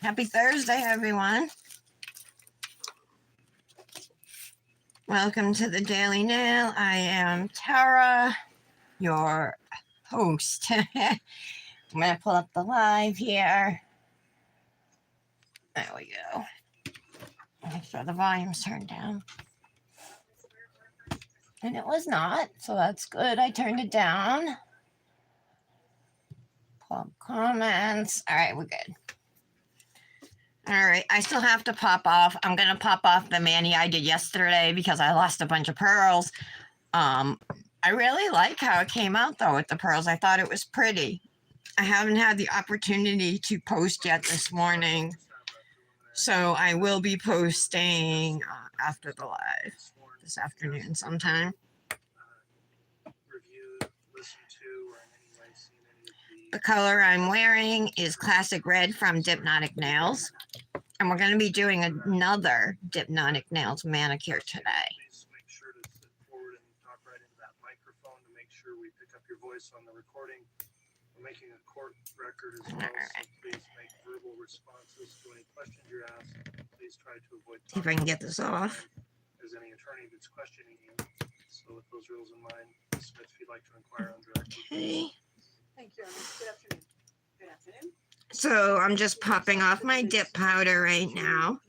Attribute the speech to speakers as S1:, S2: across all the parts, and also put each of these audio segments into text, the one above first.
S1: Happy Thursday, everyone. Welcome to the Daily Nail. I am Tara, your host. I'm going to pull up the live here. There we go. Make sure the volume's turned down. And it was not, so that's good. I turned it down. Pull up comments. All right, we're good. All right, I still have to pop off. I'm going to pop off the mani I did yesterday because I lost a bunch of pearls. I really like how it came out, though, with the pearls. I thought it was pretty. I haven't had the opportunity to post yet this morning, so I will be posting after the live this afternoon sometime. The color I'm wearing is Classic Red from Dipnotic Nails. And we're going to be doing another Dipnotic Nails manicure today.
S2: Make sure to sit forward and talk right into that microphone to make sure we pick up your voice on the recording. We're making a court record as well, so please make verbal responses to any questions you're asked. Please try to avoid
S1: see if I can get this off.
S2: There's any attorney that's questioning you. So with those rules in mind, Ms. Smith, if you'd like to inquire on direct.
S1: Okay.
S3: Thank you. Good afternoon. Good afternoon.
S1: So I'm just popping off my dip powder right now.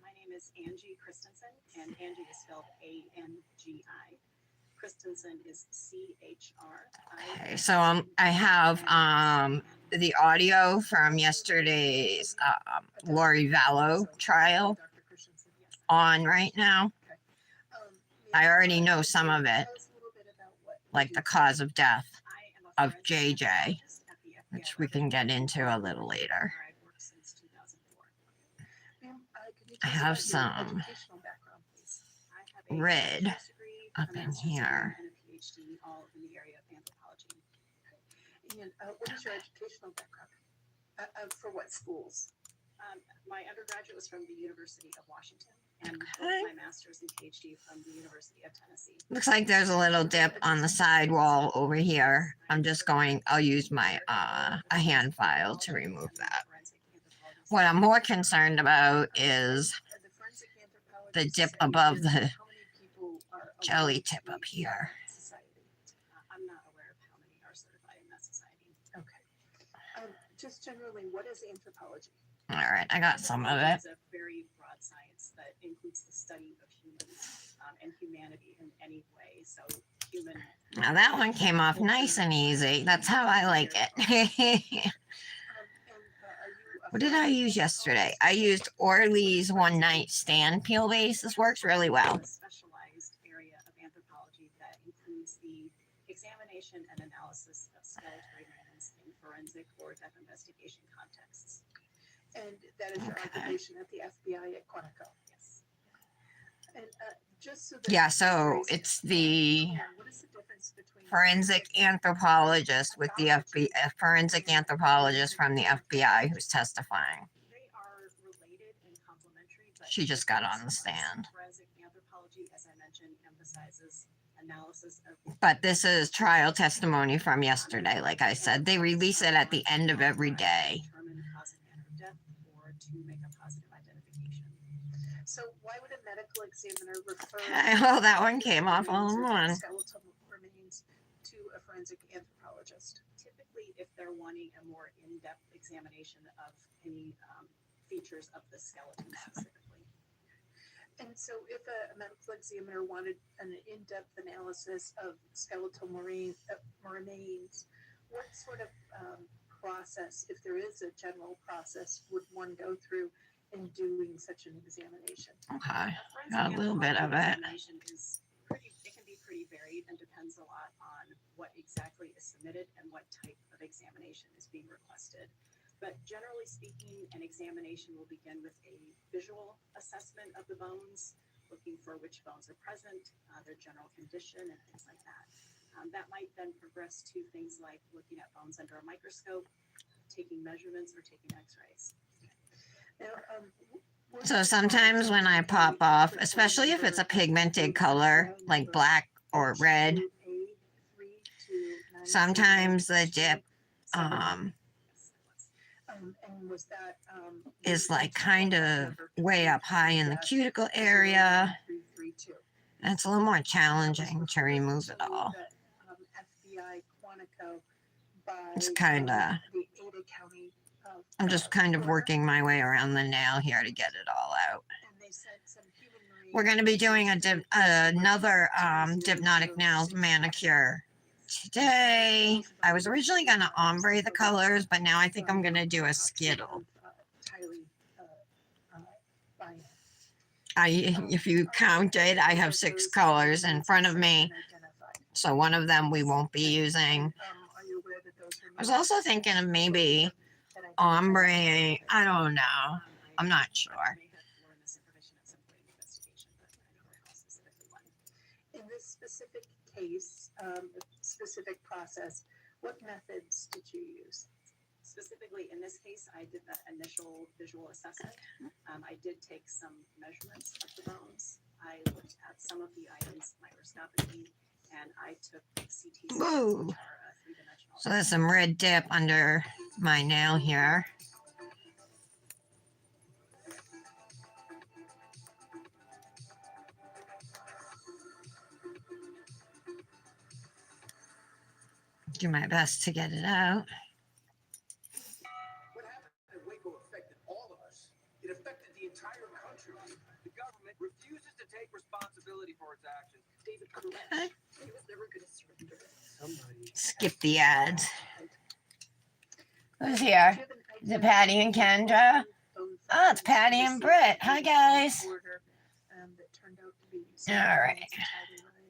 S3: My name is Angie Christensen, and Angie is spelled A-N-G-I. Christensen is C-H-R-I.
S1: Okay, so I have the audio from yesterday's Lori Vallow trial on right now. I already know some of it, like the cause of death of JJ, which we can get into a little later. I have some red up in here.
S3: And what is your educational background? For what schools? My undergraduate was from the University of Washington, and my master's and PhD from the University of Tennessee.
S1: Looks like there's a little dip on the side wall over here. I'll use my a hand file to remove that. What I'm more concerned about is the dip above the jelly tip up here.
S3: I'm not aware of how many are certified in that society. Okay. Just generally, what is anthropology?
S1: All right, I got some of it.
S3: It's a very broad science that includes the study of humans and humanity in any way. So human.
S1: Now that one came off nice and easy. That's how I like it. What did I use yesterday? I used Orly's One Night Stand peel base. This works really well.
S3: A specialized area of anthropology that includes the examination and analysis of skeletal remains in forensic or death investigation contexts. And that is your occupation at the FBI at Quantico. Yes. And just so that
S1: yeah, so it's the
S3: what is the difference between
S1: forensic anthropologist with the FBI, forensic anthropologist from the FBI who's testifying.
S3: They are related and complementary, but
S1: she just got on the stand.
S3: Forensic anthropology, as I mentioned, emphasizes analysis of.
S1: But this is trial testimony from yesterday. Like I said, they release it at the end of every day.
S3: Determine the cause and manner of death or to make a positive identification. So why would a medical examiner refer?
S1: Well, that one came off all in one.
S3: Skeletal remains to a forensic anthropologist. Typically, if they're wanting a more in-depth examination of any features of the skeleton specifically. And so if a medical examiner wanted an in-depth analysis of skeletal remains, what sort of process, if there is a general process, would one go through in doing such an examination?
S1: Okay, got a little bit of it.
S3: It can be pretty varied and depends a lot on what exactly is submitted and what type of examination is being requested. But generally speaking, an examination will begin with a visual assessment of the bones, looking for which bones are present, their general condition, and things like that. That might then progress to things like looking at bones under a microscope, taking measurements, or taking x-rays. Now,
S1: So sometimes when I pop off, especially if it's a pigmented color like black or red, sometimes the dip
S3: And was that,
S1: is like kind of way up high in the cuticle area.
S3: 332.
S1: And it's a little more challenging to remove it all.
S3: FBI Quantico by,
S1: It's kind of,
S3: the Ada County.
S1: I'm just kind of working my way around the nail here to get it all out.
S3: And they said some human marine.
S1: We're going to be doing another Dipnotic nails manicure today. I was originally going to ombre the colors, but now I think I'm going to do a skittle. If you counted, I have 6 colors in front of me, so one of them we won't be using. I was also thinking of maybe ombre. I don't know. I'm not sure.
S3: In this specific case, specific process, what methods did you use? Specifically, in this case, I did the initial visual assessment. I did take some measurements of the bones. I looked at some of the items microscopically, and I took CT scans,
S1: Whoa.
S3: which are three-dimensional.
S1: So there's some red dip under my nail here. Do my best to get it out.
S4: What happened in Waco affected all of us. It affected the entire country. The government refuses to take responsibility for its actions. David
S1: Okay.
S3: He was never going to surrender.
S2: Somebody.
S1: Skip the ads. Who's here? Is it Patty and Kendra? Oh, it's Patty and Britt. Hi, guys. All right.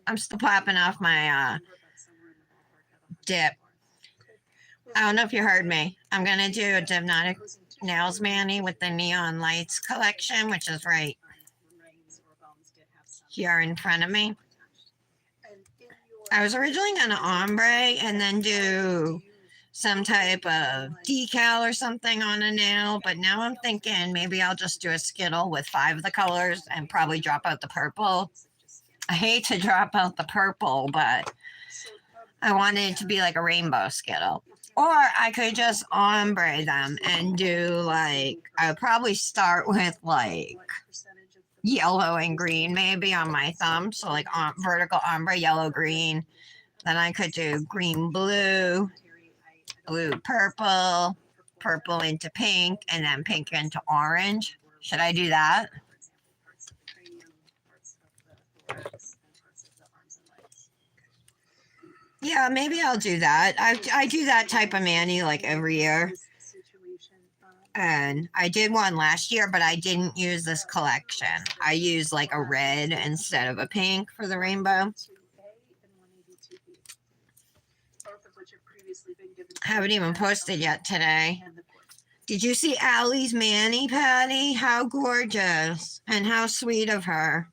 S1: I'm still popping off my dip. I don't know if you heard me. I'm going to do a Dipnotic Nails Mani with the Neon Lights collection, which is right here in front of me. I was originally going to ombre and then do some type of decal or something on a nail, but now I'm thinking maybe I'll just do a skittle with 5 of the colors and probably drop out the purple. I hate to drop out the purple, but I wanted it to be like a rainbow skittle. Or I could just ombre them and do like, I would probably start with like yellow and green maybe on my thumb. So like vertical ombre, yellow, green. Then I could do green, blue, blue, purple, purple into pink, and then pink into orange. Should I do that? Yeah, maybe I'll do that. I do that type of mani like every year. And I did one last year, but I didn't use this collection. I used like a red instead of a pink for the rainbow. Haven't even posted yet today. Did you see Allie's mani, Patty? How gorgeous and how sweet of her.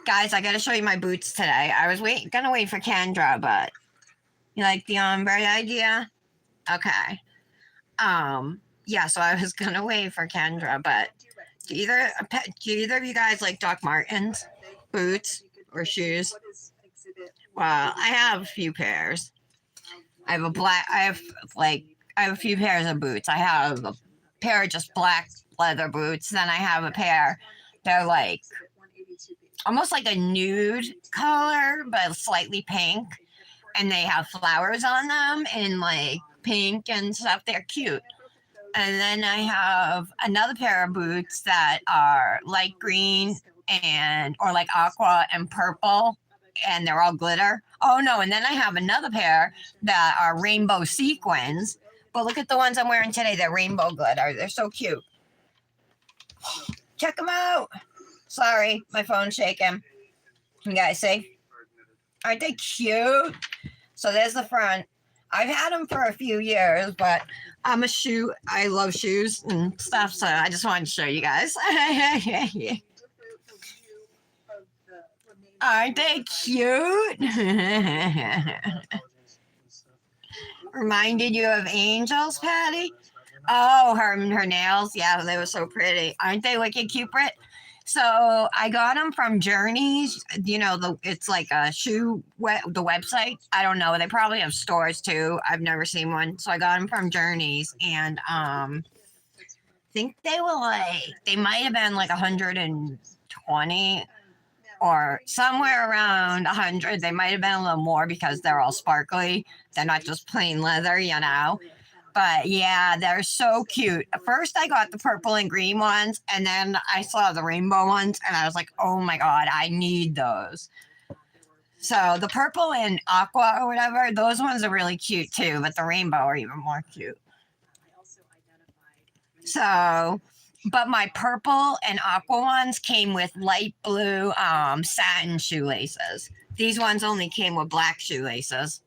S1: Guys, I gotta show you my boots today. I was gonna wait for Kendra, but you like the ombre idea? Okay. Yeah, so I was gonna wait for Kendra, but do either of you guys like Doc Martens boots or shoes? Well, I have a few pairs. I have a few pairs of boots. I have a pair of just black leather boots. Then I have a pair, they're like almost like a nude color, but slightly pink. And they have flowers on them in like pink and stuff. They're cute. And then I have another pair of boots that are light green or like aqua and purple, and they're all glitter. Oh no, and then I have another pair that are rainbow sequins. But look at the ones I'm wearing today. They're rainbow glitter. They're so cute. Check them out. Sorry, my phone's shaking. You guys see? Aren't they cute? So there's the front. I've had them for a few years, but I love shoes and stuff, so I just wanted to show you guys. Aren't they cute? Reminded you of angels, Patty? Oh, her nails. Yeah, they were so pretty. Aren't they wicked cute, Britt? So I got them from Journeys. You know, it's like a the website. I don't know. They probably have stores too. I've never seen one. So I got them from Journeys, and think they might have been like 120 or somewhere around 100. They might have been a little more because they're all sparkly. They're not just plain leather, you know. But yeah, they're so cute. At first, I got the purple and green ones, and then I saw the rainbow ones, and I was like, oh my God, I need those. So the purple and aqua or whatever, those ones are really cute too, but the rainbow are even more cute. So, but my purple and aqua ones came with light blue satin shoelaces. These ones only came with black shoelaces.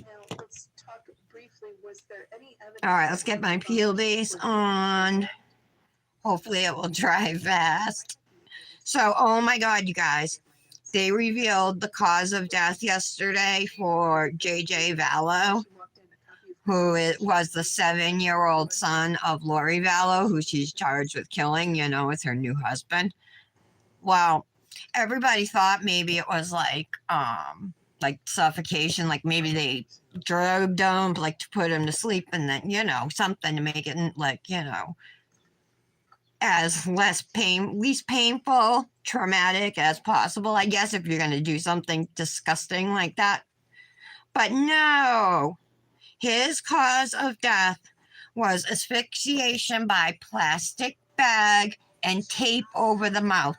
S5: Now let's talk briefly. Was there any evidence?
S1: All right, let's get my peel base on. Hopefully it will dry fast. So, oh my God, you guys. They revealed the cause of death yesterday for JJ Vallow, who was the 7-year-old son of Lori Vallow, who she's charged with killing, you know, with her new husband. Well, everybody thought maybe it was like suffocation, like maybe they drugged him, like to put him to sleep, and then, you know, something to make it like, you know, as least painful, traumatic as possible, I guess, if you're going to do something disgusting like that. But no, his cause of death was asphyxiation by plastic bag and tape over the mouth.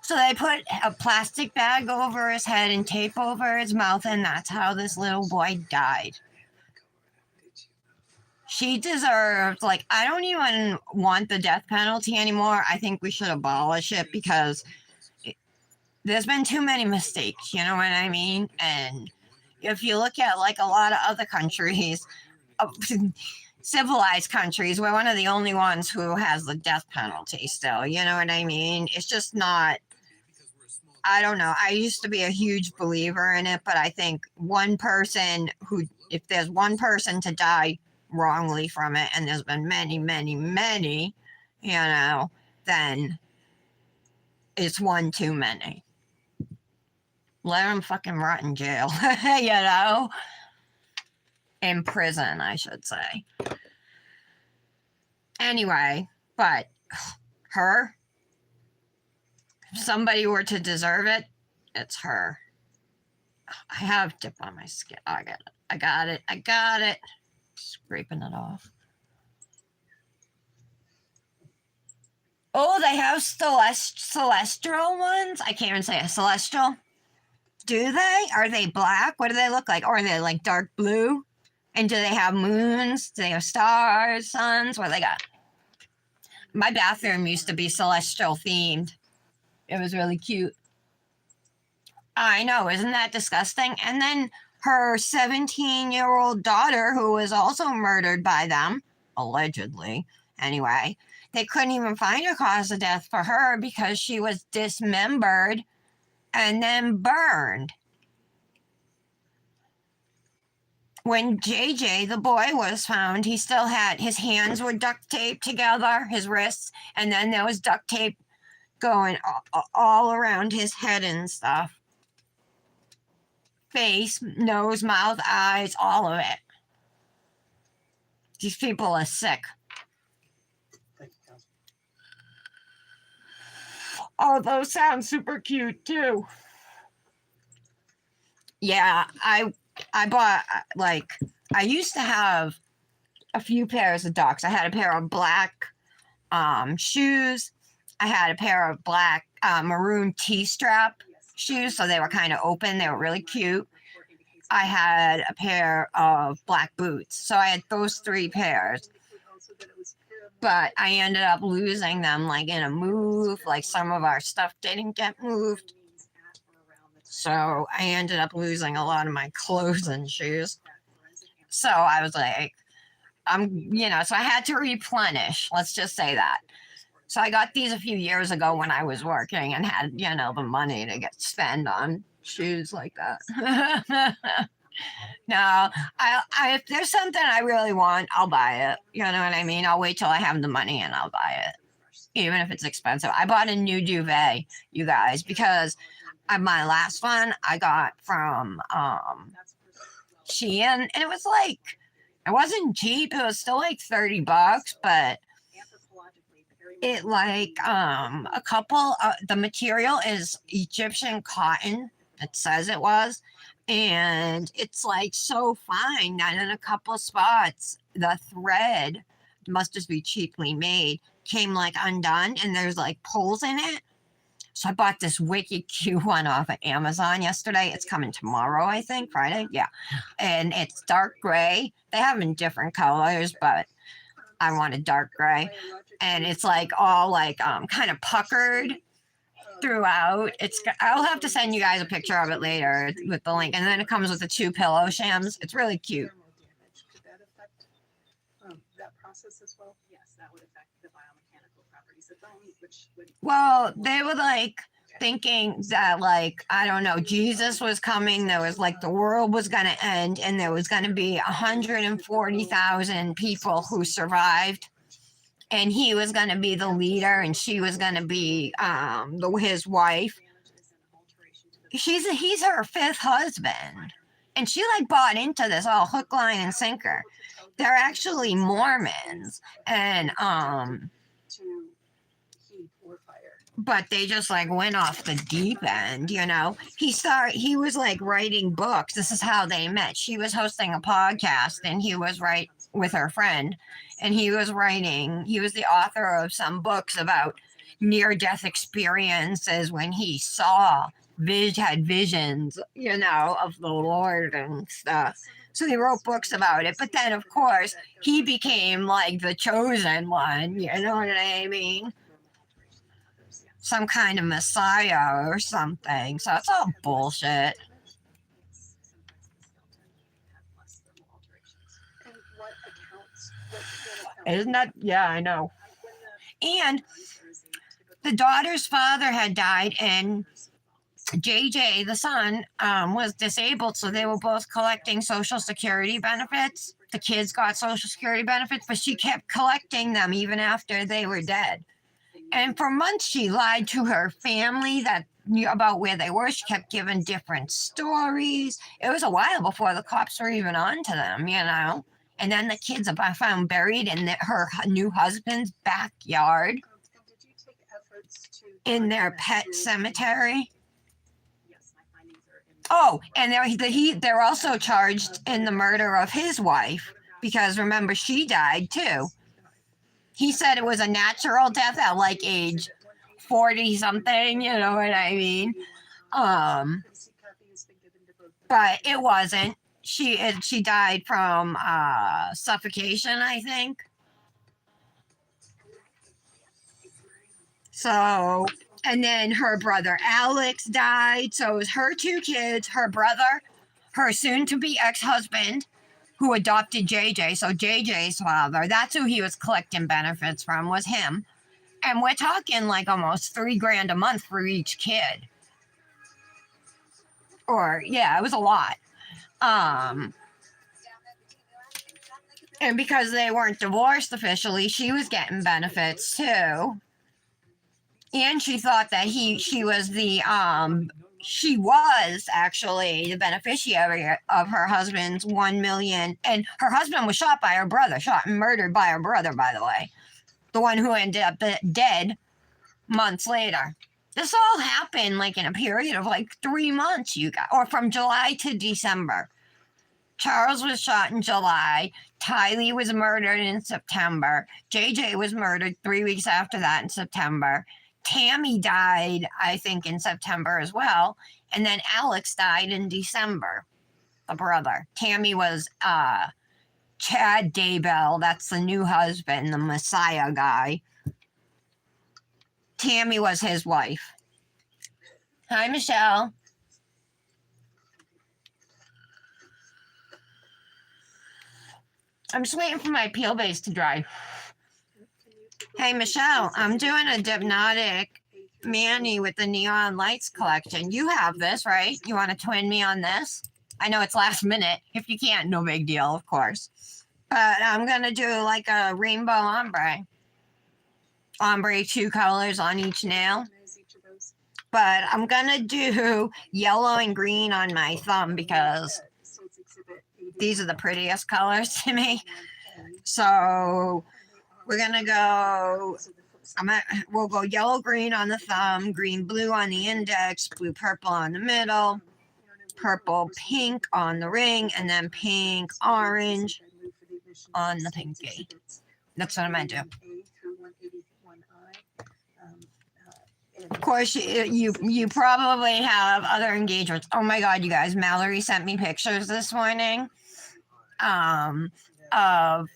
S1: So they put a plastic bag over his head and tape over his mouth, and that's how this little boy died. She deserves, like, I don't even want the death penalty anymore. I think we should abolish it because there's been too many mistakes, you know what I mean? And if you look at, like, a lot of other countries, civilized countries, we're one of the only ones who has the death penalty still, you know what I mean? It's just not, I don't know. I used to be a huge believer in it, but I think if there's one person to die wrongly from it, and there's been many, you know, then it's one too many. Let him fucking rot in jail, you know? In prison, I should say. Anyway, but her, if somebody were to deserve it, it's her. I have dip on my skin. I got it. Scraping it off. Oh, they have celestial ones? I can't even say a celestial. Do they? Are they black? What do they look like? Or are they like dark blue? And do they have moons? Do they have stars, suns? What do they got? My bathroom used to be celestial themed. It was really cute. I know, isn't that disgusting? And then her 17-year-old daughter, who was also murdered by them, allegedly, anyway, they couldn't even find a cause of death for her because she was dismembered and then burned. When JJ, the boy, was found, he still had, his hands were duct taped together, his wrists, and then there was duct tape going all around his head and stuff. Face, nose, mouth, eyes, all of it. These people are sick.
S2: Thank you, Council.
S1: Oh, those sound super cute too. Yeah, I bought, like, I used to have a few pairs of ducks. I had a pair of black shoes. I had a pair of black maroon T-strap shoes, so they were kind of open. They were really cute. I had a pair of black boots. So I had those 3 pairs. But I ended up losing them, like, in a move. Like, some of our stuff didn't get moved. So I ended up losing a lot of my clothes and shoes. So I was like, so I had to replenish. Let's just say that. So I got these a few years ago when I was working and had, the money to spend on shoes like that. No, if there's something I really want, I'll buy it. You know what I mean? I'll wait till I have the money and I'll buy it. even if it's expensive. I bought a new duvet, you guys, because my last one I got from Shein, and it was like, it wasn't cheap. It was still like $30, but it like a couple. The material is Egyptian cotton. It says it was, and it's like so fine that in a couple spots the thread must just be cheaply made came like undone, and there's like pulls in it. So I bought this wicked cute one off of Amazon yesterday. It's coming tomorrow, I think, Friday. Yeah. And it's dark gray. They have them in different colors, but I wanted dark gray. And it's like all like kind of puckered throughout. I'll have to send you guys a picture of it later with the link. And then it comes with the 2 pillow shams. It's really cute.
S5: Thermal damage, could that affect that process as well?
S3: Yes, that would affect the biomechanical properties of bone, which would.
S1: Well, they were like thinking that, like, I don't know, Jesus was coming. There was like the world was going to end, and there was going to be 140,000 people who survived. And he was going to be the leader, and she was going to be his wife. He's her 5th husband, and she like bought into this all hook, line, and sinker. They're actually Mormons, and
S5: To heat or fire.
S1: but they just like went off the deep end, you know. He was like writing books. This is how they met. She was hosting a podcast, and he was right with her friend, and he was the author of some books about near-death experiences when he had visions, you know, of the Lord and stuff. So he wrote books about it. But then, of course, he became like the chosen one, you know what I mean? Some kind of messiah or something. So it's all bullshit.
S5: And what accounts, what
S1: Isn't that? Yeah, I know. And the daughter's father had died, and JJ, the son, was disabled, so they were both collecting Social Security benefits. The kids got Social Security benefits, but she kept collecting them even after they were dead. And for months, she lied to her family about where they were. She kept giving different stories. It was a while before the cops were even on to them, you know. And then the kids are found buried in her new husband's backyard
S5: and did you take efforts to
S1: in their
S5: document
S1: pet
S5: through-
S1: cemetery.
S3: Yes, my findings are in.
S1: Oh, and they're also charged in the murder of his wife, because remember, she died too. He said it was a natural death at like age 40 something, you know what I mean?
S5: Courtesy copy has been given to both.
S1: But it wasn't. She died from suffocation, I think. So, and then her brother Alex died. So it was her 2 kids, her brother, her soon-to-be ex-husband, who adopted JJ. So JJ's father, that's who he was collecting benefits from, was him. And we're talking like almost $3,000 a month for each kid. Or yeah, it was a lot. And because they weren't divorced officially, she was getting benefits too. And she thought that she was actually the beneficiary of her husband's 1 million. And her husband was shot and murdered by her brother, by the way. The one who ended up dead months later. This all happened like in a period of like 3 months, or from July to December. Charles was shot in July. Tylee was murdered in September. JJ was murdered 3 weeks after that in September. Tammy died, I think, in September as well. And then Alex died in December, the brother. Tammy was Chad Daybell. That's the new husband, the Messiah guy. Tammy was his wife. Hi, Michelle. I'm just waiting for my peel base to dry. Hey, Michelle, I'm doing a Dipnotic Manny with the neon lights collection. You have this, right? You want to twin me on this? I know it's last minute. If you can't, no big deal, of course. But I'm going to do like a rainbow ombre. ombre 2 colors on each nail.
S5: Recognize each of those.
S1: But I'm gonna do yellow and green on my thumb because
S5: So it's exhibit 81.
S1: these are the prettiest colors to me.
S5: 1A.
S1: So we're gonna go.
S5: So the flip side.
S1: We'll go yellow green on the thumb, green blue on the index, blue purple on the middle, purple pink on the ring, and then pink orange on the pinky. That's what I'm gonna do. Of course, you probably have other engagements. Oh my God, you guys! Mallory sent me pictures this morning. Of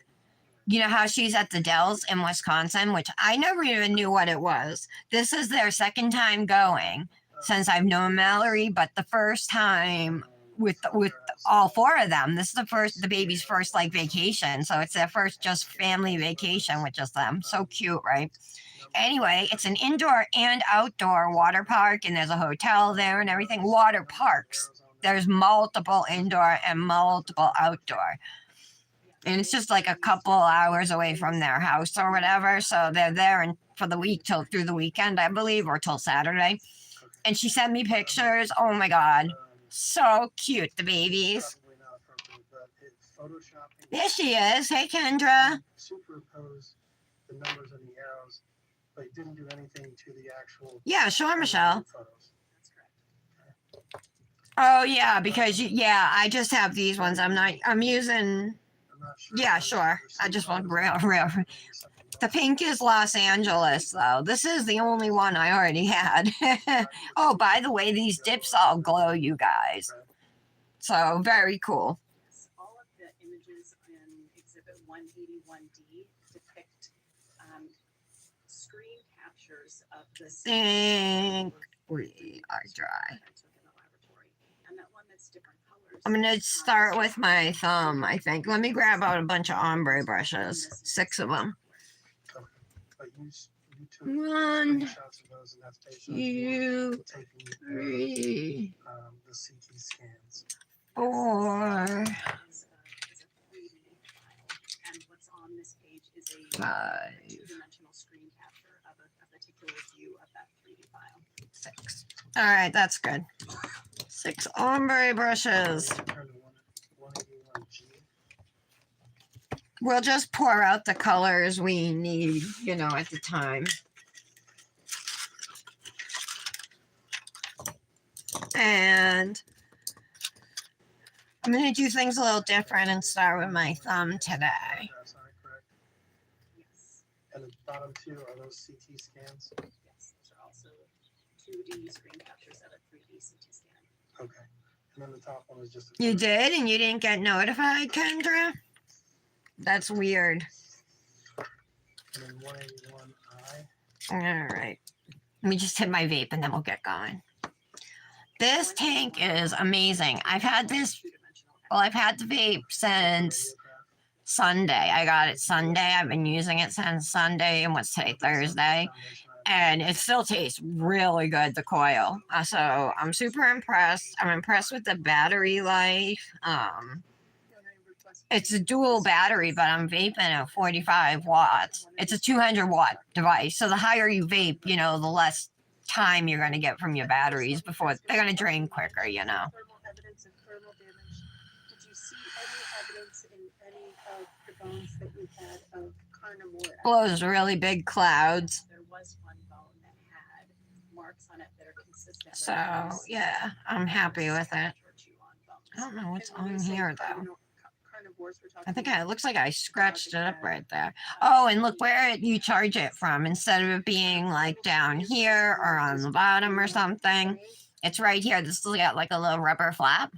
S1: you know how she's at the Dells in Wisconsin, which I never even knew what it was. This is their second time going since I've known Mallory, but the first time with all 4 of them. This is the baby's first like vacation, so it's their first just family vacation with just them. So cute, right? Anyway, it's an indoor and outdoor water park, and there's a hotel there and everything. Water parks. There's multiple indoor and multiple outdoor. And it's just like a couple hours away from their house or whatever. So they're there for the week till through the weekend, I believe, or till Saturday. And she sent me pictures. Oh my God. So cute, the babies. There she is. Hey, Kendra.
S2: Superimpose the numbers and the arrows, but it didn't do anything to the actual.
S1: Yeah, sure, Michelle.
S2: Photos.
S3: That's correct.
S1: Oh, yeah, because, I just have these ones. I'm using,
S2: I'm not sure.
S1: yeah, sure. I just want real. The pink is Los Angeles, though. This is the only one I already had. Oh, by the way, these dips all glow, you guys. So, very cool.
S3: Yes, all of the images in Exhibit 181D depict screen captures of the
S1: Think we are dry.
S3: I took in the laboratory. And that one that's different colors.
S1: I'm going to start with my thumb, I think. Let me grab out a bunch of ombre brushes. 6 of them.
S2: But you took
S1: 1,
S2: screenshots of those, and that's based on
S1: 2,
S2: taking
S1: 3,
S2: the CT scans.
S1: 4,
S3: Is a 3D file. And what's on this page is a
S1: 5,
S3: two-dimensional screen capture of a particular view of that 3D file.
S1: 6. All right, that's good. 6 ombre brushes.
S2: Turn to 181G.
S1: We'll just pour out the colors we need, at the time. And I'm going to do things a little different and start with my thumb today.
S2: That's not correct.
S3: Yes.
S2: And the bottom 2 are those CT scans.
S3: Yes, those are also 2D screen captures of a 3D CT scan.
S2: Okay. And then the top one is just.
S1: You did, and you didn't get notified, Kendra? That's weird.
S2: And then 181I.
S1: All right. Let me just hit my vape and then we'll get going. This tank is amazing. I've had the vape since Sunday. I got it Sunday. I've been using it since Sunday. And what's today? Thursday. And it still tastes really good, the coil. So I'm super impressed. I'm impressed with the battery life. It's a dual battery, but I'm vaping at 45 watts. It's a 200 watt device. So the higher you vape, the less time you're going to get from your batteries before they're going to drain quicker,
S5: Thermal evidence of thermal damage. Did you see any evidence in any of the bones that you had of carnivore?
S1: Blows really big clouds.
S3: There was one bone that had marks on it that are consistent.
S1: So, yeah, I'm happy with it. I don't know what's on here, though. I think it looks like I scratched it up right there. Oh, and look where you charge it from. Instead of it being like down here or on the bottom or something, it's right here. This has got like a little rubber flap,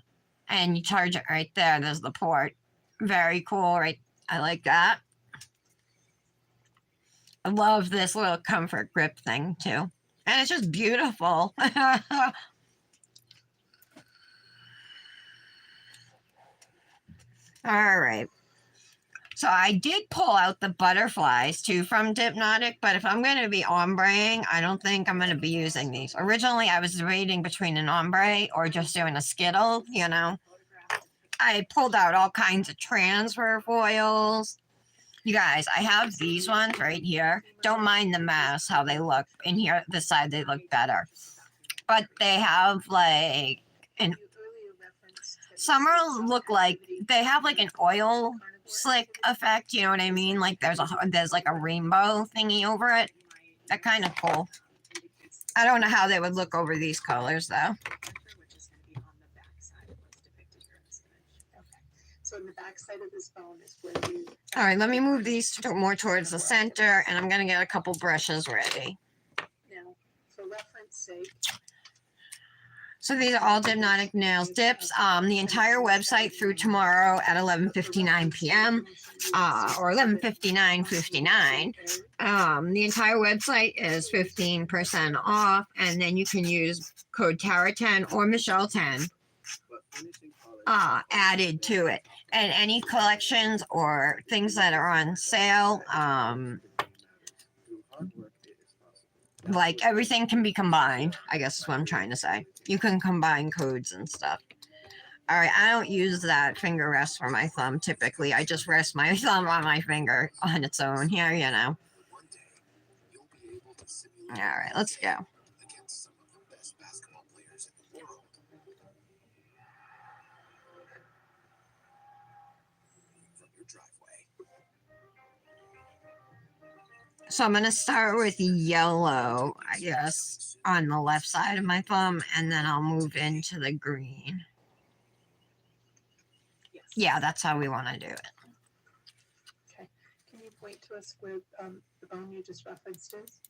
S1: and you charge it right there. There's the port. Very cool, right? I like that. I love this little comfort grip thing too. And it's just beautiful. All right. So I did pull out the butterflies too from Dipnotic, but if I'm going to be ombreing, I don't think I'm going to be using these. Originally, I was debating between an ombre or just doing a skittle, I pulled out all kinds of transfer foils, You guys, I have these ones right here. Don't mind the mess, how they look. In here, this side, they look better. But they have like, an, some are look like, they have like an oil slick effect, you know what I mean? Like there's like a rainbow thingy over it. That kind of cool. I don't know how they would look over these colors though.
S5: So in the back side of this bone is where you.
S1: All right, let me move these more towards the center, and I'm gonna get a couple brushes ready.
S5: Now, for reference sake.
S1: So these are all Dipnotic nails dips. The entire website through tomorrow at 11:59 p.m. Or 11:59:59. The entire website is 15% off, and then you can use code Tara10 or Michelle10 added to it. And any collections or things that are on sale, like everything can be combined, I guess is what I'm trying to say. You can combine codes and stuff. All right, I don't use that finger rest for my thumb typically. I just rest my thumb on my finger on its own here, you know. All right, let's go. So I'm going to start with yellow, I guess, on the left side of my thumb, and then I'll move into the green. Yeah, that's how we want to do it.
S5: Okay. Can you point to us where the bone you just referenced is?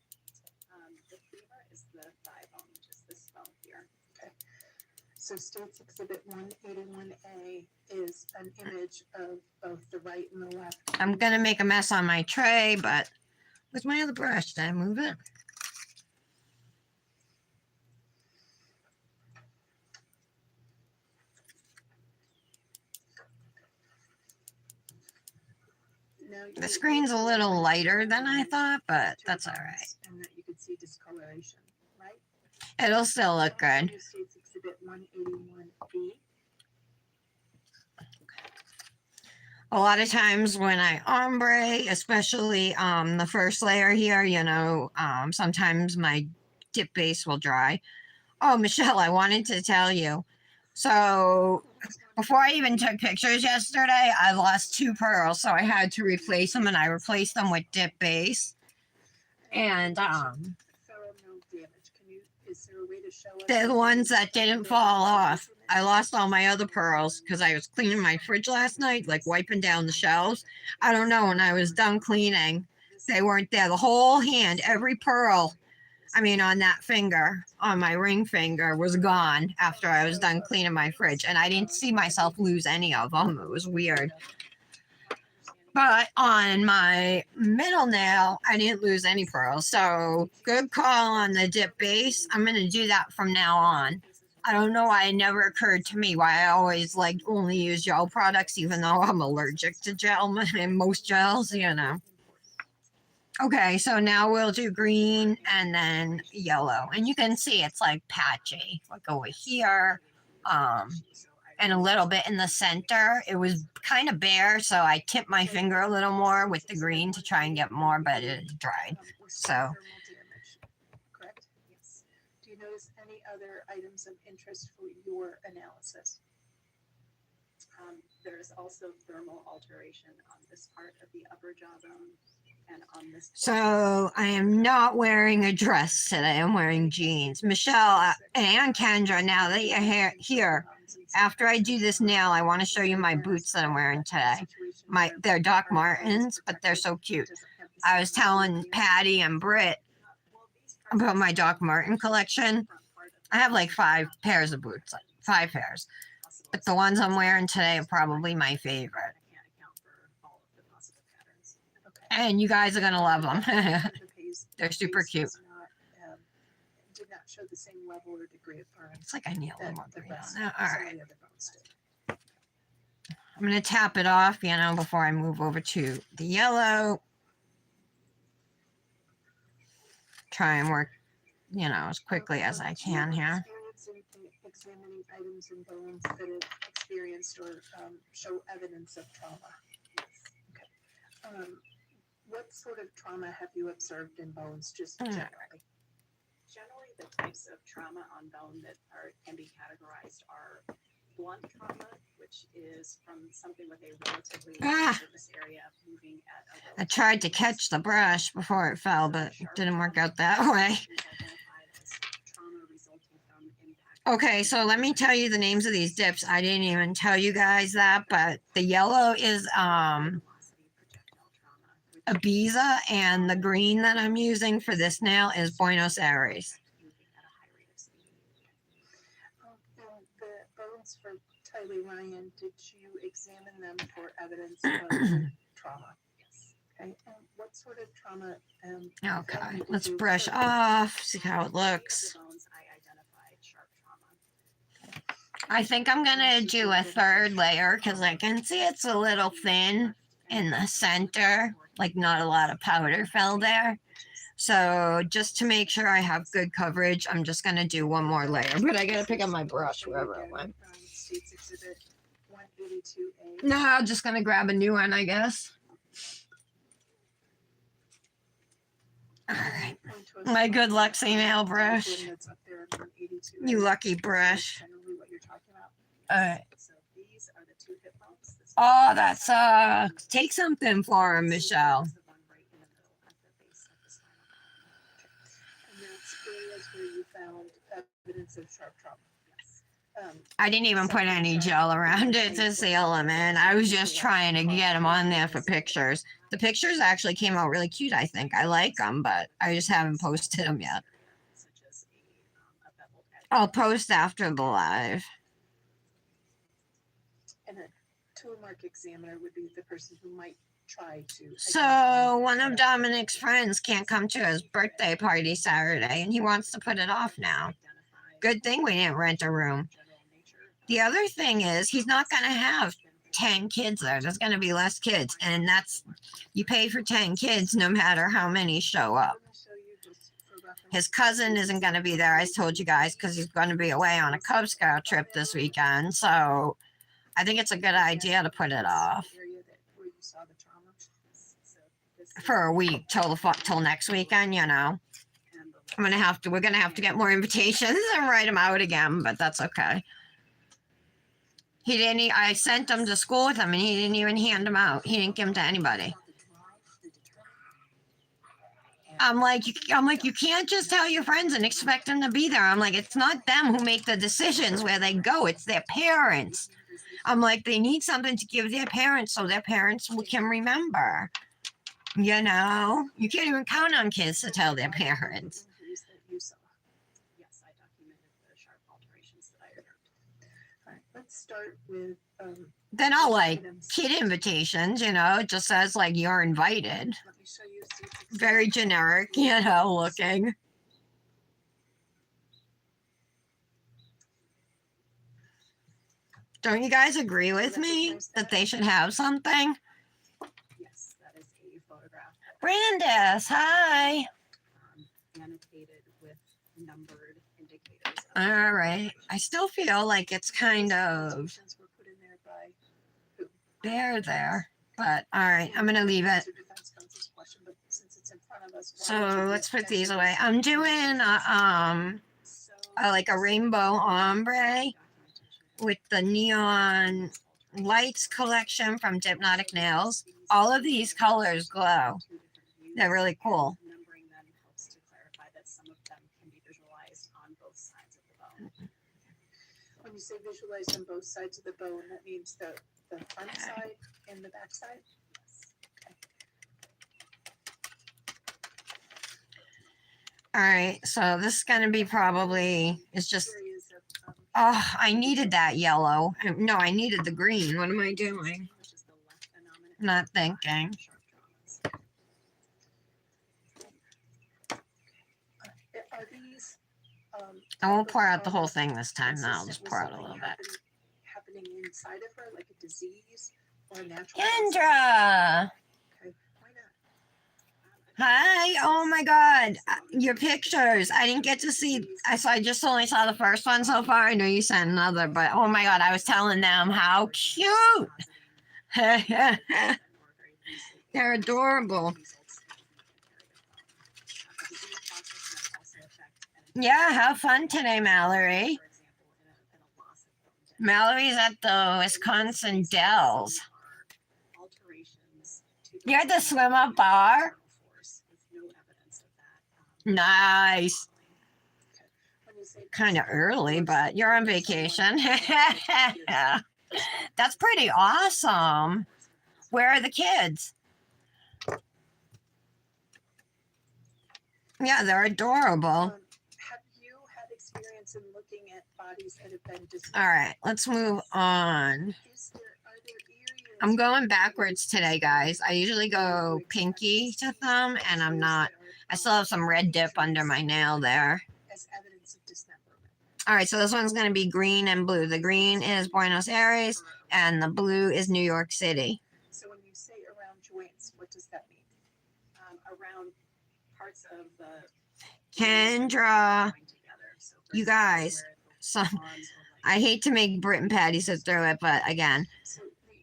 S3: The femur is the thigh bone, which is this bone here.
S5: Okay. So States Exhibit 181A is an image of both the right and the left.
S1: I'm going to make a mess on my tray, but with my other brush, did I move it?
S5: Now
S1: The screen's a little lighter than I thought, but that's all right.
S5: And that you can see discoloration, right?
S1: It'll still look good.
S5: States Exhibit 181B.
S1: A lot of times when I ombre, especially the first layer here, you know, sometimes my dip base will dry. Oh, Michelle, I wanted to tell you. So before I even took pictures yesterday, I lost 2 pearls, so I had to replace them, and I replaced them with dip base. And
S5: Thorough no damage. Is there a way to show us?
S1: they're the ones that didn't fall off. I lost all my other pearls because I was cleaning my fridge last night, like wiping down the shelves. I don't know, when I was done cleaning, they weren't there. The whole hand, every pearl, I mean, on that finger, on my ring finger, was gone after I was done cleaning my fridge. And I didn't see myself lose any of them. It was weird. But on my middle nail, I didn't lose any pearls. So good call on the dip base. I'm going to do that from now on. I don't know why it never occurred to me why I always like only use gel products, even though I'm allergic to gel and most gels, you know. Okay, so now we'll do green and then yellow. And you can see it's like patchy, like over here, and a little bit in the center. It was kind of bare, so I tipped my finger a little more with the green to try and get more, but it dried. So
S5: Correct? Yes. Do you notice any other items of interest for your analysis?
S3: There's also thermal alteration on this part of the upper jawbone and on this.
S1: So I am not wearing a dress today. I'm wearing jeans. Michelle and Kendra, now that you're here, after I do this nail, I want to show you my boots that I'm wearing today. They're Doc Martens, but they're so cute. I was telling Patty and Britt about my Doc Marten collection. I have like 5 pairs of boots, 5 pairs. But the ones I'm wearing today are probably my favorite. And you guys are going to love them. They're super cute.
S5: Did not show the same level or degree of burn.
S1: It's like I need a little more
S5: the
S1: green on
S5: rest
S1: that.
S5: of
S1: All
S5: some of
S1: right.
S5: the other bones did.
S1: I'm going to tap it off, you know, before I move over to the yellow. Try and work, you know, as quickly as I can here.
S5: Examining items and bones that have experienced or show evidence of trauma. Okay. what sort of trauma have you observed in bones, just
S1: Mm.
S5: generally?
S3: Generally, the types of trauma on bone that can be categorized are blunt trauma, which is from something with a relatively large surface area moving at a
S1: I
S3: relatively
S1: tried to
S3: fast
S1: catch the
S3: speed.
S1: brush before it fell, but it didn't work out that way.
S3: Is identified as trauma resulting from impact.
S1: Okay, so let me tell you the names of these dips. I didn't even tell you guys that, but the yellow is
S3: Velocity projectile trauma, which
S1: Ibiza, and the green that I'm using for this nail is Buenos Aires.
S3: moving at a high rate of speed.
S5: And the bones for Tylee Ryan, did you examine them for evidence of trauma?
S3: Yes.
S5: Okay, and what sort of trauma?
S1: Okay,
S5: did
S1: let's
S5: you
S1: brush
S5: observe?
S1: off, see how it
S3: The
S1: looks.
S3: bones, I identified sharp trauma.
S1: I think I'm gonna do a third layer because I can see it's a little thin in the center, like not a lot of powder fell there. So just to make sure I have good coverage, I'm just gonna do one more layer. But I gotta pick up my brush wherever it went.
S5: States Exhibit 182A.
S1: No, I'm just gonna grab a new one, I guess. All right. My good Luxie nail brush. You lucky brush.
S5: Generally what you're talking about.
S1: All right.
S3: So these are the two hip bones. This
S1: Oh,
S3: is
S1: that sucks. Take something for him, Michelle.
S3: the one right in the middle at the base of the spinal column.
S5: And that's areas where you found evidence of sharp trauma.
S3: Yes.
S1: I didn't even put any gel around it to seal them in. I was just trying to get them on there for pictures. The pictures actually came out really cute, I think. I like them, but I just haven't posted them yet.
S3: Such as a beveled edge.
S1: I'll post after the live.
S5: And a tool mark examiner would be the person who might try to.
S1: So one of Dominic's friends can't come to his birthday party Saturday, and he wants to put it off now. Good thing we didn't rent a room. The other thing is he's not going to have 10 kids there. There's going to be less kids, and that's, you pay for 10 kids no matter how many show up. His cousin isn't going to be there, I told you guys, because he's going to be away on a Cub Scout trip this weekend. So I think it's a good idea to put it off for a week till next weekend, you know. We're gonna have to get more invitations and write them out again, but that's okay. I sent them to school with him and he didn't even hand them out. He didn't give them to anybody. I'm like, you can't just tell your friends and expect them to be there. I'm like, it's not them who make the decisions where they go. It's their parents. I'm like, they need something to give their parents so their parents can remember. You know, you can't even count on kids to tell their parents.
S3: Yes, I documented the sharp alterations that I observed.
S5: All right, let's start with.
S1: Then I'll like
S5: items.
S1: kid invitations, you know, it just says like you're invited.
S5: Let me show you.
S1: Very generic, you know, looking. Don't you guys agree with me that they should have something?
S3: Yes, that is a photograph.
S1: Brandis, hi.
S3: Annotated with numbered indicators.
S1: All right. I still feel like it's kind of
S5: Citations were put in there by who?
S1: there, but all right, I'm gonna leave it.
S5: Answer defense counsel's question, but since it's in front of us, why
S1: So
S5: don't you
S1: let's
S5: give
S1: put these
S5: defense
S1: away.
S5: counsel
S1: I'm doing like a rainbow ombre with the neon lights collection from Dipnotic Nails. All of these colors glow. They're really cool.
S3: Numbering them helps to clarify that some of them can be visualized on both sides of the bone.
S5: When you say visualized on both sides of the bone, that means the front side and the back side?
S1: All right, so this is gonna be probably, it's just,
S5: Areas of,
S1: oh, I needed that yellow. No, I needed the green. What am I doing?
S3: Which is the left innominate.
S1: Not thinking.
S3: Sharp traumas.
S5: Are these?
S1: I won't pour out the whole thing this time. No, I'll just
S5: consistent with
S1: pour out a
S5: something
S1: little bit.
S5: Happening inside of her, like a disease or a natural?
S1: Kendra!
S5: Okay, why not?
S1: Hi! Oh my god! Your pictures! I didn't get to see. I just only saw the first one so far. I know you sent another, but oh my god, I was telling them how cute! They're adorable. Yeah, have fun today, Mallory.
S3: For example, in a loss of bone density.
S1: Mallory's at the Wisconsin Dells.
S3: Alterations to
S1: You had to
S3: bone
S1: swim up bar?
S3: force with no evidence of that.
S1: Nice.
S5: Okay. When you say
S1: Kind of early, but you're on vacation. That's pretty awesome. Where are the kids? Yeah, they're adorable.
S5: Have you had experience in looking at bodies that have been dismembered?
S1: All right, let's move on.
S5: Are there areas
S1: I'm going backwards today, guys. I usually go pinky to thumb, and I'm not. I still have some red dip under my nail there.
S5: as evidence of dismemberment?
S1: All right, so this one's going to be green and blue. The green is Buenos Aires, and the blue is New York City.
S5: So when you say around joints, what does that mean?
S3: Around parts of the
S1: Kendra,
S3: joined together. So for
S1: you
S3: example,
S1: guys,
S3: where the
S1: some,
S3: bonds are like-
S1: I hate to make Brit and Patty sit through it, but again.
S5: So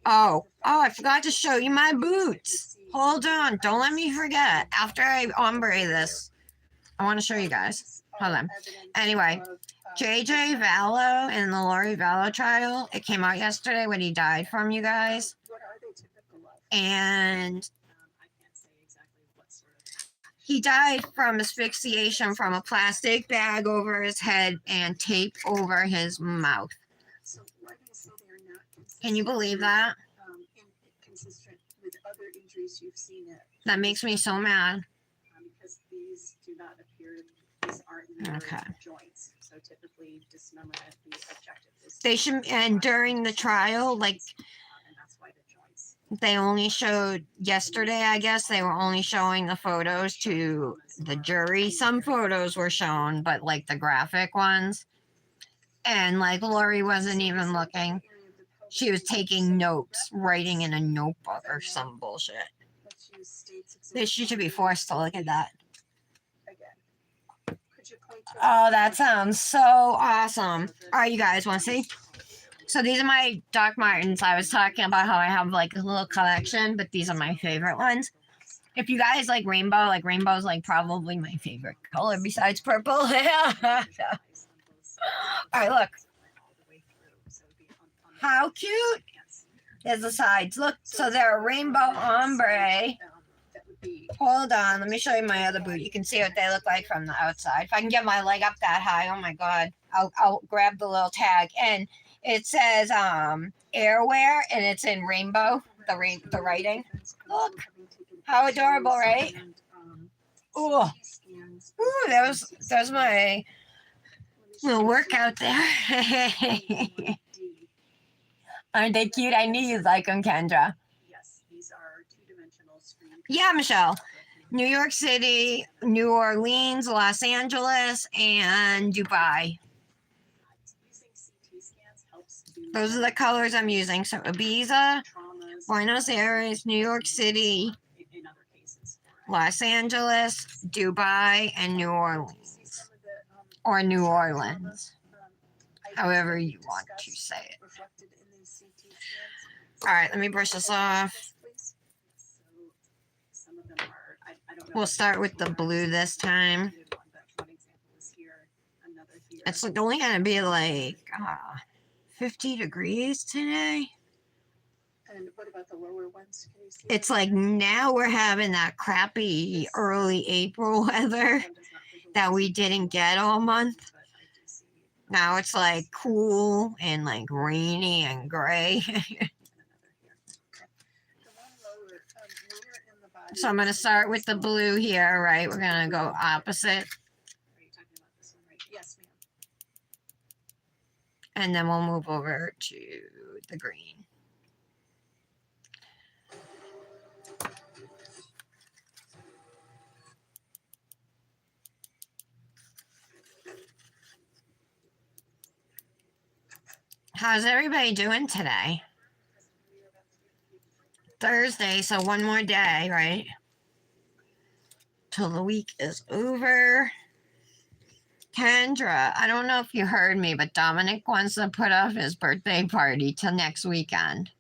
S1: Oh, I forgot to show you my boots. Hold on, don't let me forget. After I ombre this, I want to show you guys. Hold on. Anyway, JJ Vallow in the Lori Vallow trial, it came out yesterday when he died from, you guys.
S5: What are they typical of?
S1: And
S3: I can't say exactly what sort of.
S1: he died from asphyxiation from a plastic bag over his head and tape over his mouth.
S5: So why do you say they're not consistent?
S1: Can you believe that?
S5: Inconsistent with other injuries you've seen it.
S1: That makes me so mad.
S3: Because these do not appear, these aren't mirrored
S1: Okay.
S3: joints. So typically dismemberment, the objective is.
S1: They should, and during the trial, like,
S3: And that's why the joints.
S1: they only showed yesterday, I guess, they were only showing the photos to the jury. Some photos were shown, but like the graphic ones. And like Lori wasn't even looking. She was taking notes, writing in a notebook or some bullshit.
S5: Let's use states
S1: She should be forced to look at that.
S5: again. Could you point to
S1: Oh, that sounds so awesome. All right, you guys want to see? So these are my Doc Martens. I was talking about how I have like a little collection, but these are my favorite ones. If you guys like rainbow's like probably my favorite color besides purple. All right, look. How cute. There's the sides. Look, so they're a rainbow ombre. Hold on, let me show you my other boot. You can see what they look like from the outside. If I can get my leg up that high, oh my god. I'll grab the little tag. And it says airwear, and it's in rainbow, the writing. Look, how adorable, right? Ooh, ooh, there's my little workout there. Aren't they cute? I knew you'd like them, Kendra.
S3: Yes, these are two-dimensional screen.
S1: Yeah, Michelle. New York City, New Orleans, Los Angeles, and Dubai.
S3: Using CT scans helps do
S1: Those are the colors I'm using. So Ibiza,
S3: traumas.
S1: Buenos Aires, New York City,
S3: In other cases.
S1: Los Angeles, Dubai, and New Orleans. Or New Orleans, however you want to say it.
S5: reflected in these CT scans?
S1: All right, let me brush this off.
S5: Please.
S3: So some of them are, I don't know.
S1: We'll start with the blue this time.
S3: But one example is here, another here.
S1: It's like only going to be like 50 degrees today.
S5: And what about the lower ones? Can you see?
S1: It's like now we're having that crappy early April weather that we didn't get all month. Now it's like cool and like rainy and gray.
S5: The one lower, where in the body?
S1: So I'm going to start with the blue here, right? We're going to go opposite.
S3: Are you talking about this one right?
S5: Yes, ma'am.
S1: And then we'll move over to the green. How's everybody doing today? Thursday, so one more day, right? Till the week is over. Kendra, I don't know if you heard me, but Dominic wants to put off his birthday party till next weekend.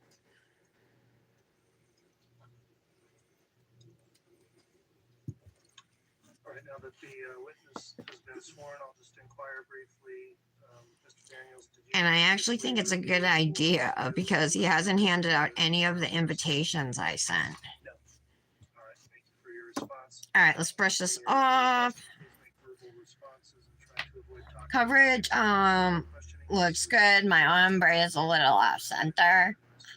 S2: All right, now that the witness has been sworn, I'll just inquire briefly, Mr. Daniels, did you?
S1: And I actually think it's a good idea because he hasn't handed out any of the invitations I sent.
S2: No. All right, thank you for your response.
S1: All right, let's brush this off.
S2: Please make verbal responses and try to avoid talking.
S1: Coverage,
S2: Questioning
S1: looks good. My ombre is a little off center.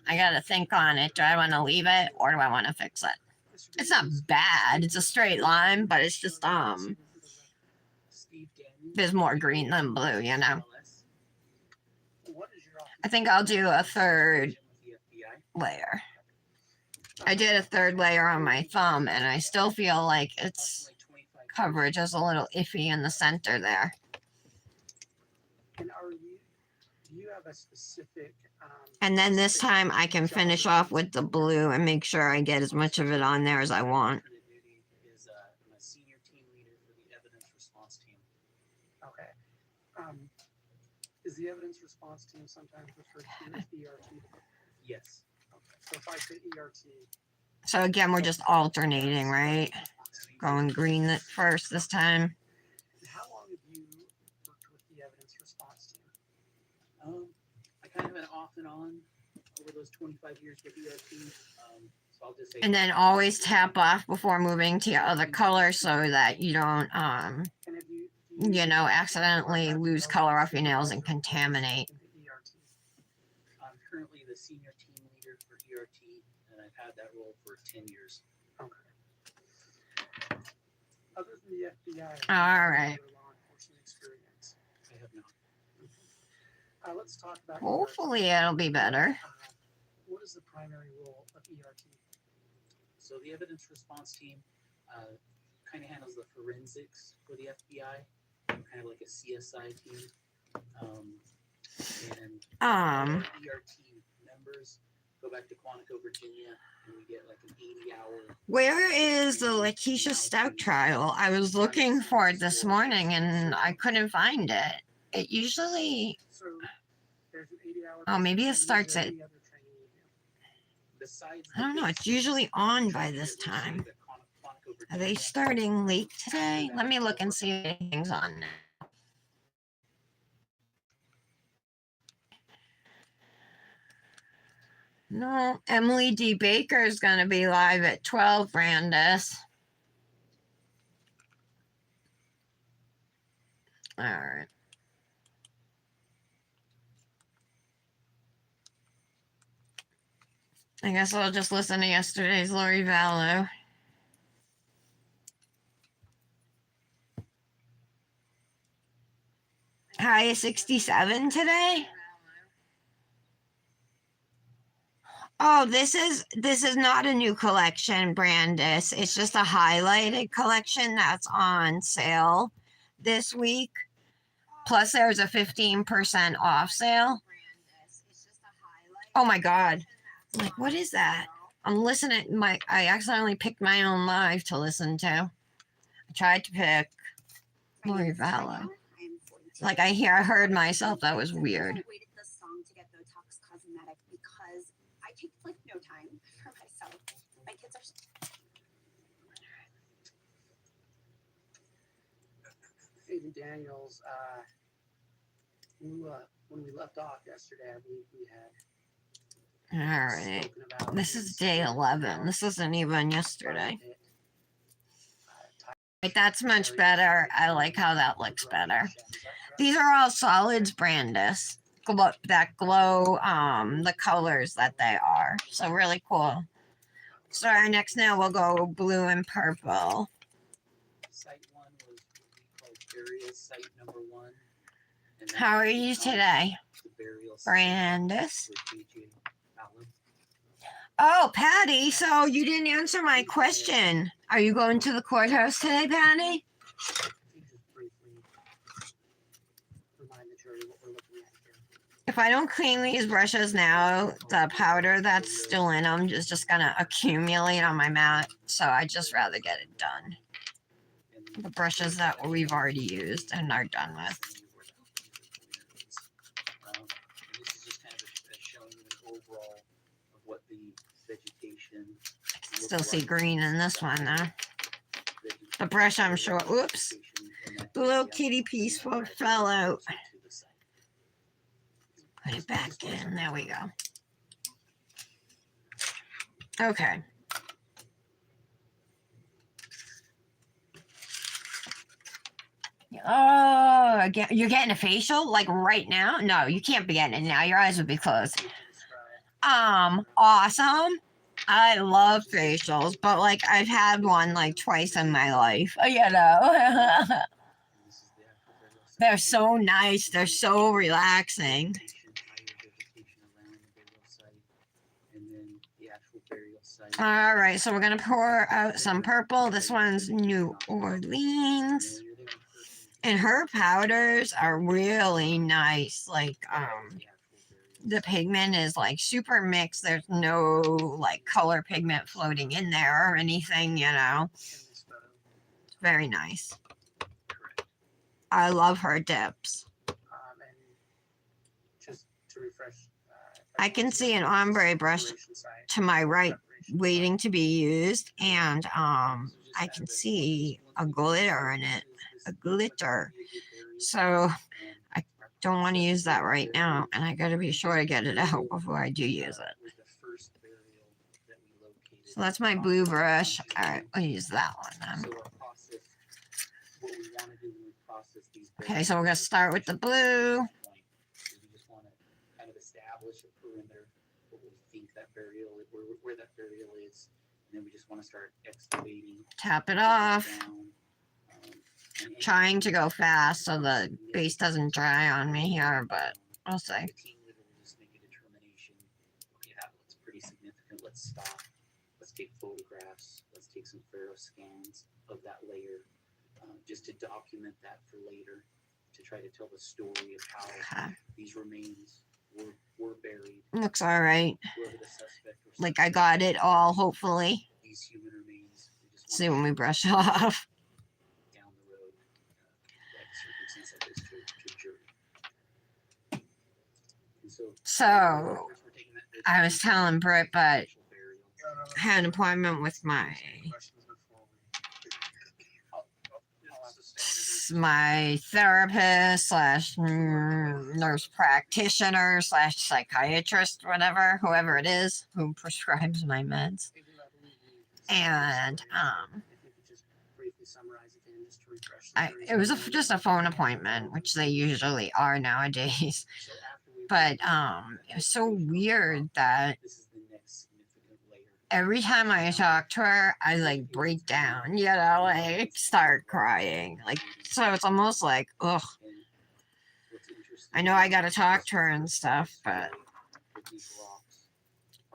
S1: I gotta think on it. Do I want to leave it or do I want to fix it? It's not bad. It's a straight line, but it's just
S4: Steve Daniels.
S1: there's more green than blue, you know.
S4: What is your
S1: I think I'll do a third
S4: with the FBI?
S1: layer. I did a third layer on my thumb and I still feel like its coverage is a little iffy in the center there.
S5: And do you have a specific,
S1: And then this time I can finish off with the blue and make sure I get as much of it on there as I want.
S4: Is I'm a senior team leader for the evidence response team.
S5: okay. Is the evidence response team sometimes referred to as ERT?
S4: Yes.
S5: Okay, so if I say ERT,
S1: So again, we're just alternating, right? Going green at first this time.
S5: how long have you worked with the evidence response team?
S4: I kind of went off and on over those 25 years with ERT. So I'll just say.
S1: And then always tap off before moving to your other color so that you don't,
S5: And have you
S1: you know, accidentally lose color off your nails and contaminate.
S5: into ERT?
S4: I'm currently the senior team leader for ERT, and I've had that role for 10 years.
S5: Okay. Other than the FBI,
S1: All right.
S5: other law enforcement experience.
S4: I have not.
S5: Let's talk about
S1: Hopefully it'll be better.
S5: What is the primary role of ERT?
S4: So the evidence response team kind of handles the forensics for the FBI, kind of like a CSI team. And our ERT members go back to Quantico, Virginia, and we get like an 80-hour.
S1: Where is the Lakeisha Stout trial? I was looking for it this morning and I couldn't find it. It usually,
S5: So there's an 80-hour.
S1: oh, maybe it
S5: training.
S1: starts
S5: Is there
S1: at,
S5: any other training you do?
S4: Besides
S1: I don't know, it's usually on by this time. Are they starting late today? Let me look and see if anything's on now. No, Emily D. Baker is going to be live at 12, Brandis. All right. I guess I'll just listen to yesterday's Lori Vallow. High is 67 today. Oh, this is not a new collection, Brandis. It's just a highlighted collection that's on sale this week. Plus, there's a 15% off sale. Oh my God! I'm like, what is that? I'm listening. I accidentally picked my own live to listen to. I tried to pick Lori Vallow. Like I heard myself. That was weird.
S6: I waited this long to get Botox Cosmetic because I take like no time for myself. My kids are.
S5: Hayden Daniels, when we left off yesterday, I believe we had
S1: All right.
S5: spoken about
S1: This is day 11. This isn't even yesterday. Right, that's much better. I like how that looks better. These are all solids, Brandis. That glow, the colors that they are. So really cool. So our next nail will go blue and purple.
S4: Site 1 was what we call burial site number 1. And
S1: How are you today,
S4: the burial site
S1: Brandis?
S4: for J.J. Allen.
S1: Oh, Patty, so you didn't answer my question. Are you going to the courthouse today, Patty?
S5: Can you just briefly remind the jury what we're looking at here?
S1: If I don't clean these brushes now, the powder that's still in them is just going to accumulate on my mat. So I just rather get it done. The brushes that we've already used and are done with.
S4: This is just kind of showing you an overall of what the vegetation.
S1: Still see green in this one, though. The brush, I'm sure. Oops. The little kitty piece fell out. Put it back in. There we go. Okay. Oh, again, you're getting a facial like right now? No, you can't be getting it now. Your eyes would be closed. Awesome. I love facials, but like I've had one like twice in my life. You know. They're so nice. They're so relaxing. All right, so we're gonna pour out some purple. This one's New Orleans. And her powders are really nice. Like, the pigment is like super mixed. There's no like color pigment floating in there or anything, you know. It's very nice. I love her dips.
S2: And just to refresh,
S1: I can see an ombre brush to my right waiting to be used, and I can see a glitter in it, a glitter. So I don't want to use that right now, and I got to be sure to get it out before I do use it. So that's my blue brush. All right, I'll use that one then. Okay, so we're gonna start with the blue.
S7: Where that burial is, and then we just want to start excavating.
S1: Tap it off. Trying to go fast so the base doesn't dry on me here, but I'll see.
S7: The team leader will just make a determination. Okay, that looks pretty significant. Let's stop. Let's take photographs. Let's take some Faro scans of that layer, just to document that for later, to try to tell the story of how these remains were buried.
S1: Looks all right.
S7: Whoever the suspect or
S1: Like I got it all, hopefully.
S7: these human remains. We just
S1: See when we brush off.
S7: down the road, like circumstance like this to jury. And
S1: So
S7: we're taking that
S1: I was telling Britt, but
S7: initial burial.
S1: I had an appointment with my therapist slash nurse practitioner slash psychiatrist, whatever, whoever it is who prescribes my meds. And it was just a phone appointment, which they usually are nowadays. But it was so weird that every time I talk to her, I like break down, you know, like start crying. Like, so it's almost like, ugh. I know I gotta talk to her and stuff, but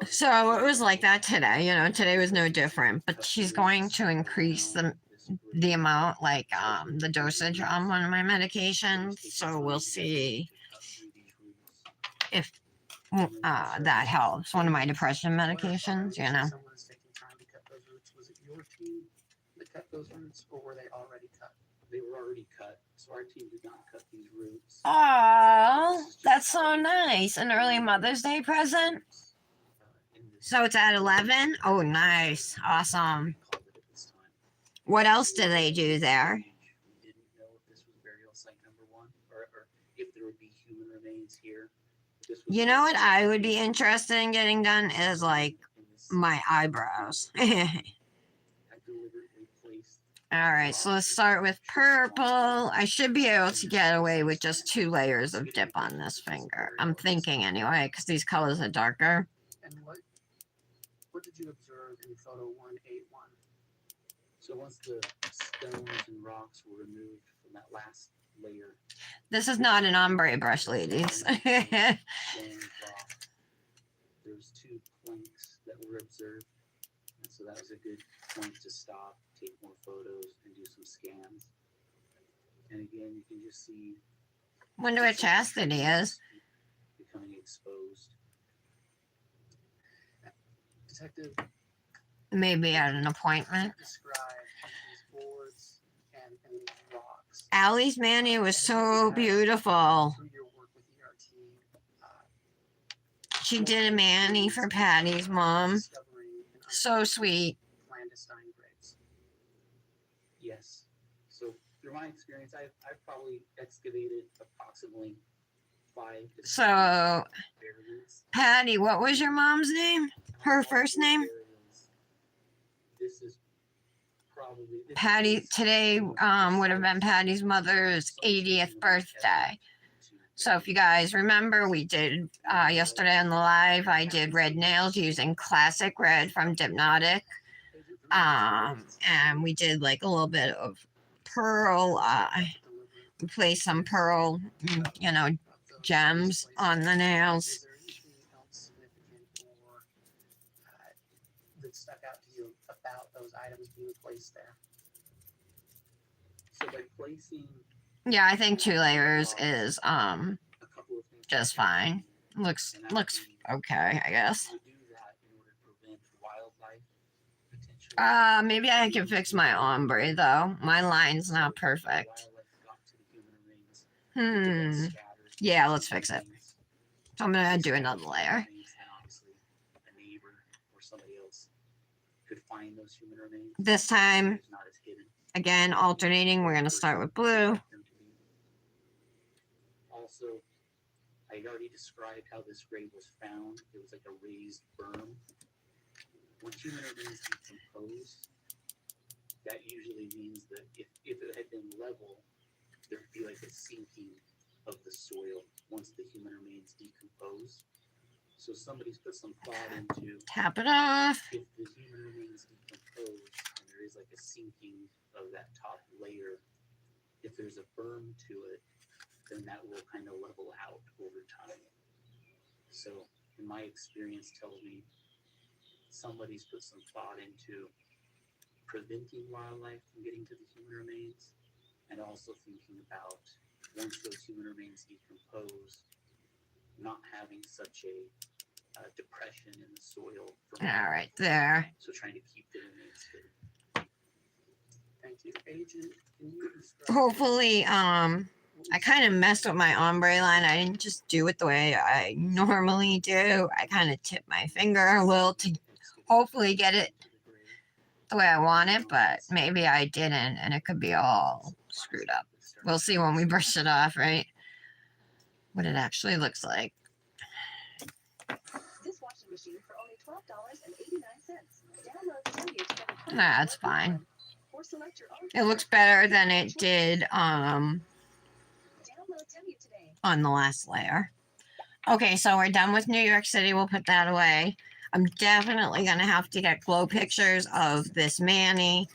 S1: so it was like that today, you know, today was no different, but she's going to increase the amount, like the dosage on one of my medications, so we'll see if that helps. One of my depression medications, you know.
S2: Someone is taking time to cut those roots. Was it your team that cut those roots, or were they already cut?
S7: They were already cut, so our team did not cut these roots.
S1: Oh, that's so nice. An early Mother's Day present. So it's at 11? Oh, nice. Awesome. What else do they do there?
S7: We didn't know if this was burial site number one, or if there would be human remains here.
S1: You know what I would be interested in getting done is like my eyebrows. All right, so let's start with purple. I should be able to get away with just 2 layers of dip on this finger. I'm thinking anyway, because these colors are darker.
S2: And what did you observe in photo 181?
S7: So once the stones and rocks were removed from that last layer,
S1: This is not an ombre brush, ladies.
S7: there's 2 planks that were observed, and so that was a good point to stop, take more photos, and do some scans. And again, you can just see
S1: Wonder what chastity is.
S7: becoming exposed.
S2: Detective,
S1: Maybe at an appointment.
S2: describe these boards and these rocks.
S1: Allie's mani was so beautiful.
S2: Through your work with ERT,
S1: She did a mani for Patty's mom.
S2: discovering
S1: So sweet.
S2: clandestine graves.
S7: Yes. So through my experience, I've probably excavated approximately 5 to 6
S1: So,
S7: areas.
S1: Patty, what was your mom's name? Her
S7: All of
S1: first
S7: those
S1: name?
S7: areas, this is probably this
S1: Patty,
S7: is
S1: today
S7: the most
S1: would have been
S7: precise
S1: Patty's mother's
S7: site
S1: 80th
S7: that I've
S1: birthday.
S7: to
S1: So if you guys remember, we did yesterday on the live, I did red nails using classic red from Dipnotic. And we did like a little bit of pearl, we placed some pearl, gems on the nails.
S7: Is there anything else significant or that stuck out to you about those items being placed there? So by placing
S1: Yeah, I think 2 layers is
S7: a couple of things
S1: just fine. Looks okay, I guess.
S7: you do that in order to prevent wildlife potentially.
S1: Maybe I can fix my ombre though. My line's not perfect.
S7: Wildlife got to the human remains, it could get scattered
S1: Yeah,
S7: to
S1: let's
S7: human
S1: fix it.
S7: remains.
S1: So I'm gonna do
S7: Scattered
S1: another
S7: human
S1: layer.
S7: remains, and obviously a neighbor or somebody else could find those human remains.
S1: This time,
S7: It's not as hidden.
S1: again, alternating. We're gonna start with blue.
S7: Also, I already described how this grave was found. It was like a raised berm. When human remains decompose, that usually means that if it had been level, there would be like a sinking of the soil once the human remains decompose. So somebody's put some thought into
S1: Tap it off.
S7: if the human remains decompose and there is like a sinking of that top layer, if there's a berm to it, then that will kind of level out over time. So, in my experience, tells me somebody's put some thought into preventing wildlife from getting to the human remains, and also thinking about once those human remains decompose, not having such a depression in the soil.
S1: All right, there.
S7: So trying to keep the remains hidden. Thank you, Agent. Can you describe?
S1: Hopefully, I kind of messed with my ombre line. I didn't just do it the way I normally do. I kind of tipped my finger a little to hopefully get it the way I want it, but maybe I didn't, and it could be all screwed up. We'll see when we brush it off, right? What it actually looks like.
S3: This washing machine for only $12.89. Download Tell You to get a
S1: Nah, that's fine.
S3: or select your own.
S1: It looks better than it did
S3: Download Tell You today.
S1: on the last layer. Okay, so we're done with New York City. We'll put that away. I'm definitely gonna have to get glow pictures of this Manny,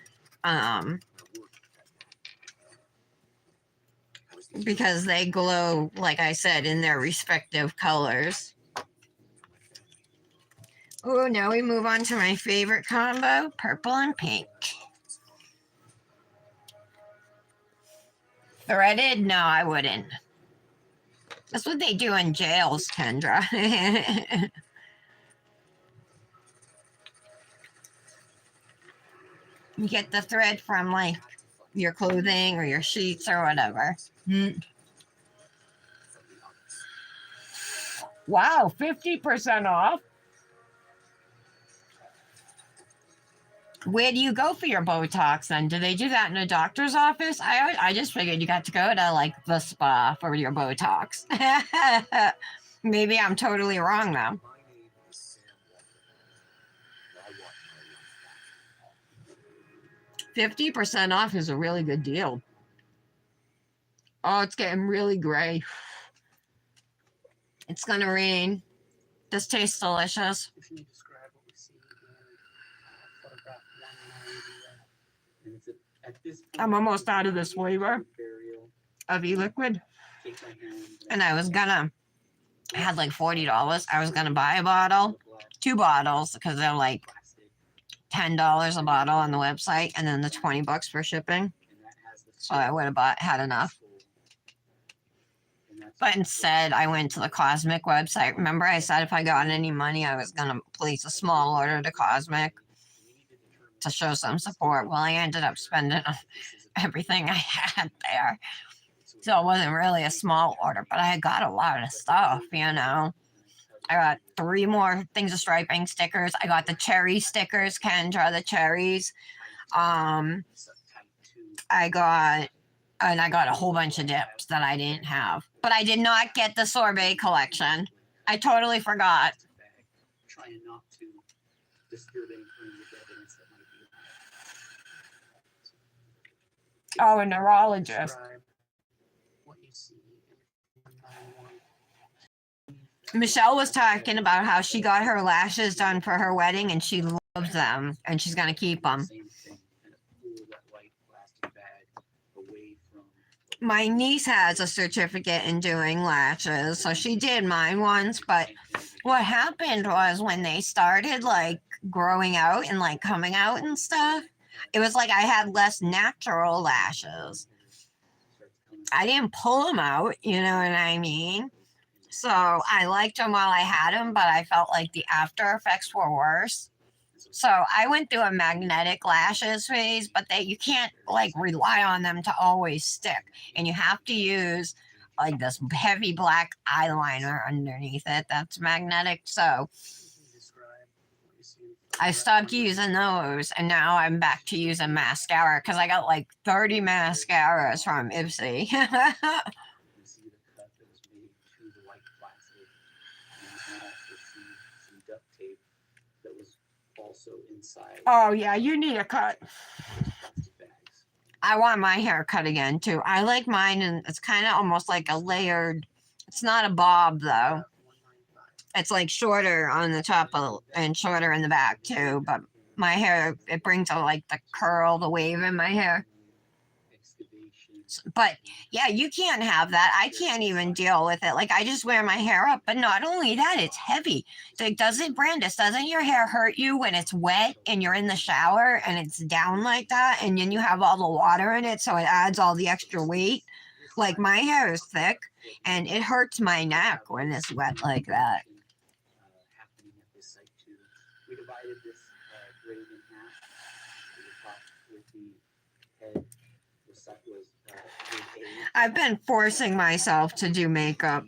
S1: because they glow, like I said, in their respective colors. Oh, now we move on to my favorite combo, purple and pink. Threaded? No, I wouldn't. That's what they do in jails, Kendra. You get the thread from like your clothing or your sheets or whatever. Wow, 50% off. Where do you go for your Botox then? Do they do that in a doctor's office? I just figured you got to go to like the spa for your Botox. Maybe I'm totally wrong though.
S4: My name is Sam Walker.
S1: 50% off is a really good deal. Oh, it's getting really gray. It's gonna rain. This tastes delicious.
S7: If you describe what we see in photograph 190, and it's at this point,
S1: I'm almost out of this flavor
S7: burial,
S1: of e-liquid.
S7: take my hand,
S1: And I had like $40. I was gonna buy a bottle, 2 bottles, because they're like $10 a bottle on the website, and then the $20 for shipping. So I would have had enough. But instead, I went to the Cosmic website. Remember, I said if I got any money, I was gonna place a small order to Cosmic to show some support. Well, I ended up spending everything I had there. So it wasn't really a small order, but I got a lot of stuff, you know. I got 3 more things of striping stickers. I got the cherry stickers, Kendra, the cherries. I got And I got a whole bunch of dips that I didn't have. But I did not get the sorbet collection. I totally forgot.
S7: Trying not to disturb any forensic evidence that might be on it.
S1: Oh, a neurologist.
S7: Describe what you see in 191.
S1: Michelle was talking about how she got her lashes done for her wedding and she loves them and she's going to keep them.
S7: Same thing, kind of pull that white plastic bag away from.
S1: My niece has a certificate in doing lashes, so she did mine once, but what happened was when they started like growing out and like coming out and stuff, it was like I had less natural lashes. I didn't pull them out, you know what I mean? So I liked them while I had them, but I felt like the after effects were worse. So I went through a magnetic lashes phase, but you can't like rely on them to always stick. And you have to use like this heavy black eyeliner underneath it that's magnetic. So I stopped using those and now I'm back to using mascara because I got like 30 mascaras from Ipsy.
S7: You can see the cut that was made to the white plastic. And you can also see some duct tape that was also inside
S1: Oh yeah, you need a cut.
S7: those plastic bags.
S1: I want my hair cut again too. I like mine and it's kind of almost like a layered, it's not a bob though. It's like shorter on the top and shorter in the back too, but my hair, it brings out like the curl, the wave in my hair. But yeah, you can't have that. I can't even deal with it. Like I just wear my hair up, but not only that, it's heavy. Like, doesn't your hair hurt you when it's wet and you're in the shower and it's down like that and then you have all the water in it, so it adds all the extra weight? Like my hair is thick and it hurts my neck when it's wet like that.
S7: Happening at this site too. We divided this grade in half. The top with the head was grade A.
S1: I've been forcing myself to do makeup.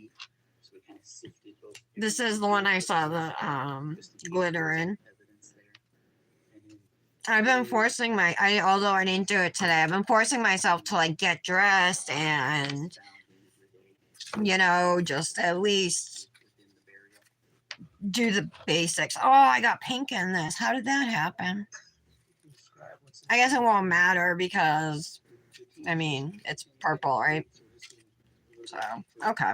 S7: So we kind of sifted both.
S1: This is the one I saw the glitter in. I've been forcing although I didn't do it today, I've been forcing myself to like get dressed and, you know, just at least do the basics. Oh, I got pink in this. How did that happen? I guess it won't matter because, I mean, it's purple, right? So, okay.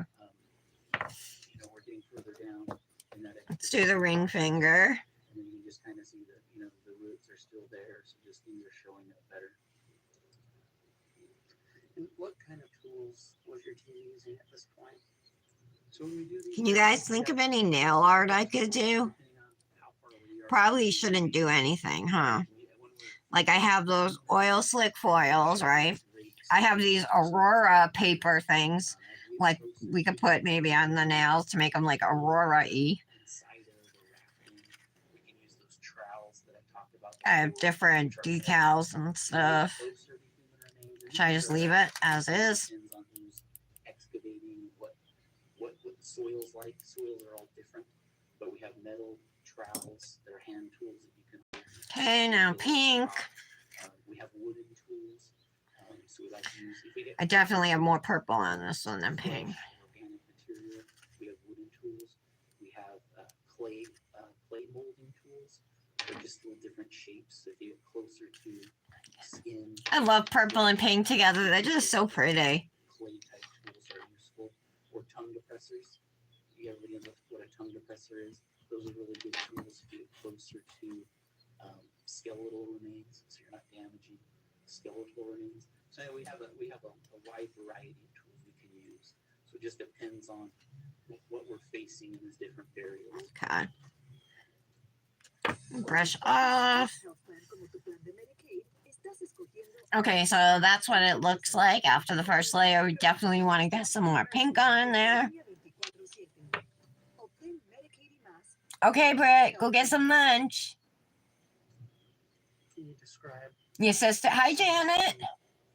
S1: Let's do the ring finger.
S7: And then you can just kind of see that, you know, the roots are still there, so just these are showing up better. And what kind of tools was your team using at this point? So when we do these,
S1: Can you guys think of any nail art I could do? Probably shouldn't do anything, huh? Like I have those oil slick foils, right? I have these Aurora paper things. Like we could put maybe on the nails to make them like Aurora-y. I have different decals and stuff. Should I just leave it as is?
S7: Excavating what the soil's like. Soils are all different, but we have metal trowels. They're hand tools that you can.
S1: Okay, now pink.
S7: We have wooden tools. So we like to use.
S1: I definitely have more purple on this one than pink.
S7: Organic material. We have wooden tools. We have clay molding tools. They're just little different shapes. So if you get closer to skin.
S1: I love purple and pink together. They're just so pretty.
S7: Clay type tools are useful. Or tongue depressors. You ever know what a tongue depressor is? Those are really good tools to get closer to skeletal remains, so you're not damaging skeletal remains. So we have a wide variety of tools we can use. So it just depends on what we're facing in these different burials.
S1: Okay. Brush off. Okay, so that's what it looks like after the first layer. We definitely want to get some more pink on there. Okay, Britt, go get some lunch.
S2: Can you describe
S1: Your sister. Hi, Janet.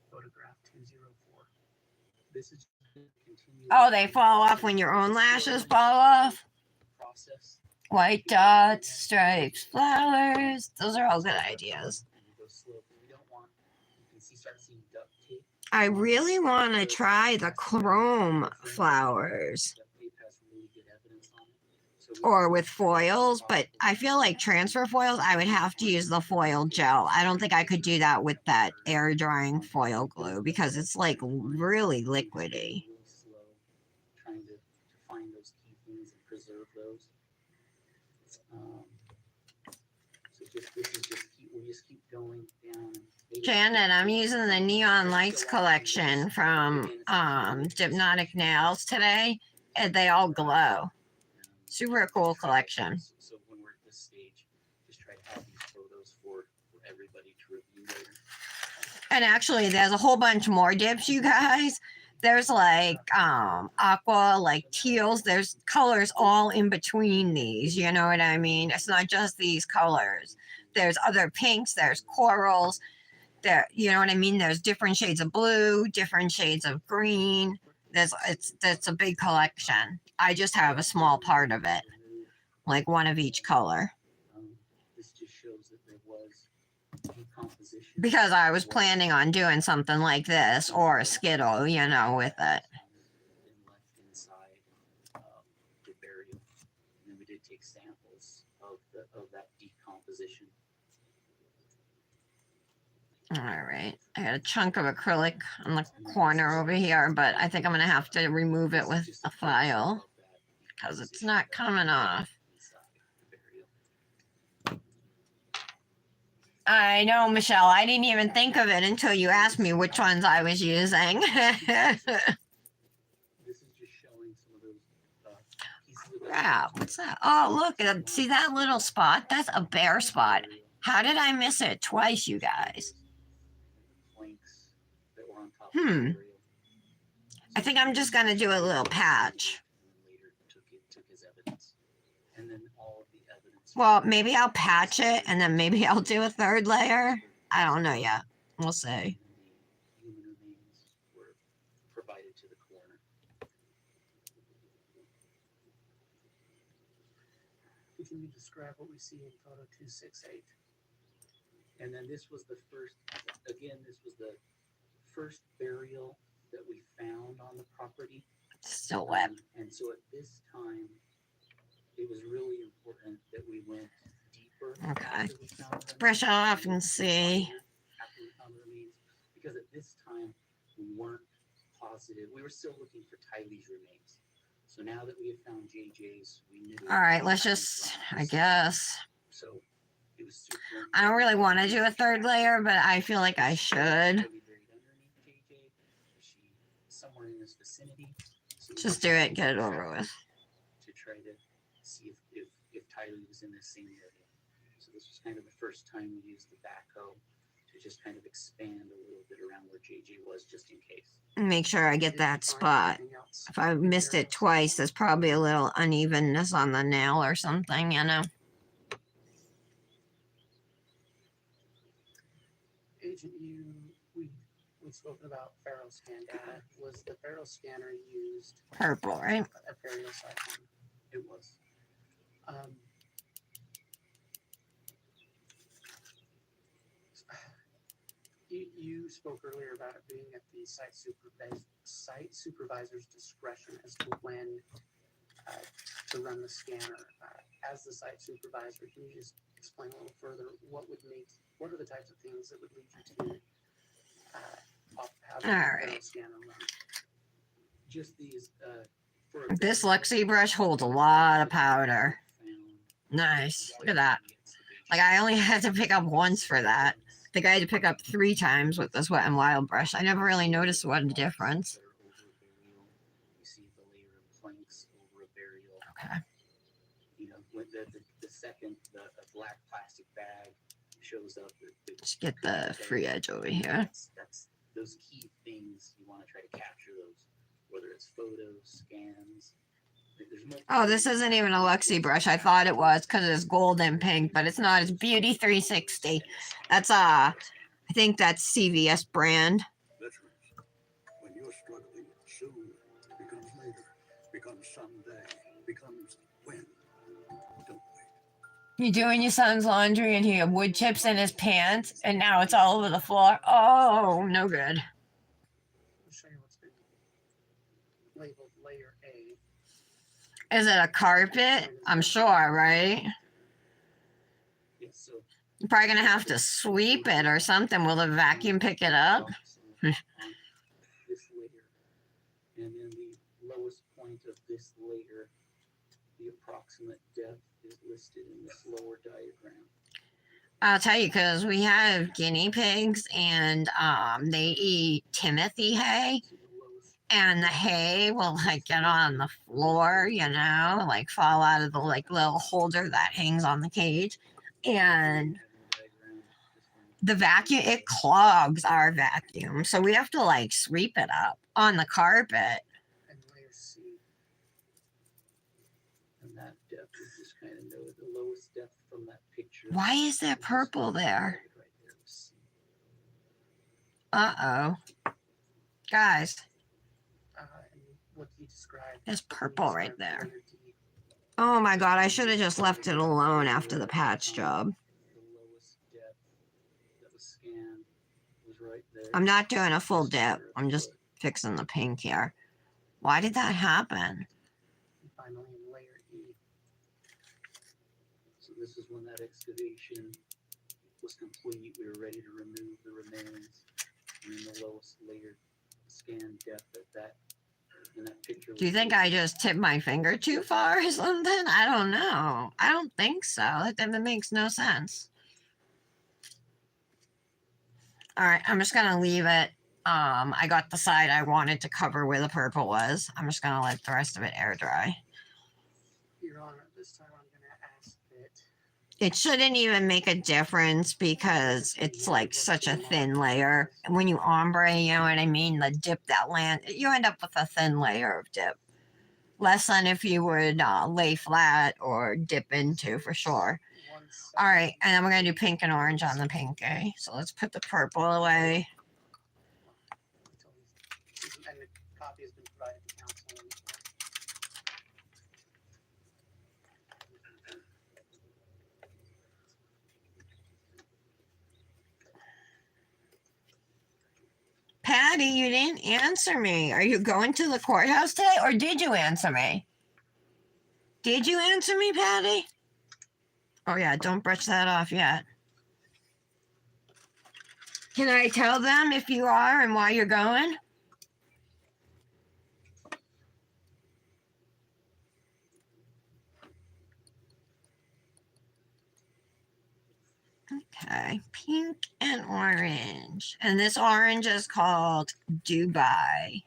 S2: photograph 204? This is
S1: Oh, they fall off when your own lashes fall off.
S7: Process.
S1: White dots, stripes, flowers. Those are all good ideas.
S7: We don't want, you can start seeing duct tape.
S1: I really want to try the chrome flowers
S7: That tape has really good evidence on it. So
S1: or with foils, but I feel like transfer foils, I would have to use the foil gel. I don't think I could do that with that air drying foil glue because it's like really liquidy.
S7: really slow trying to find those key things and preserve those. So we just keep going down.
S1: Janet, I'm using the Neon Lights collection from Dipnotic Nails today, and they all glow. Super cool collection.
S7: So when we're at this stage, just try to have these photos for everybody to review later.
S1: And actually, there's a whole bunch more dips, you guys. There's like aqua, like teals. There's colors all in between these. You know what I mean? It's not just these colors. There's other pinks. There's corals. There, you know what I mean? There's different shades of blue, different shades of green. It's a big collection. I just have a small part of it, like one of each color.
S7: This just shows that there was decomposition.
S1: Because I was planning on doing something like this or a Skittle, you know, with it.
S7: And left inside the burial. And then we did take samples of that decomposition.
S1: All right. I got a chunk of acrylic on the corner over here, but I think I'm going to have to remove it with a file because it's not coming off. I know, Michelle. I didn't even think of it until you asked me which ones I was using.
S7: This is just showing some of those pieces of
S1: Crap, what's that? Oh, look. See that little spot? That's a bare spot. How did I miss it twice, you guys?
S7: planks that were on top of the burial.
S1: I think I'm just going to do a little patch.
S7: And then later took his evidence. And then all of the evidence.
S1: Well, maybe I'll patch it and then maybe I'll do a third layer. I don't know yet. We'll see.
S7: The human remains were provided to the coroner.
S8: Continue to describe what we see in photo 268.
S7: And then this was the first burial that we found on the property.
S1: Still wet.
S7: And so at this time, it was really important that we went deeper.
S1: Okay.
S7: after we found them.
S1: Brush off and see.
S7: After we found the remains, because at this time we weren't positive. We were still looking for Tylee's remains. So now that we have found JJ's, we knew.
S1: All right, let's just, I guess.
S7: So it was super.
S1: I don't really want to do a third layer, but I feel like I should.
S7: Buried underneath JJ. She somewhere in this vicinity. So we
S1: Just do it, get it over with.
S7: to try to see if Tylee was in the same area. So this was kind of the first time we used the backhoe to just kind of expand a little bit around where JJ was, just in case.
S1: Make sure I get that spot. If I missed it twice, there's probably a little unevenness on the nail or something, you know?
S8: Agent, we've spoken about Faro scan data. Was the Faro scanner used
S1: Purple, right?
S8: at burial site?
S7: It was.
S8: You spoke earlier about it being at the site supervisor's discretion as to when to run the scanner. As the site supervisor, can you just explain a little further what are the types of things that would lead you to have
S1: All
S8: a
S1: right.
S8: scanner run?
S7: Just these. For
S1: This Lexi brush holds a lot of powder. Nice. Look at that. Like, I only had to pick up once for that. I think I had to pick up 3 times with this Wet and Wild brush. I never really noticed what a difference.
S7: You see the layer of planks over a burial.
S1: Okay.
S7: You know, with the second, the black plastic bag shows up.
S1: Just get the free edge over here.
S7: That's those key things you want to try to capture those, whether it's photos, scans. There's multiple-
S1: Oh, this isn't even a Luxie brush. I thought it was because it's gold and pink, but it's not. It's Beauty 360. That's I think that's CVS brand.
S9: Veterans, when you're struggling, soon becomes later, becomes someday, becomes when. Don't wait.
S1: You're doing your son's laundry and he had wood chips in his pants, and now it's all over the floor. Oh, no good. Is it a carpet? I'm sure, right?
S7: Yes, so
S1: You're probably gonna have to sweep it or something. Will the vacuum pick it up?
S7: on this layer, and then the lowest point of this layer, the approximate depth is listed in this lower diagram.
S1: I'll tell you, because we have guinea pigs and they eat Timothy hay,
S7: So the lowest
S1: and the hay will like get on the floor, you know, like fall out of the like little holder that hangs on the cage. And
S7: diagram, this one,
S1: the vacuum, it clogs our vacuum. So we have to like sweep it up on the carpet.
S8: And layer C.
S7: and that depth is just kind of noted. The lowest depth from that picture.
S1: Why is there purple there?
S7: Right there was C.
S1: Uh-oh. Guys,
S8: And what he described.
S1: there's
S8: what he
S1: purple right
S8: described
S1: there.
S8: layer D.
S1: Oh my god, I should have just left it alone after the patch job.
S7: The lowest depth that was scanned was right there.
S1: I'm not doing a full dip. I'm just fixing the pink here. Why did that happen?
S8: And finally, in layer E.
S7: So this is when that excavation was complete. We were ready to remove the remains. And then the lowest layer scan depth at that in that picture.
S1: Do you think I just tipped my finger too far or something? I don't know. I don't think so. That makes no sense. All right, I'm just gonna leave it. I got the side I wanted to cover where the purple was. I'm just gonna let the rest of it air dry.
S8: Your Honor, this time I'm going to ask that
S1: It shouldn't even make a difference because it's like such a thin layer. And when you ombre, you know what I mean? The dip that land, you end up with a thin layer of dip. Less than if you would lay flat or dip into for sure. All right, and then we're gonna do pink and orange on the pink, eh? So let's put the purple away.
S8: and the copy has been provided to council. on this one.
S1: Patty, you didn't answer me. Are you going to the courthouse today, or did you answer me? Did you answer me, Patty? Oh yeah, don't brush that off yet. Can I tell them if you are and why you're going? Okay, pink and orange. And this orange is called Dubai.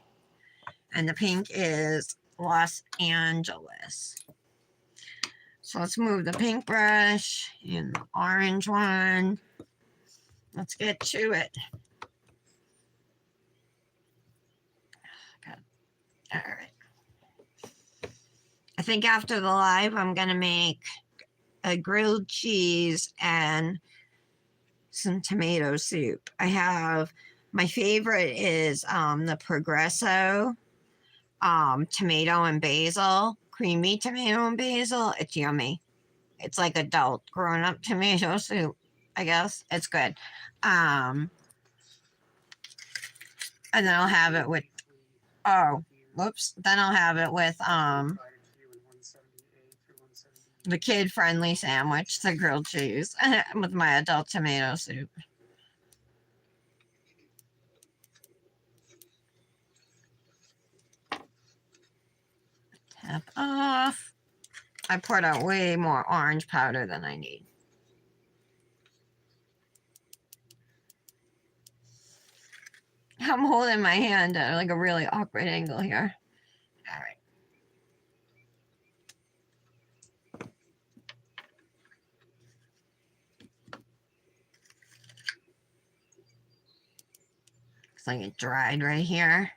S1: And the pink is Los Angeles. So let's move the pink brush and the orange one. Let's get to it. Good. All right. I think after the live, I'm going to make a grilled cheese and some tomato soup. I have, my favorite is the Progresso tomato and basil, creamy tomato and basil. It's yummy. It's like adult grown up tomato soup, I guess. It's good. And then I'll have it with, oh, whoops. Then I'll have it with
S8: Provided to you in 178 through 178.
S1: the kid friendly sandwich, the grilled cheese with my adult tomato soup. Tap off. I poured out way more orange powder than I need. I'm holding my hand at like a really awkward angle here. All right. Looks like it dried right here.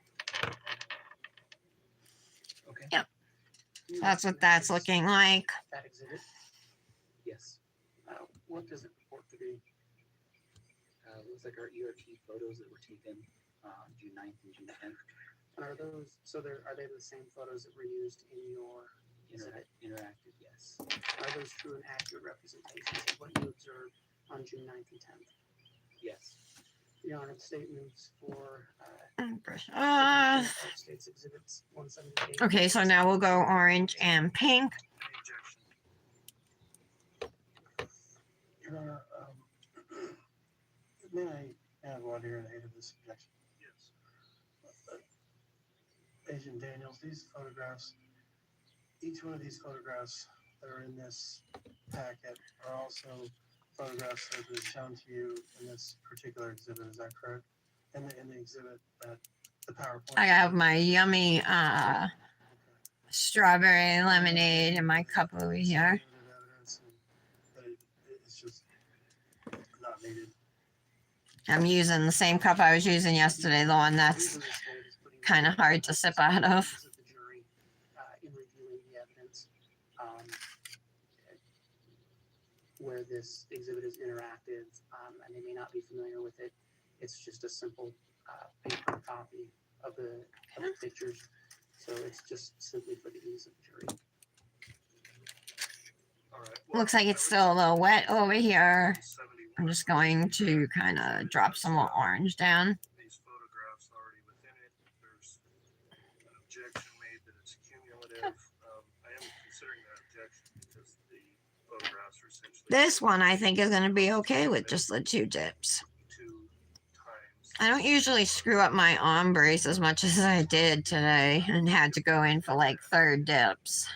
S7: Okay.
S1: Yep. That's what that's looking like.
S8: That exhibit,
S7: Yes.
S8: what does it purport to be?
S7: Looks like our ERT photos that were taken June 9th and June 10th.
S8: And are those, so are they the same photos that were used in your exhibit?
S7: Interactive, yes.
S8: Are those true and accurate representations of what you observed on June 9th and 10th?
S7: Yes.
S8: the honored statements for
S1: Brush
S8: United
S1: off.
S8: States Exhibits 178.
S1: Okay, so now we'll go orange and pink.
S2: Any objection?
S9: Your Honor, may I add one here in aid of this objection?
S2: Yes.
S9: Agent Daniels, these photographs, each one of these photographs that are in this packet are also photographs that have been shown to you in this particular exhibit, is that correct? In the exhibit that the PowerPoint.
S1: I have my yummy
S9: Okay.
S1: strawberry lemonade in my cup over here.
S9: Evidence and that it's just not needed.
S1: I'm using the same cup I was using yesterday, the one that's kind of hard to sip out of.
S8: The jury, in reviewing the evidence, where this exhibit is interactive, and they may not be familiar with it. It's just a simple paper copy of the pictures, so it's just simply for the ease of the jury.
S2: All right.
S1: Looks like it's still a little wet over here.
S2: 71.
S1: I'm just going to kind of drop some more orange down.
S2: These photographs already within it. There's an objection made that it's cumulative. I am considering that objection because the photographs are essentially
S1: This one I think is going to be okay with just the 2 dips.
S2: 2 times.
S1: I don't usually screw up my ombres as much as I did today and had to go in for like 3rd dips.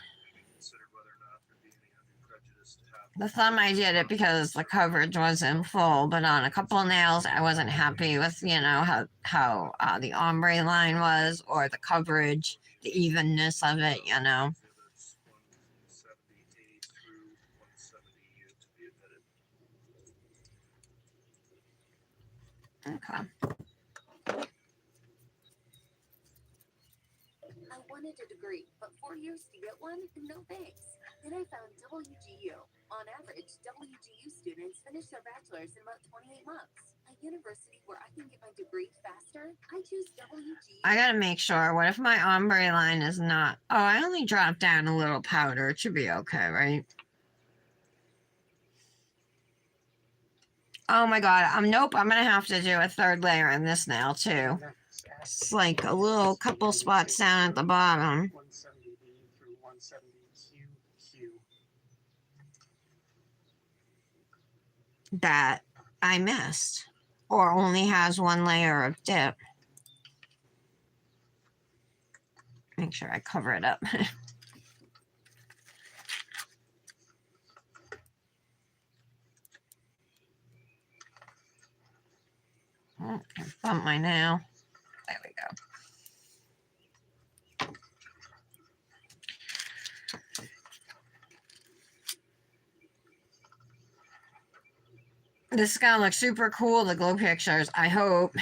S2: Considered whether or not there'd be any undue prejudice to have.
S1: The thumb I did it because the coverage wasn't full, but on a couple nails I wasn't happy with, you know, how the ombre line was or the coverage, the evenness of it, you know.
S2: Exhibits 178 through 170U to be admitted.
S1: Okay.
S6: I wanted a degree, but 4 years to get one? No thanks. Then I found WGU. On average, WGU students finish their bachelor's in about 28 months. A university where I can get my degree faster? I choose WGU.
S1: I gotta make sure. What if my ombre line is not... Oh, I only dropped down a little powder. It should be okay, right? Oh my god. Nope, I'm gonna have to do a 3rd layer in this nail too. It's like a little couple spots down at the bottom
S8: 170B through 170QQ.
S1: that I missed. Or only has 1 layer of dip. Make sure I cover it up. Oh, I bumped my nail. There we go. This is gonna look super cool, the glow pictures. I hope.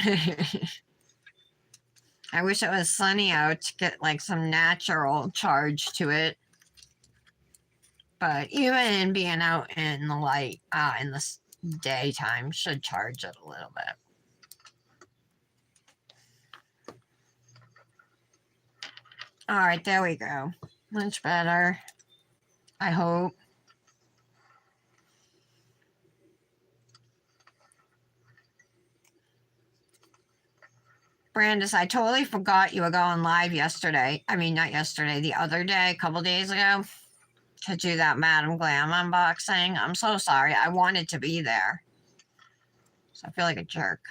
S1: I wish it was sunny out to get like some natural charge to it. But even being out in the light, in the daytime, should charge it a little bit. All right, there we go. Much better. I hope. Brandis, I totally forgot you were going live yesterday. I mean, not yesterday, the other day, a couple days ago, to do that Madam Glam unboxing. I'm so sorry. I wanted to be there. So I feel like a jerk.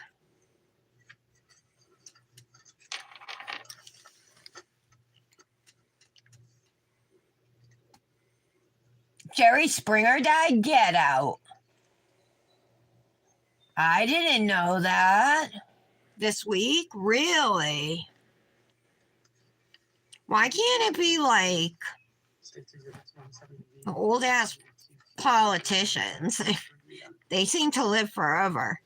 S1: Jerry Springer died? Get out. I didn't know that. This week? Really? Why can't it be like old ass politicians? They seem to live forever.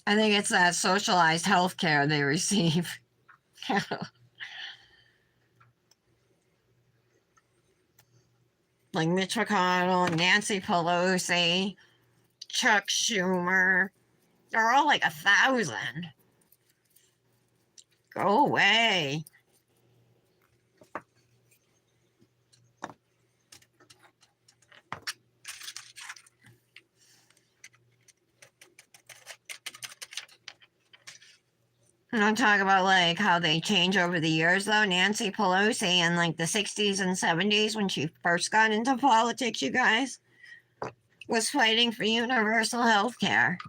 S1: I think it's that socialized health care they receive. Like Mitch McConnell, Nancy Pelosi, Chuck Schumer. They're all like 1,000. Go away. And I'm talking about like how they change over the years though. Nancy Pelosi in like the 60s and 70s when she first got into politics, you guys, was fighting for universal health care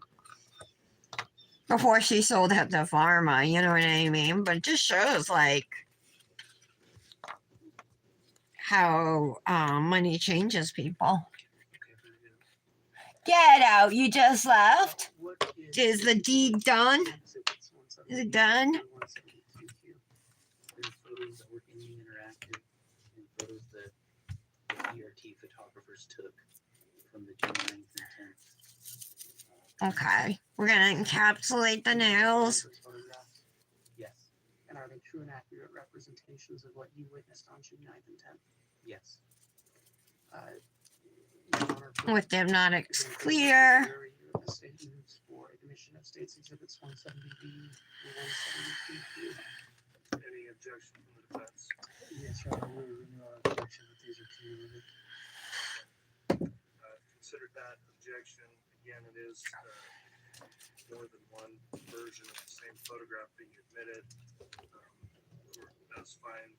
S1: before she sold out to pharma, you know what I mean? But it just shows like how money changes people.
S2: Okay, very good.
S1: Get out, you just left?
S8: What
S1: Is the deed done?
S8: Exhibits
S1: Is it
S8: 172
S1: done?
S8: through 172Q?
S7: There are photos that were in the interactive and photos that the ERT photographers took from the June 9th and 10th.
S1: Okay, we're gonna encapsulate the nails.
S8: Those photographs?
S7: Yes,
S8: And are they true and accurate representations of what you witnessed on June 9th and 10th?
S7: yes.
S8: Your Honor, for
S1: With Dipnotic's
S8: example,
S1: clear.
S8: February, the state moves for admission of states exhibits 170B and 172Q.
S2: Any objection from the defense?
S9: Yes, Your Honor, we renew our objection that these are cumulative.
S2: Considered that objection. Again, it is more than one version of the same photograph being admitted. That's fine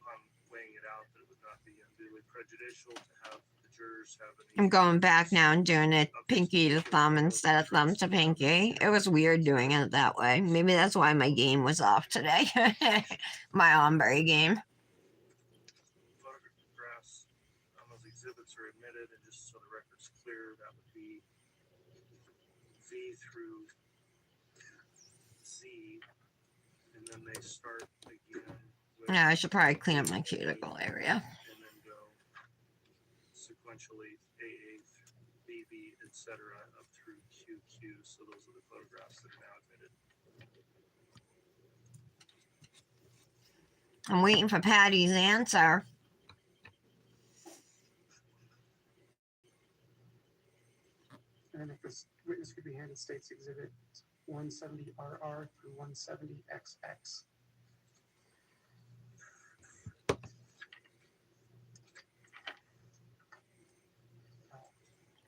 S2: upon weighing it out that it would not be unduly prejudicial to have the jurors have an.
S1: I'm going back now and doing it pinky to thumb instead of thumb to pinky. It was weird doing it that way. Maybe that's why my game was off today. My Ombré game.
S2: Photographs on those exhibits are admitted, and just so the record's clear, that would be V through Z, and then they start again with
S1: Yeah, I should probably clean up my cuticle area.
S2: and then go sequentially AA, BB, etc. up through QQ. So those are the photographs that are now admitted.
S1: I'm waiting for Patty's answer.
S8: And if this witness could be handed states exhibit 170RR through 170XX.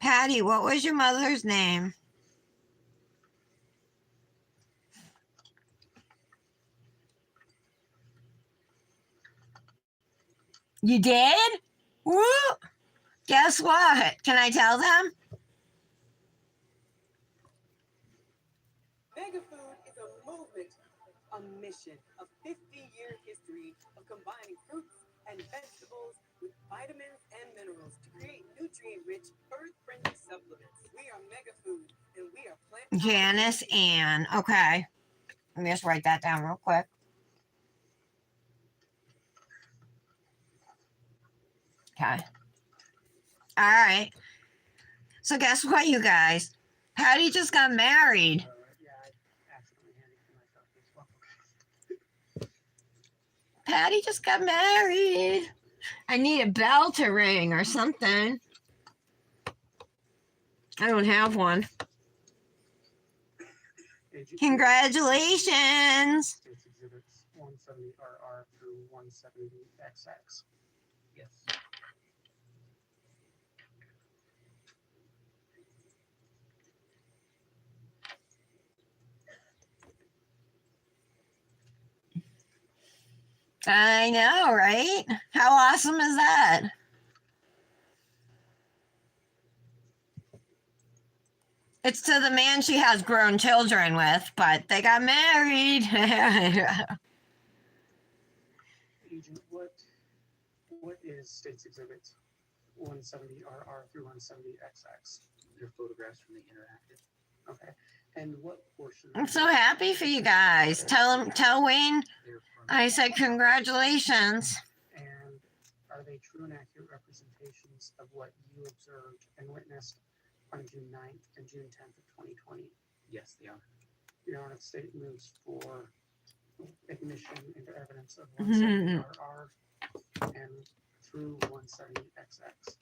S1: Patty, what was your mother's name? You did? Woo! Guess what? Can I tell them?
S4: Mega Food is a movement, a mission, a 50-year history of combining fruits and vegetables with vitamins and minerals to create nutrient-rich, earth-friendly supplements. We are Mega Food, and we are plant.
S1: Janice Ann. Okay. Let me just write that down real quick. Okay. All right. So guess what, you guys? Patty just got married.
S8: Yeah, I accidentally handed it to myself as well.
S1: Patty just got married. I need a bell to ring or something. I don't have one. Congratulations.
S8: States exhibits 170RR through 170XX.
S7: Yes.
S1: I know, right? How awesome is that? It's to the man she has grown children with, but they got married.
S8: Agent, what is states exhibit 170RR through 170XX?
S7: They're photographs from the interactive.
S8: Okay. And what portion?
S1: I'm so happy for you guys. Tell Wayne
S7: They're from
S1: I said congratulations.
S8: And are they true and accurate representations of what you observed and witnessed on June 9th and June 10th of 2020?
S7: Yes, they are.
S8: Your Honor, the state moves for admission into evidence of 170RR and through 170XX.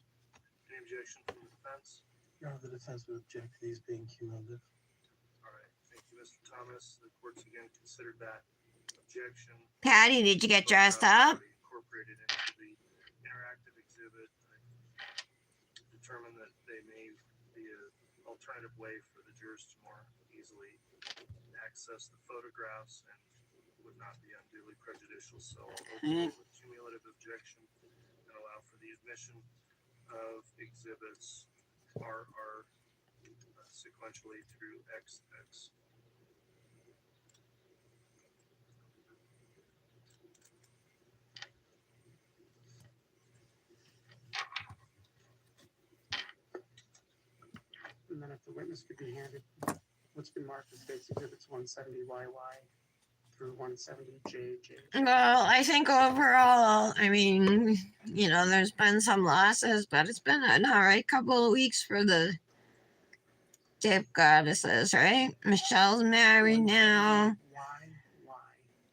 S2: Any objection from the defense?
S9: Your Honor, the defense would object to these being cumulative.
S2: All right, thank you, Mr. Thomas. The court's again considered that objection.
S1: Patty, did you get dressed up?
S2: Incorporated into the interactive exhibit. Determined that they may be an alternative way for the jurors to more easily access the photographs and would not be unduly prejudicial. So I'll overrule the cumulative objection and allow for the admission of exhibits RR sequentially through XX.
S8: And then if the witness could be handed what's been marked as State's Exhibits 170YY through 170JJ.
S1: Well, I think overall, I mean, you know, there's been some losses, but it's been an all right couple of weeks for the Dip goddesses, right? Michelle's married now.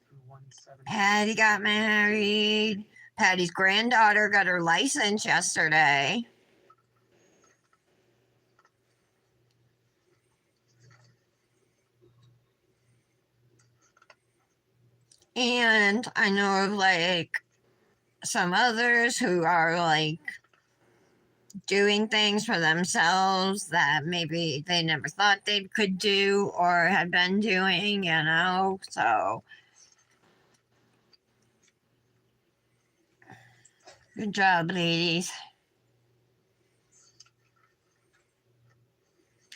S8: through 170.
S1: Patty got married. Patty's granddaughter got her license yesterday. And I know of like some others who are like doing things for themselves that maybe they never thought they could do or had been doing, you know. So good job, ladies.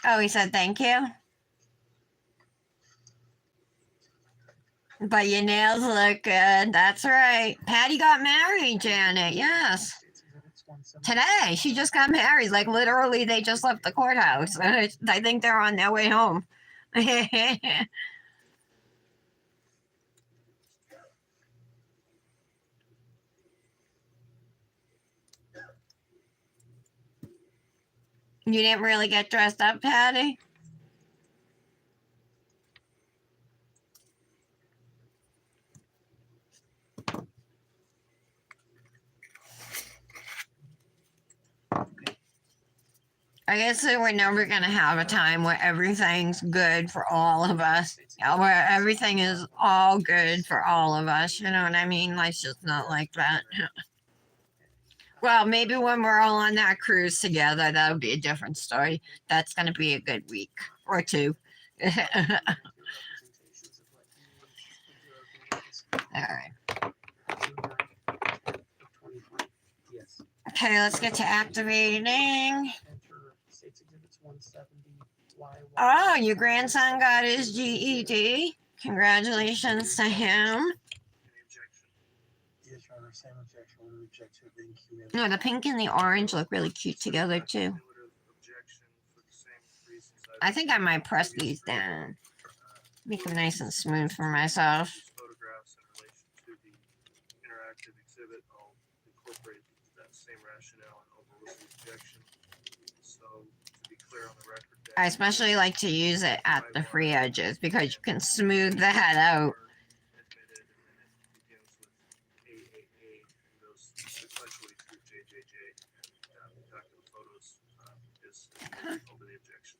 S1: Oh, he said thank you. But your nails look good. That's right. Patty got married, Janet. Yes.
S8: State's Exhibits 170.
S1: Today. She just got married. Like literally, they just left the courthouse. I think they're on their way home. You didn't really get dressed up, Patty? I guess that we're never going to have a time where everything's good for all of us. Where everything is all good for all of us. You know what I mean? Life's just not like that. Well, maybe when we're all on that cruise together, that'll be a different story. That's going to be a good week or two. All right.
S8: Yes.
S1: Okay, let's get to activating.
S8: Enter State's Exhibits 170YY.
S1: Oh, your grandson got his GED. Congratulations to him.
S2: Any objection?
S9: Yes, Your Honor, same objection. We reject it being cumulative.
S1: No, the pink and the orange look really cute together too.
S2: Cumulative objection for the same reasons
S1: I think I might press these down. Make them nice and smooth for myself.
S2: These photographs in relation to the interactive exhibit, I'll incorporate that same rationale and overrule the objection. So to be clear on the record,
S1: I especially like to use it at the free edges because you can smooth that out.
S2: admitted, and then it begins with AAA and goes sequentially through JJJ, and document photos is over the objection.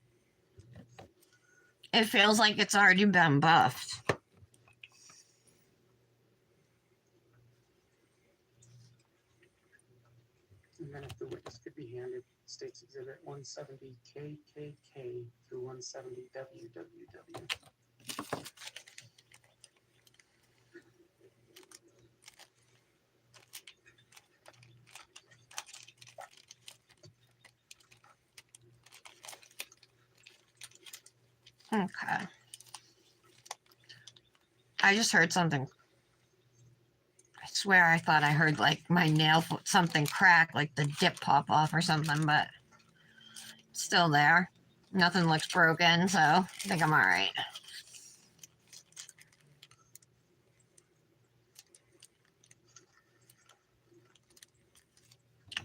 S1: It feels like it's already been buffed.
S8: And then if the witness could be handed State's Exhibit 170KKK through 170WWW.
S1: Okay. I just heard something. I swear I thought I heard like my nail, something crack, like the dip pop off or something, but it's still there. Nothing looks broken, so I think I'm all right.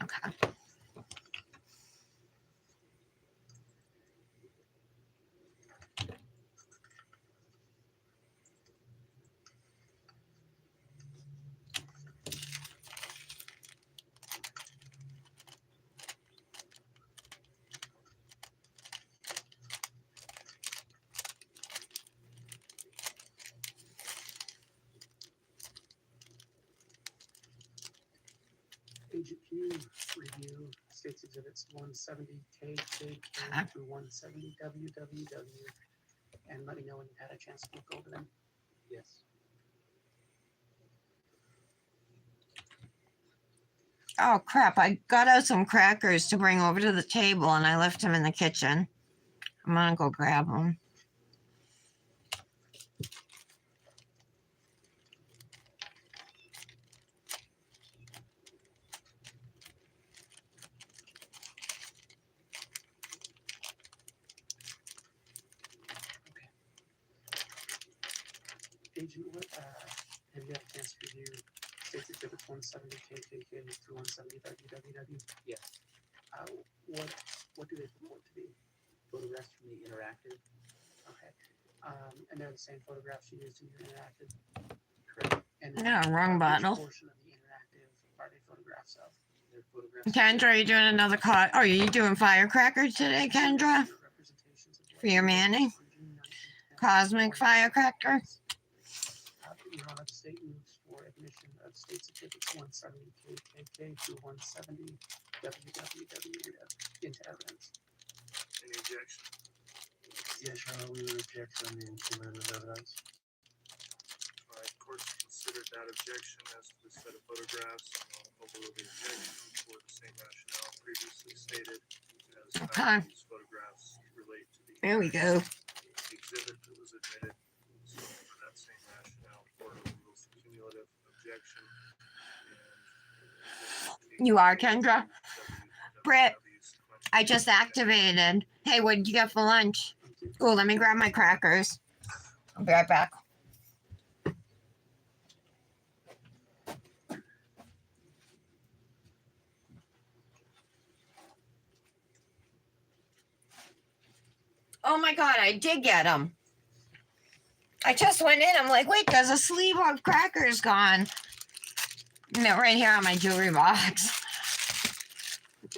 S1: Okay.
S8: Agent, can you review State's Exhibits 170KKK through 170WWW and let me know when you've had a chance to look over them.
S7: Yes.
S1: Oh crap, I got out some crackers to bring over to the table and I left them in the kitchen. I'm gonna go grab them.
S8: Agent, what, have you had a chance to review States Exhibits 170 KKK through 170 WWW?
S7: Yes.
S8: What do they purport to be?
S7: Photographs from the interactive.
S8: Okay. And they're the same photographs you used in your interactive?
S7: Correct.
S8: And
S1: Yeah, wrong bottle.
S8: which portion of the interactive are they photographs of?
S7: They're photographs.
S1: Kendra, are you doing another call? Oh, are you doing firecrackers today, Kendra?
S8: Representations of
S1: For your Manny?
S8: on June 19th,
S1: Cosmic firecracker?
S8: Your Honor, the state moves for admission of States Exhibits 170 KKK through 170 WWW into evidence.
S2: Any objection?
S9: Yes, Your Honor, we would object to the inclusion of evidence.
S2: All right, court considered that objection as to the set of photographs. I'll overrule the objection for the same rationale previously stated as
S1: Okay.
S2: how these photographs relate to the
S1: There we go.
S2: exhibit that was admitted. So for that same rationale, court overrules the cumulative objection. And
S1: You are, Kendra? Britt, I just activated. Hey, what did you get for lunch? Oh, let me grab my crackers. I'll be right back. Oh my God, I did get them. I just went in. I'm like, wait, there's a sleeve of crackers gone. No, right here on my jewelry box.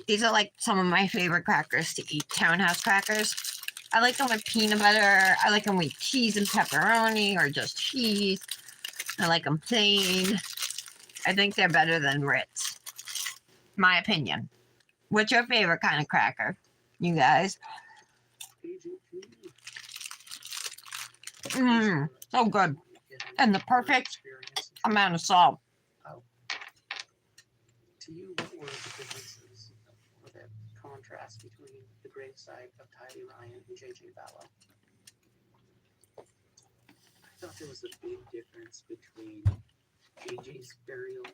S1: These are like some of my favorite crackers to eat, Townhouse crackers. I like them with peanut butter. I like them with cheese and pepperoni or just cheese. I like them plain. I think they're better than Ritz. My opinion. What's your favorite kind of cracker, you guys? Mmm, so good. And the perfect amount of salt.
S8: To you, what were the differences or the contrast between the gravesite of Tylee Ryan and J.J. Vallow?
S7: I thought there was a big difference between JJ's burial,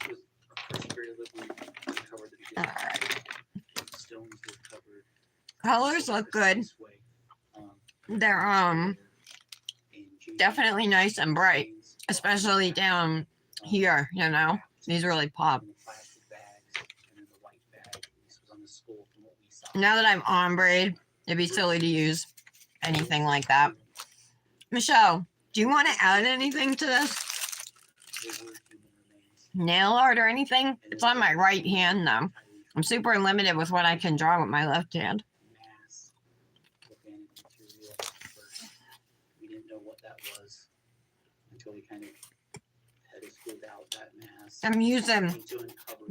S7: was our first burial that we covered the
S1: All
S7: beginning.
S1: right.
S7: Stones were covered.
S1: Colors look good. They're definitely nice and bright, especially down here, you know. These really pop. Now that I'm ombre, it'd be silly to use anything like that. Michelle, do you want to add anything to this? Nail art or anything? It's on my right hand though. I'm super limited with what I can draw with my left hand.
S7: We didn't know what that was until we kind of had to scoop out that mass.
S1: I'm using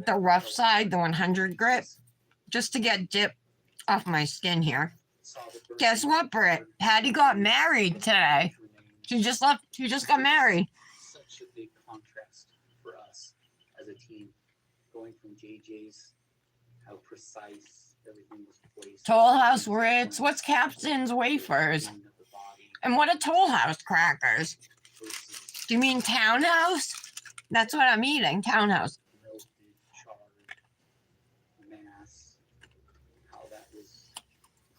S1: the rough side, the 100 grit, just to get dip off my skin here. Guess what, Britt? Patty got married today. She just got married.
S7: Such a big contrast for us as a team, going from JJ's, how precise everything was placed.
S1: Toll House Ritz. What's Captain's Wafers? And what are Toll House crackers? Do you mean Townhouse? That's what I'm eating, Townhouse.
S7: Melted, charred mass, how that was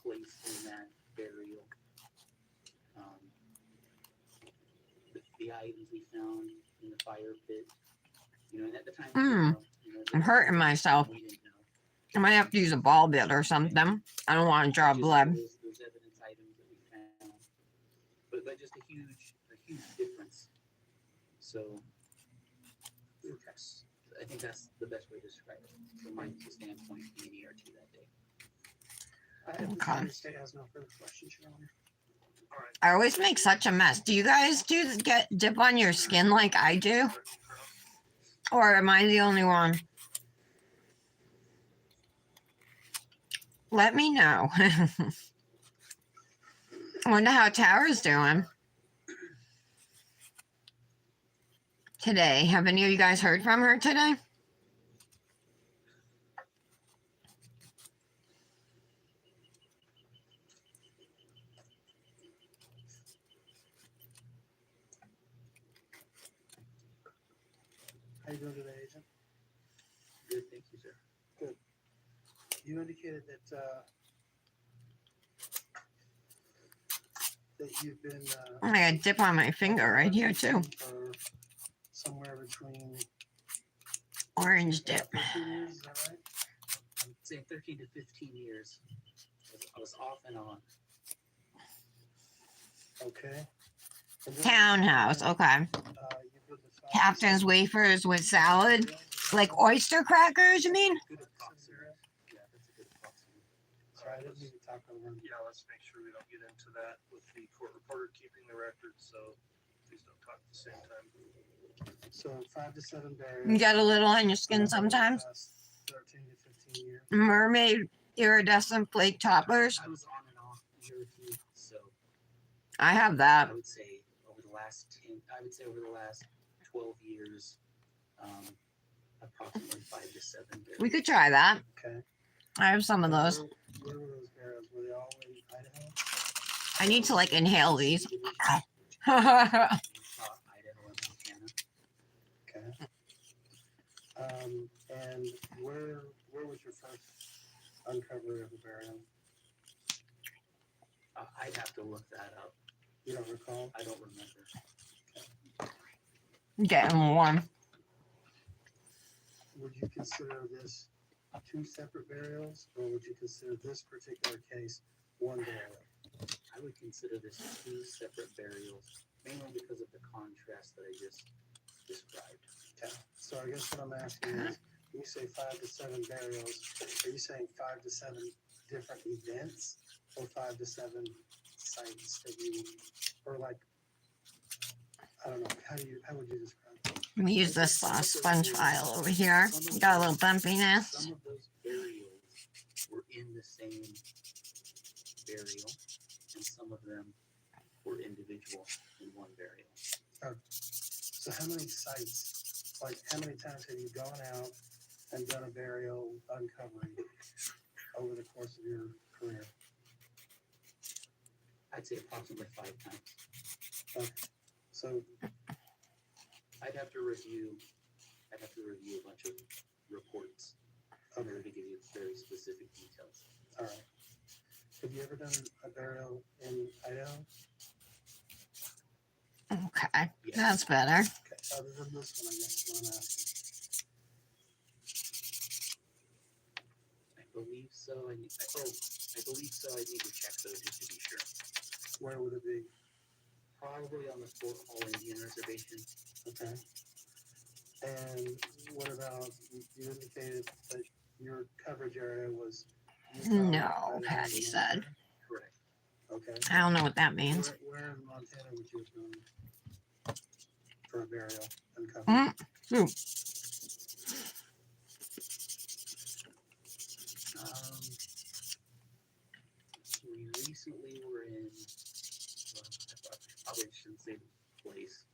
S7: placed in that burial. The items we found in the fire pit, you know, and at the time,
S1: I'm hurting myself.
S7: we didn't know.
S1: I might have to use a ball bit or something. I don't want to draw
S7: Just
S1: blood.
S7: those evidence items that we found, but just a huge difference. So, I think that's the best way to describe it from my standpoint being ERT that day.
S1: Okay.
S8: The state has no further questions, Your Honor.
S2: All right.
S1: I always make such a mess. Do you guys get dip on your skin like I do? Or am I the only one? Let me know. I wonder how Tara's doing today. Have any of you guys heard from her today?
S9: How you doing today, Agent?
S7: Good, thank you, sir.
S9: You indicated that you've been
S1: I got a dip on my finger right here too.
S9: for somewhere between
S1: Orange dip.
S9: 15 years, is that right?
S7: I'm saying 13 to 15 years. I was off and on.
S9: Okay. And this-
S1: Townhouse. Okay.
S9: you did the five-
S1: Captain's wafers with salad, like oyster crackers. You mean?
S7: Good approximate. Yeah, that's a good approximate.
S9: Sorry, I didn't mean to talk over him.
S2: Yeah, let's make sure we don't get into that with the court reporter keeping the record, so please don't talk at the same time.
S9: So 5 to 7
S1: You
S9: berries.
S1: get a little on your skin sometimes.
S9: 13 to 15 years.
S1: Mermaid iridescent flake toppers.
S7: I was on and off year or two, so
S1: I have that.
S7: I would say over the last 12 years, approximately 5 to 7 berries.
S1: We could try that.
S9: Okay.
S1: I have some of those.
S9: Where were those berries? Were they all in Idaho?
S1: I need to like inhale these.
S7: Utah, Idaho, and Montana.
S9: Okay. And where was your first uncovery of the burial?
S7: I'd have to look that up.
S9: You don't recall?
S7: I don't remember.
S1: Getting warm.
S9: Would you consider this 2 separate burials, or would you consider this particular case one burial?
S7: I would consider this 2 separate burials, mainly because of the contrast that I just described.
S9: Okay. So I guess what I'm asking is, when you say 5 to 7 burials, are you saying 5 to 7 different events, or 5 to 7 sites that you, or like, I don't know, how would you describe it?
S1: Let me use this sponge file over here. Got a little bumpiness.
S7: Some of those burials were in the same burial, and some of them were individual in one burial.
S9: So how many sites, like how many times have you gone out and done a burial uncovering over the course of your career?
S7: I'd say approximately 5 times.
S9: Okay. So,
S7: I'd have to review a bunch of reports in order to give you very specific details.
S9: all right. Have you ever done a burial in Idaho?
S1: Okay.
S7: Yes.
S1: That's better.
S9: Okay. Other than this one, I guess is what I'm asking.
S7: I believe so. I believe so. I need to check those just to be sure.
S9: Where would it be?
S7: Probably on the Fort Hall Indian Reservation.
S9: Okay. And what about, you indicated that your coverage area was Utah,
S1: No,
S9: Idaho,
S1: Patty
S9: and
S1: said.
S9: Montana?
S7: Correct.
S9: Okay.
S1: I don't know what that means.
S9: Where in Montana would you have gone for a burial uncovered?
S1: Mm.
S7: We recently were in, I probably shouldn't say the place.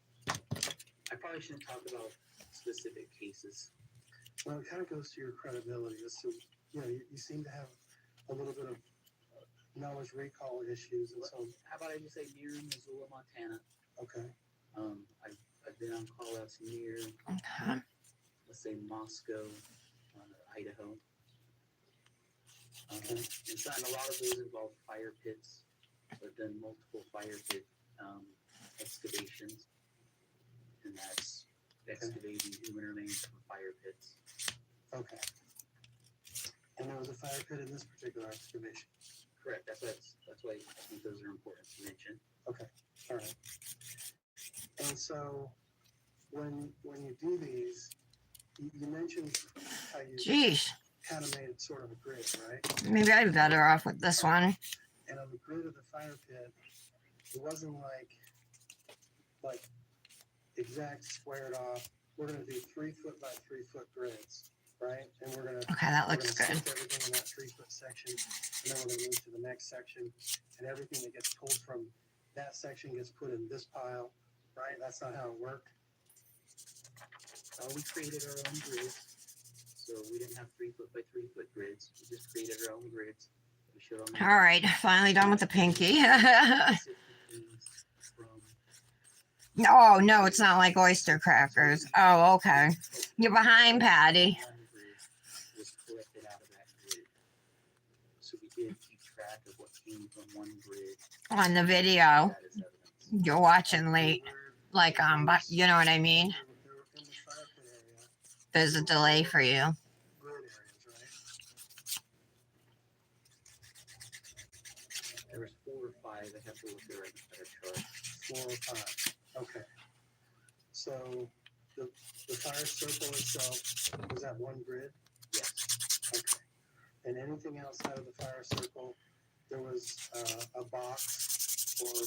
S7: I probably shouldn't talk about specific cases.
S9: Well, it kind of goes to your credibility. As to, you know, you seem to have a little bit of knowledge recall issues, and so
S7: How about I just say near Missoula, Montana?
S9: okay,
S7: I've been on call outs near,
S1: Okay.
S7: let's say Moscow, Idaho. And a lot of those involve fire pits. So I've done multiple fire pit excavations, and that's excavating human remains from fire pits.
S9: okay. And there was a fire pit in this particular excavation.
S7: Correct. That's why I think those are important to mention.
S9: Okay, all right. And so when you do these, you mentioned how you
S1: Jeez.
S9: kind of made it sort of a grid, right?
S1: Maybe I'd be better off with this one.
S9: And on the grid of the fire pit, it wasn't like exact squared off. We're going to do 3 foot by 3 foot grids. right? And we're gonna
S1: Okay, that
S9: we're
S1: looks
S9: gonna
S1: good.
S9: sift everything in that 3-foot section, and then we're gonna move to the next section, and everything that gets pulled from that section gets put in this pile, right? That's not how it worked.
S7: We created our own grids, so we didn't have 3-foot by 3-foot grids. We just created our own grids. We showed on the
S1: All right, finally done with the pinky. Oh, no, it's not like oyster crackers. Oh, okay. You're behind, Patty.
S7: Was collected out of that grid. So we did keep track of what came from one grid.
S1: On the video,
S7: That is evidence.
S1: you're watching late. Like, but you know what I mean?
S9: They were in the fire pit area,
S1: There's a delay for you.
S9: grid areas, right?
S7: There was 4 or 5. I have to look at our chart.
S9: 4 or 5. Okay. So the fire circle itself was that one grid?
S7: Yes.
S9: Okay. And anything outside of the fire circle, there was a box or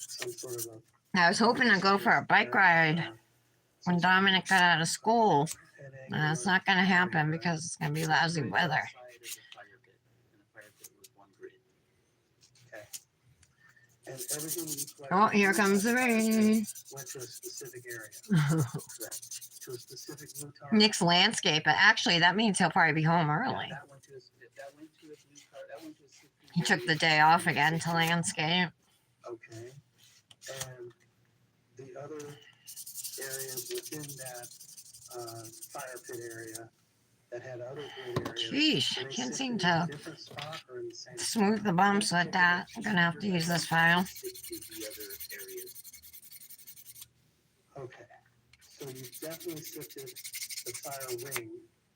S9: some sort of a.
S1: I was hoping to go for a bike ride when Dominic got out of school. It's not going to happen because it's going to be lousy weather.
S7: Outside of the fire pit, and the fire pit was one grid.
S9: Okay. And everything you collected.
S1: Oh, here comes the rain.
S9: Went to a specific area. Correct. To a specific blue tar.
S1: Nick's landscape, but actually that means he'll probably be home early.
S7: That went to a blue car. That went to a
S1: He took the day off again to landscape.
S9: Okay. And the other areas within that fire pit area that had other grid areas.
S1: Sheesh,
S9: were
S1: I
S9: they
S1: can't
S9: sifted
S1: seem
S9: in a
S1: to
S9: different spot or in the same
S1: smooth
S9: spot?
S1: the bumps with that. I'm going to have to use this file.
S7: the other areas.
S9: Okay. So you definitely sifted the fire ring,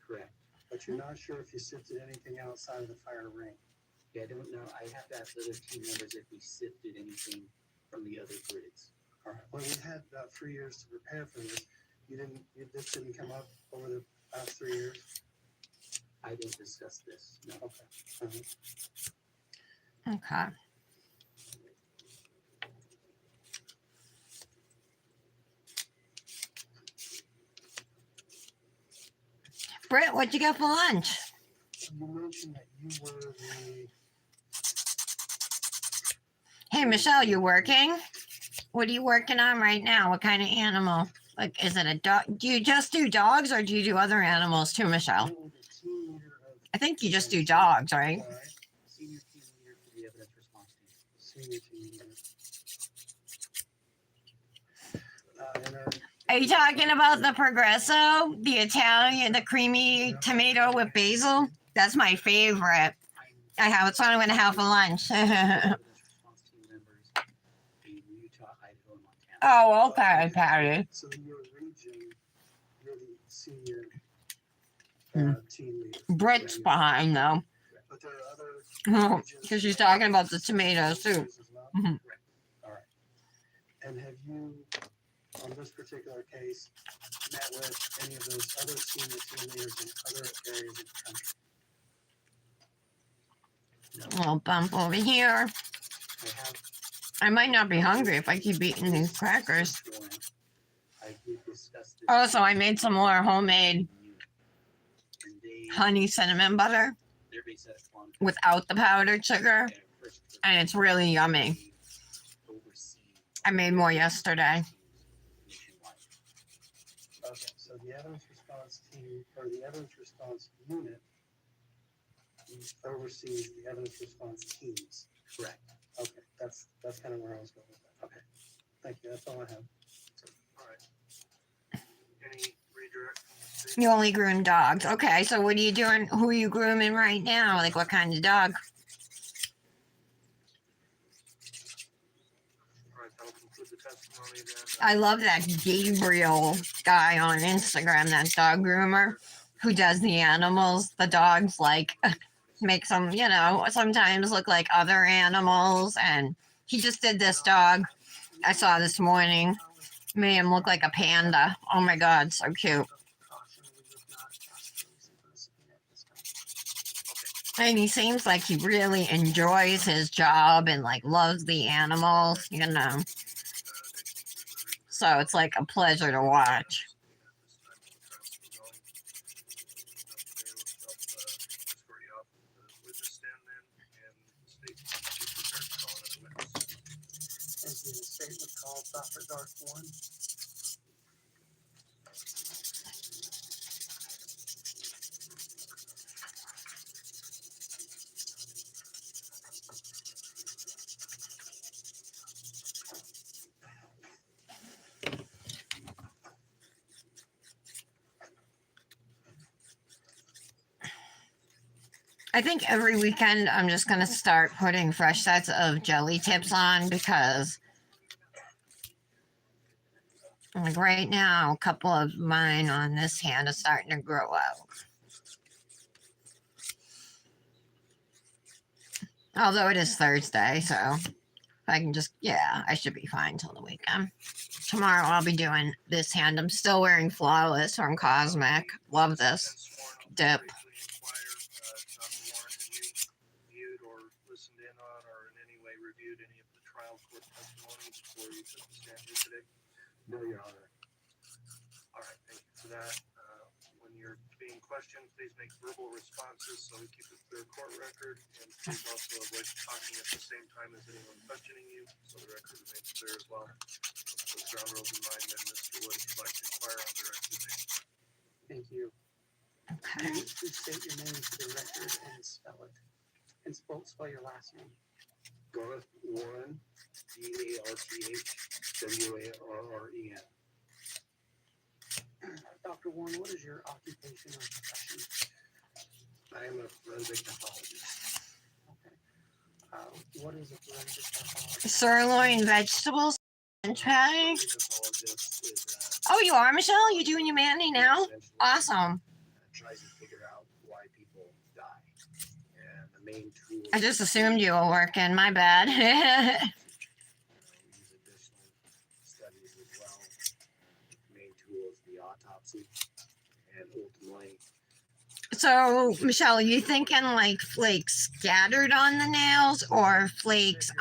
S7: Correct.
S9: but you're not sure if you sifted anything outside of the fire ring.
S7: Yeah, I don't know. I have to ask the other team members if we sifted anything from the other grids.
S9: All right. Well, we had about 3 years to prepare for this. This didn't come up over the past 3 years?
S7: I didn't discuss this. No.
S9: Okay.
S1: Okay. Britt, what'd you get for lunch?
S9: You mentioned that you were the.
S1: Hey, Michelle, you working? What are you working on right now? What kind of animal? Like, is it a dog? Do you just do dogs or do you do other animals too, Michelle? I think you just do dogs, right?
S7: Senior team leader for the evidence response team.
S9: Senior team leader.
S1: Are you talking about the Progresso, the Italian, the creamy tomato with basil? That's my favorite. I have it's what I'm going to have for lunch.
S7: Evidence response team members in Utah, Idaho, and Montana.
S1: Oh, okay, Patty.
S9: So in your region, you're the senior team leader.
S1: Britt's behind though,
S9: But there are other.
S1: because she's talking about the tomatoes too.
S9: As well?
S1: Mhm.
S9: All right. And have you, on this particular case, met with any of those other senior team leaders in other areas of the country?
S1: A little bump over here.
S7: I have
S1: I might not be hungry if I keep eating these crackers.
S7: I did discuss this.
S1: Oh, so I made some more homemade
S7: And they-
S1: honey cinnamon butter
S7: they're based out of Quantico.
S1: without the powdered sugar,
S7: And first-
S1: and it's really yummy.
S7: oversee
S1: I made more yesterday.
S7: nationwide.
S9: Okay, so the evidence response team, or the evidence response unit oversees the evidence response teams.
S7: Correct.
S9: Okay, that's kind of where I was going with that. Okay, thank you, that's all I have.
S2: All right. Any redirect?
S1: You only groom dogs. Okay, so what are you doing? Who are you grooming right now? Like what kind of dog?
S2: All right, that'll conclude the testimony then.
S1: I love that Gabriel guy on Instagram, that dog groomer who does the animals. The dogs like makes them, you know, sometimes look like other animals. And he just did this dog I saw this morning. Made him look like a panda. Oh my God, so cute. And he seems like he really enjoys his job and like loves the animals, you know. So it's like a pleasure to watch.
S8: The statement called Dr. Garth Warren.
S1: I think every weekend I'm just going to start putting fresh sets of jelly tips on because, like right now, a couple of mine on this hand are starting to grow out. Although it is Thursday, so if I can just, yeah, I should be fine till the weekend. Tomorrow I'll be doing this hand. I'm still wearing Flawless from Cosmic. Love this dip.
S2: Dr. Warren, have you viewed or listened in on or in any way reviewed any of the trial court testimony before you took the stand here today?
S10: No, Your Honor.
S2: All right, thank you for that. When you're being questioned, please make verbal responses so we keep a clear court record, and please also avoid talking at the same time as anyone questioning you, so the record remains clear as well. With those ground rules in mind, then Mr. Wood, if you'd like to inquire on direct, you may.
S8: Thank you.
S1: Okay.
S8: Please state your name for the record and spell it. And spell your last name.
S10: Garth Warren, Garthwarren.
S8: Dr. Warren, what is your occupation or profession?
S10: I am a forensic pathologist.
S8: Okay. What is a forensic pathologist?
S1: Sirloin vegetables and try.
S10: Pathologist is,
S1: Oh, you are, Michelle? You doing humanity now?
S10: essentially,
S1: Awesome.
S10: tries to figure out why people die. And the main tool.
S1: I just assumed you were working. My bad.
S10: We use additional studies as well. The main tool is the autopsy, and ultimately,
S1: So, Michelle, are you thinking like flakes scattered on the nails or flakes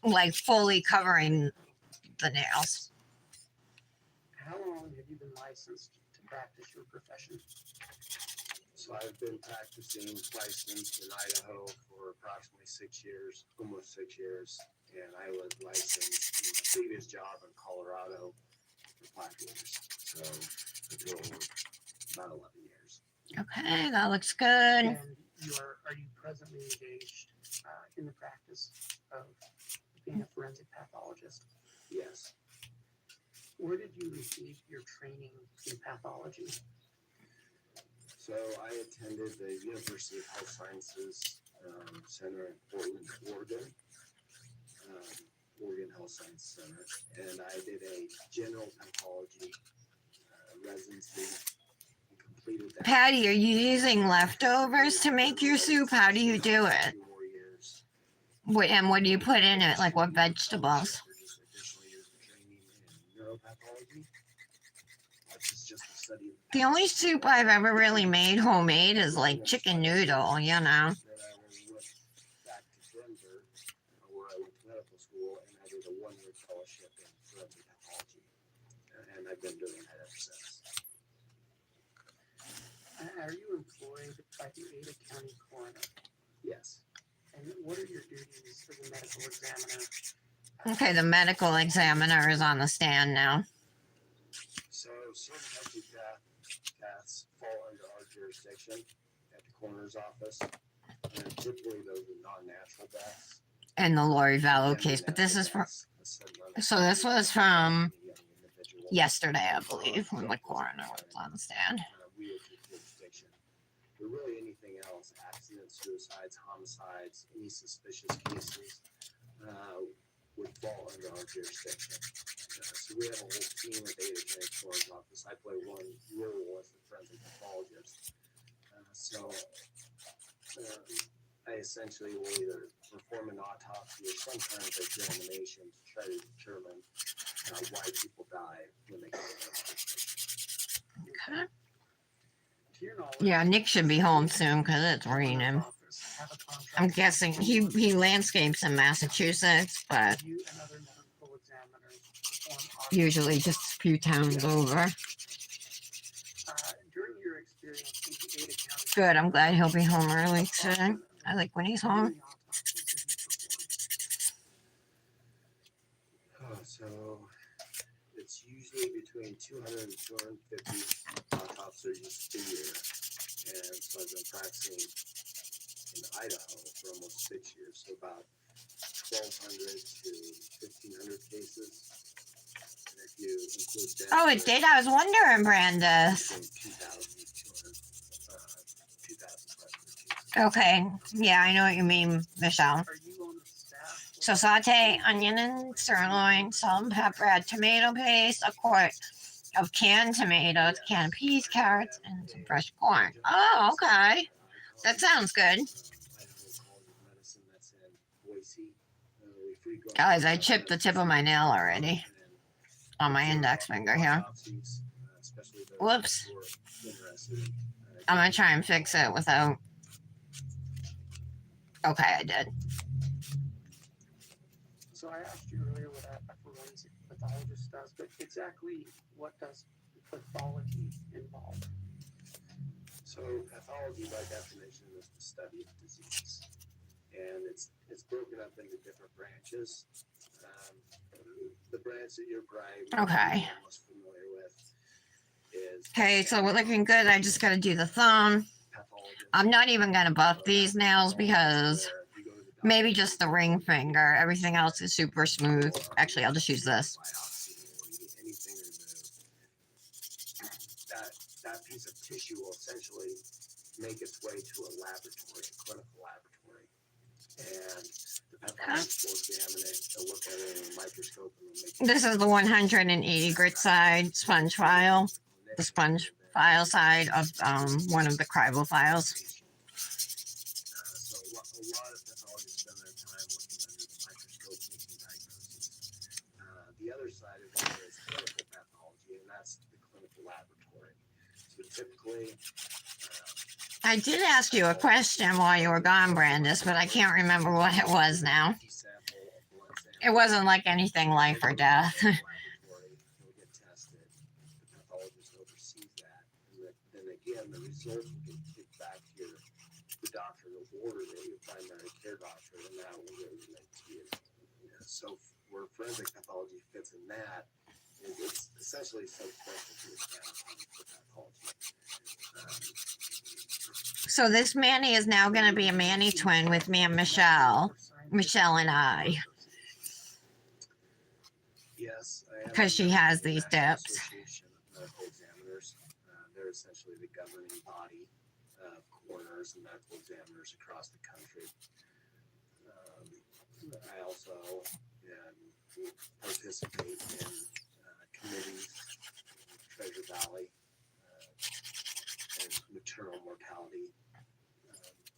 S1: like fully covering the nails?
S8: How long have you been licensed to practice your profession?
S10: so I've been practicing licensed in Idaho for approximately 6 years, almost 6 years, and I was licensed in my previous job in Colorado for 5 years, so a total of about 11 years.
S1: Okay, that looks good.
S8: And are you presently engaged in the practice of being a forensic pathologist?
S10: Yes.
S8: Where did you receive your training in pathology?
S10: So I attended the University of Health Sciences Center in Portland, Oregon, Oregon Health Science Center, and I did a general pathology residency and completed that.
S1: Patty, are you using leftovers to make your soup? How do you do it?
S10: 2 more years.
S1: And what do you put in it? Like what vegetables?
S10: For just additional years of training in neuropathology, which is just the study of
S1: The only soup I've ever really made homemade is like chicken noodle, you know.
S10: Then I went back to Denver, where I went to medical school, and I did a 1-year fellowship in forensic pathology, and I've been doing that ever since.
S8: Are you employed by the Ada County Coroner?
S10: Yes.
S8: And what are your duties as a medical examiner?
S1: Okay, the medical examiner is on the stand now.
S10: So certain paths fall under our jurisdiction at the coroner's office, and typically those are non-natural deaths.
S1: In the Lori Vallow case, but this is from, so this was from yesterday, I believe, when the coroner was on the stand.
S10: We have jurisdiction. But really anything else, accidents, suicides, homicides, any suspicious cases, would fall under our jurisdiction. So we have a whole team at the Ada County Coroner's Office. I play one role as the forensic pathologist. I essentially will either perform an autopsy or sometimes examination to try to determine why people die when they come to our jurisdiction.
S1: Okay.
S8: To your knowledge,
S1: Yeah, Nick should be home soon because it's raining. I'm guessing he landscapes in Massachusetts, but
S8: You and other medical examiners perform
S1: usually just a few towns over.
S8: during your experience in the Ada County.
S1: Good, I'm glad he'll be home early today. I like when he's
S8: How
S1: home.
S8: many autopsies have you performed?
S10: see between 200 and 250 autopsy surgeries a year. And so I've been practicing in Idaho for almost 6 years, so about 1,200 to 1,500 cases. And if you include death,
S1: Oh, it did. I was wondering, Brandis.
S10: between 2,000 plus cases.
S1: Okay. Yeah, I know what you mean, Michelle.
S8: Are you on the staff?
S1: So saute onion and sirloin, salt and pepper, add tomato paste, a quart of canned tomatoes, canned peas, carrots, and some fresh corn. Oh, okay. That sounds good. Guys, I chipped the tip of my nail already on my index finger here. Whoops. I'm gonna try and fix it without. Okay, I did.
S8: So I asked you earlier what a forensic pathologist does, but exactly what does pathology involve?
S10: So pathology by definition is the study of disease. And it's broken up into different branches. The branch that you're probably most familiar with is...
S1: Okay, so we're looking good. I just gotta do the thumb. I'm not even gonna buff these nails because maybe just the ring finger. Everything else is super smooth. Actually, I'll just use this.
S10: That piece of tissue will essentially make its way to a laboratory, a clinical laboratory. And the pathologist will examine it, they'll look at it in a microscope. And
S1: This is the 180 grit side sponge file. The sponge file side of one of the Crival files.
S10: So a lot of pathologists spend their time looking under the microscope making diagnoses. The other side of it is clinical pathology, and that's the clinical laboratory. So typically,
S1: I did ask you a question while you were gone, Brandis, but I can't remember what it was now. It wasn't like anything life or death.
S10: You'll get tested. The pathologist oversees that. And then again, the results will get kicked back to the doctor who ordered it, your primary care doctor, and that will get relayed to you. So where forensic pathology fits in that is it's essentially subspecialty of pathology.
S1: So this Manny is now going to be a Manny twin with me and Michelle and I,
S10: Yes,
S1: because she has these dips.
S10: Association of Medical Examiners. They're essentially the governing body of coroners and medical examiners across the country. I also participate in committees, Treasure Valley, and maternal mortality,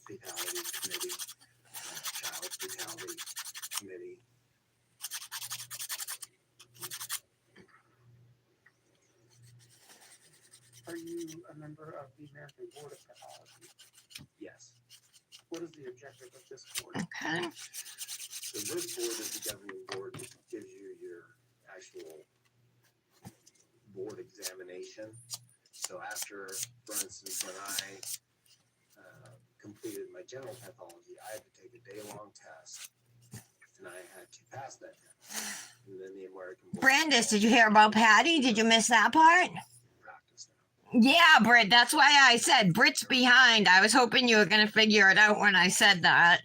S10: fatality committee, child fatality committee.
S8: Are you a member of the American Board of Pathology?
S10: Yes.
S8: What is the objective of this board?
S1: Okay.
S10: So this board is the governing board that gives you your actual board examination. So after, for instance, when I completed my general pathology, I had to take a day-long test, and I had to pass that test. And then the American board...
S1: Brandis, did you hear about Patty? Did you miss that part?
S10: Practice now.
S1: Yeah, Britt, that's why I said Britt's behind. I was hoping you were going to figure it out when I said that.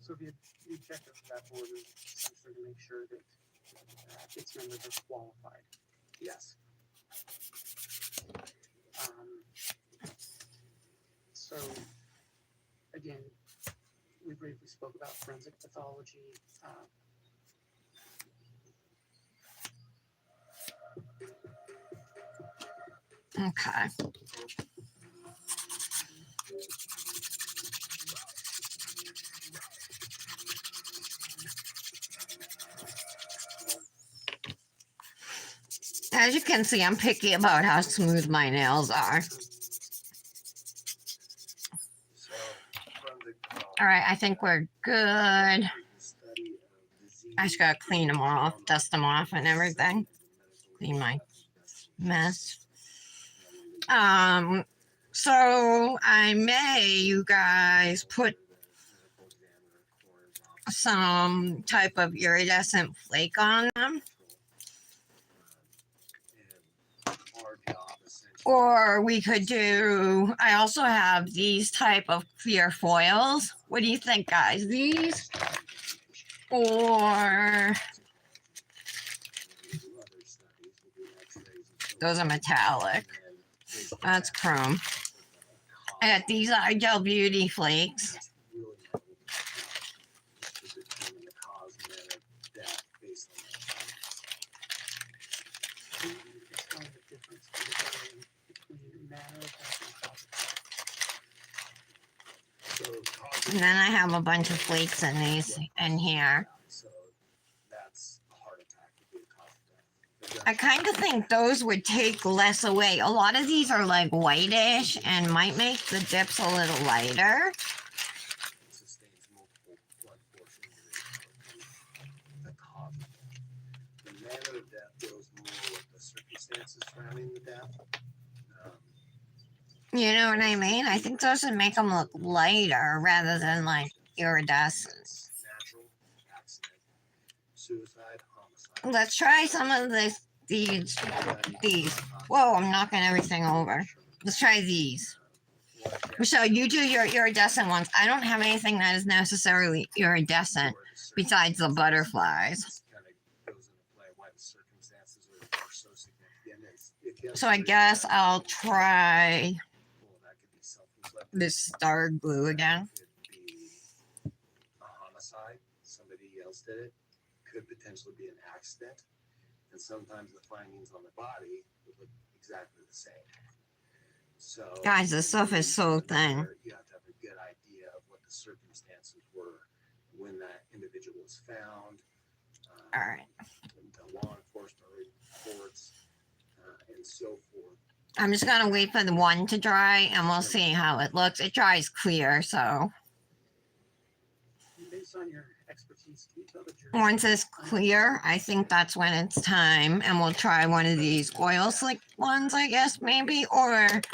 S8: So the objective of that board is essentially to make sure that its members are qualified.
S10: Yes.
S8: So again, we briefly spoke about forensic pathology.
S1: Okay. As you can see, I'm picky about how smooth my nails are. All right, I think we're good. I just gotta clean them off, dust them off and everything. Clean my mess. So you guys put some type of iridescent flake on them.
S10: And our job essentially.
S1: Or we could do, I also have these type of clear foils. What do you think, guys? These? Or those are metallic. That's chrome. I got these Idel Beauty Flakes.
S8: Explain the difference between matter effect and cause effect.
S1: And then I have a bunch of flakes in these in here.
S10: So that's a heart attack would be a cause of death.
S1: I kind of think those would take less away. A lot of these are like whitish and might make the dips a little lighter.
S10: Sustains multiple blood force injuries. The cause of death. The manner of death goes more with the circumstances surrounding the death.
S1: You know what I mean? I think those would make them look lighter rather than like iridescent.
S10: Natural accident, suicide, homicide.
S1: Let's try some of these. Whoa, I'm knocking everything over. Let's try these. So you do your iridescent ones. I don't have anything that is necessarily iridescent besides the butterflies. So I guess I'll try this star glue again.
S10: Could be a homicide. Somebody else did it. Could potentially be an accident. And sometimes the findings on the body would look exactly the same. So,
S1: Guys, this stuff is so thin.
S10: You have to have a good idea of what the circumstances were when that individual was found.
S1: All right.
S10: The law enforcement reports and so forth.
S1: I'm just going to wait for the one to dry and we'll see how it looks. It dries clear, so
S8: Based on your expertise, can you tell the jury?
S1: once it's clear, I think that's when it's time. And we'll try one of these oil slick ones, I guess, maybe. Or,
S10: Unattended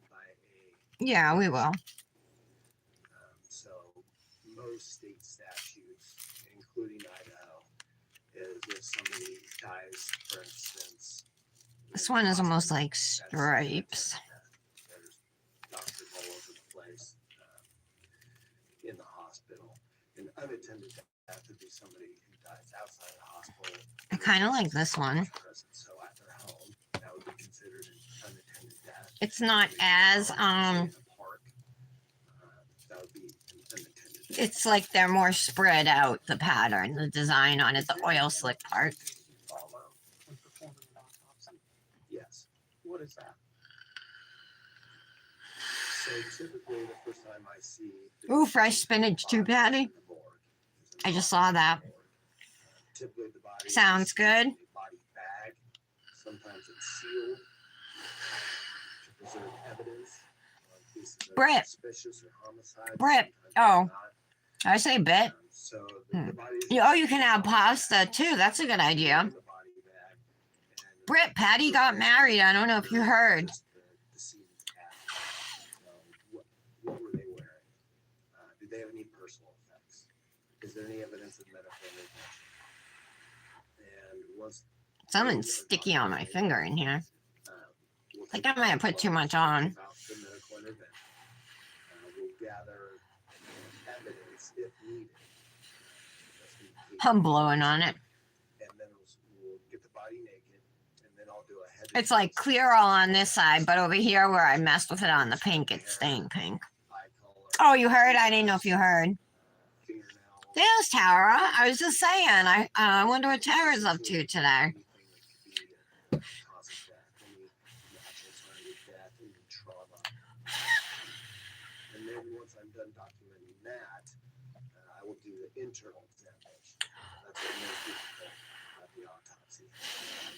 S10: by a
S1: yeah, we will.
S10: So most state statutes, including Idaho, is if somebody dies, for instance.
S1: This one is almost like stripes.
S10: There's doctors all over the place in the hospital. An unattended death would be somebody who dies outside the hospital.
S1: I kind of like this one.
S10: So at their home, that would be considered an unattended death.
S1: It's not as,
S10: In a park, that would be an unattended death.
S1: it's like they're more spread out, the pattern, the design on it, the oil slick part.
S8: Follow when performing an autopsy.
S10: Yes.
S8: What is that?
S10: So typically, the first time I see.
S1: Ooh, fresh spinach too, Patty. I just saw that.
S10: Typically, the body.
S1: Sounds good.
S10: Body bag. Sometimes it's sealed to preserve evidence. Cases of
S1: Britt.
S10: Suspicious or homicide.
S1: Britt.
S10: Sometimes
S1: Oh, I say bit.
S10: So the body is.
S1: Oh, you can have pasta too. That's a good idea.
S10: in the body bag, and
S1: Britt, Patty got married. I don't know if you heard.
S10: just the season's past. What were they wearing? Did they have any personal effects? Is there any evidence of medical negligence? And was
S1: Something's sticky on my finger in here.
S10: we'll
S1: I think
S10: take
S1: I might have put too much on.
S10: about the medical intervention. We'll gather evidence if needed. That's the key.
S1: I'm blowing on it.
S10: And then we'll get the body naked, and then I'll do a head.
S1: It's like clear all on this side, but over here where I messed with it on the pink, it's stained pink.
S10: eye color,
S1: Oh, you heard? I didn't know if you heard.
S10: fingernails.
S1: There's Tara. I was just saying. I wonder what Tara's up to today.
S10: And then once I'm done documenting that, I will do the internal examination. That's what most people think about the autopsy.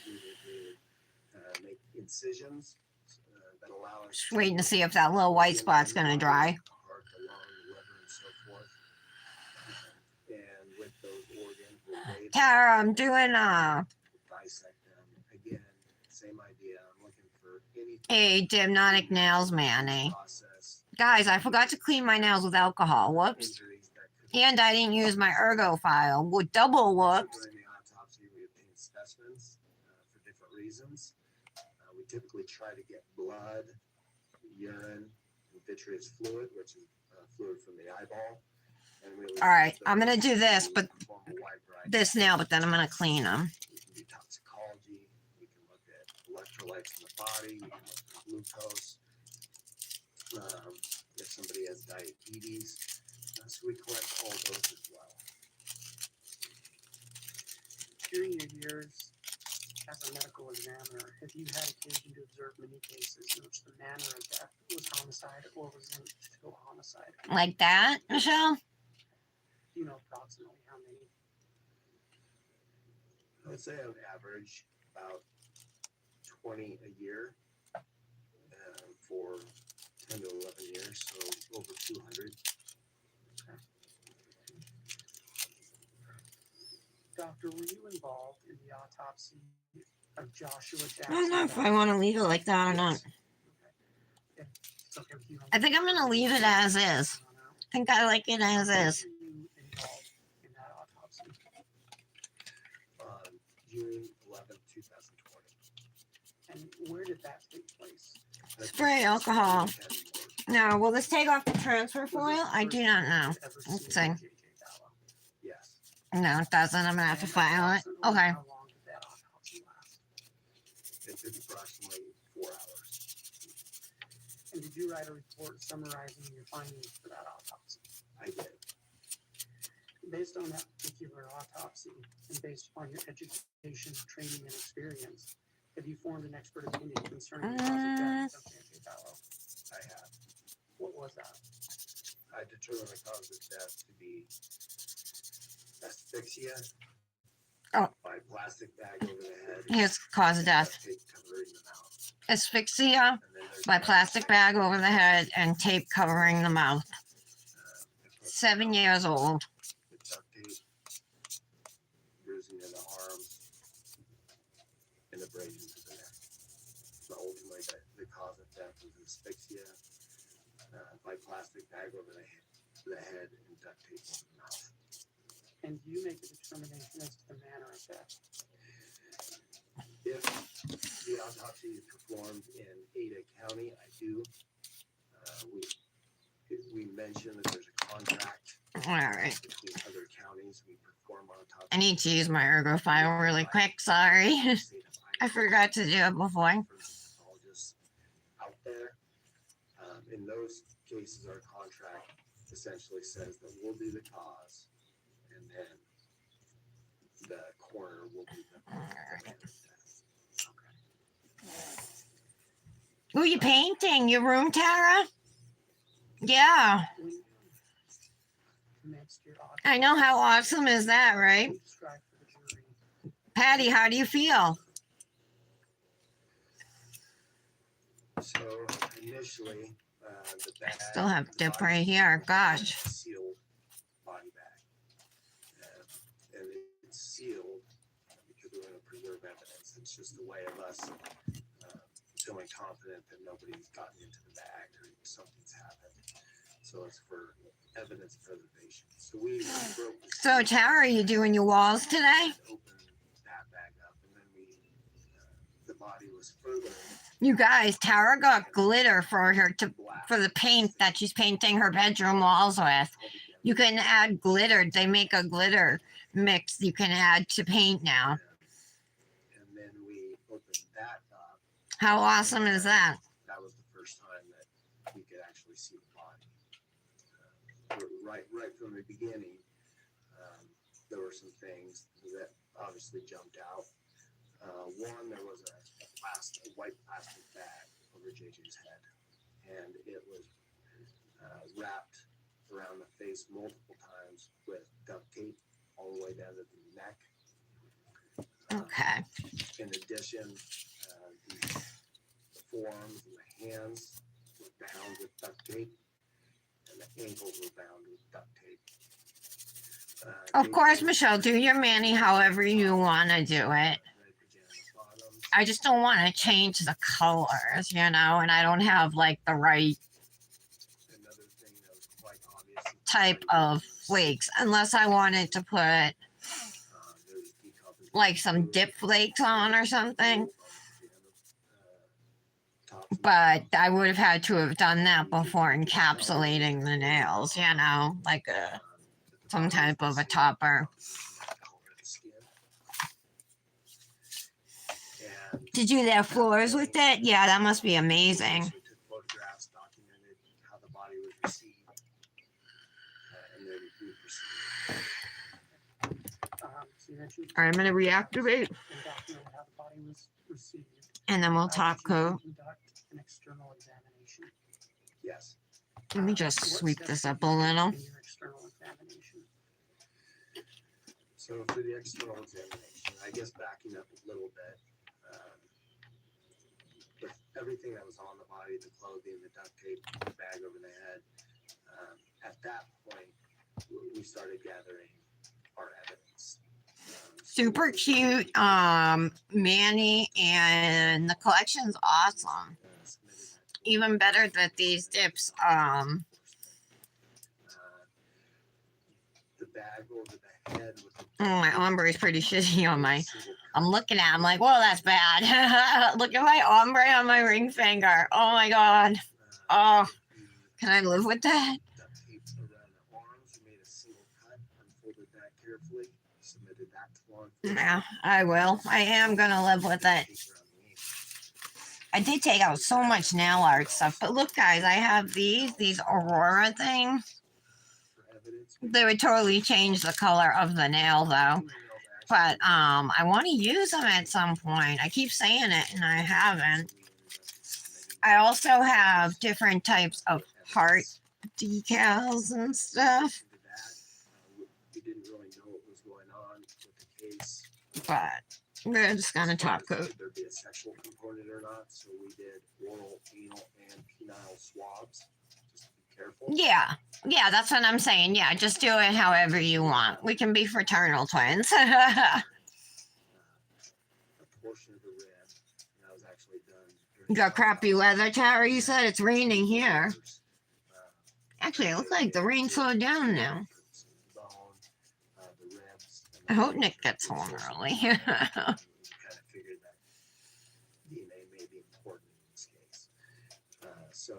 S10: We will do, make incisions that allow us.
S1: Just waiting to see if that little white spot's gonna dry.
S10: The heart, the lung, the liver, and so forth. And with those organs, we'll weigh them,
S1: Tara, I'm doing
S10: dissect them. Again, same idea. I'm looking for any
S1: a Dipnotic nails mani.
S10: process,
S1: Guys, I forgot to clean my nails with alcohol. Whoops.
S10: injuries that could
S1: And I didn't use my ergo file with double whoops.
S10: During the autopsy, we obtain specimens for different reasons. We typically try to get blood, urine, and vitreous fluid, which is fluid from the eyeball. And really
S1: All right,
S10: use
S1: I'm
S10: those
S1: gonna do this,
S10: to
S1: but
S10: perform a wide variety
S1: this now, but then I'm gonna clean them.
S10: We can do toxicology. We can look at electrolytes in the body. We can look at glucose. If somebody has diabetes, so we collect all those as well.
S8: During your years as a medical examiner, have you had occasion to observe many cases in which the manner of death was homicide or was linked to a homicide?
S1: Like that, Michelle?
S8: Do you know approximately how many?
S10: I would say on average about 20 a year for 10 to 11 years, so over 200.
S8: Doctor, were you involved in the autopsy of Joshua Jackson?
S1: I don't know if I want to leave it like that or not.
S8: Okay. If it's okay with you,
S1: I think I'm gonna leave it as is. I think I like it as is.
S8: Were you involved in that autopsy?
S10: On June 11th, 2020.
S8: And where did that take place?
S1: Spray alcohol. Now, will this take off the transfer foil? I do not know. Let's see.
S10: Yes.
S1: No, it doesn't. I'm gonna have to file it. Okay.
S8: How long did that autopsy last?
S10: It took approximately 4 hours.
S8: And did you write a report summarizing your findings for that autopsy?
S10: I did.
S8: Based on that particular autopsy and based upon your education, training, and experience, have you formed an expert opinion concerning the cause of death of J.J. Fallow?
S10: I have.
S8: What was that?
S10: I determined the cause of death to be asphyxia
S1: Oh.
S10: by plastic bag over the head.
S1: Here's cause of death.
S10: Duct tape covering the mouth.
S1: Asphyxia
S10: And then there's
S1: by plastic bag over the head and tape covering the mouth.
S10: I put
S1: 7 years old.
S10: the duct tape, bruising in the arms, and abrasions to the neck. But ultimately, the cause of death was asphyxia by plastic bag over the head and duct tape over the mouth.
S8: And do you make a determination as to the manner of death?
S10: If the autopsy is performed in Ada County, I do. We mentioned that there's a contract
S1: All right.
S10: between other counties. We perform autopsies.
S1: I need to use my ergo file really quick. Sorry. I forgot to do it before.
S10: Pathologists out there. In those cases, our contract essentially says that we'll do the cause, and then the coroner will do the manner of death.
S1: Who are you painting? Your room, Tara? Yeah.
S8: When you commenced your autopsy,
S1: I know. How awesome is that, right?
S8: you described for the jury
S1: Patty, how do you feel?
S10: So initially, the bag
S1: Still have dip
S10: body
S1: right here. Gosh.
S10: is a sealed body bag, and it's sealed because we want to preserve evidence. It's just a way of us feeling confident that nobody's gotten into the bag or something's happened. So it's for evidence preservation. So we broke the
S1: So,
S10: seal,
S1: Tara, are you doing your walls today?
S10: opened that bag up, and then the body was further
S1: You guys, Tara got glitter for her to
S10: black.
S1: for the paint that she's painting her bedroom walls with. You can add glitter. They make a glitter mix you can add to paint now.
S10: And then we opened that up.
S1: How awesome is that?
S10: That was the first time that we could actually see the body. Right from the beginning, there were some things that obviously jumped out. One, there was a white plastic bag over JJ's head, and it was wrapped around the face multiple times with duct tape all the way down to the neck.
S1: Okay.
S10: In addition, the forearms and the hands were bound with duct tape, and the ankles were bound with duct tape.
S1: Of course, Michelle, do your Manny however you want to do it. I just don't want to change the colors, you know, and I don't have like the right
S10: Another thing that was quite obvious
S1: type of flakes unless I wanted to put
S10: There's decomposition
S1: like some
S10: fluid
S1: dip flakes on or something.
S10: on the end of, tops and
S1: But
S10: bottoms.
S1: I would have had to have done that before encapsulating the nails, you know, like some type of a topper. To do their floors with it, yeah, that must be amazing.
S10: We took photographs, documented how the body was received, and then we proceeded.
S8: So you mentioned
S1: All right, I'm gonna reactivate,
S8: and document how the body was received.
S1: and then we'll
S8: Did
S1: top
S8: you
S1: coat.
S8: conduct an external examination?
S10: Yes.
S1: Let me just
S8: What
S1: sweep
S8: steps
S1: this
S8: did
S1: up
S8: you
S1: a
S8: take
S1: little.
S8: in your external examination?
S10: So for the external examination, I guess backing up a little bit, with everything that was on the body, the clothing, the duct tape, the bag over the head, at that point, we started gathering our evidence.
S1: Super cute, Manny, and the collection's awesome. Even better that these dips,
S10: The bag over the head with the
S1: my ombre is pretty shitty on my, I'm looking at it, I'm like, whoa, that's bad. Look at my ombre on my ring finger. Oh my god. Oh, can I live with that?
S10: duct tape around the arms. We made a single cut, unfolded that carefully, submitted that to law enforcement.
S1: Yeah, I will. I am gonna live with it. I did take out so much nail art stuff, but look guys, I have these Aurora things.
S10: For evidence,
S1: They would totally change the color of the nail though. But I want to use them at some point. I keep saying it and I haven't. I also have different types of heart decals and stuff,
S10: We didn't really know what was going on with the case.
S1: but we're just gonna top coat.
S10: Would there be a sexual component or not? So we did oral, anal, and penile swabs. Just to be careful.
S1: Yeah, that's what I'm saying. Yeah, just do it however you want. We can be fraternal twins.
S10: A portion of the rib, and that was actually done.
S1: You got crappy weather, Tara. You said it's raining here. Actually, it looks like the rain slowed down now. I hope Nick gets home early.
S10: Kind of figured that DNA may be important in this case. So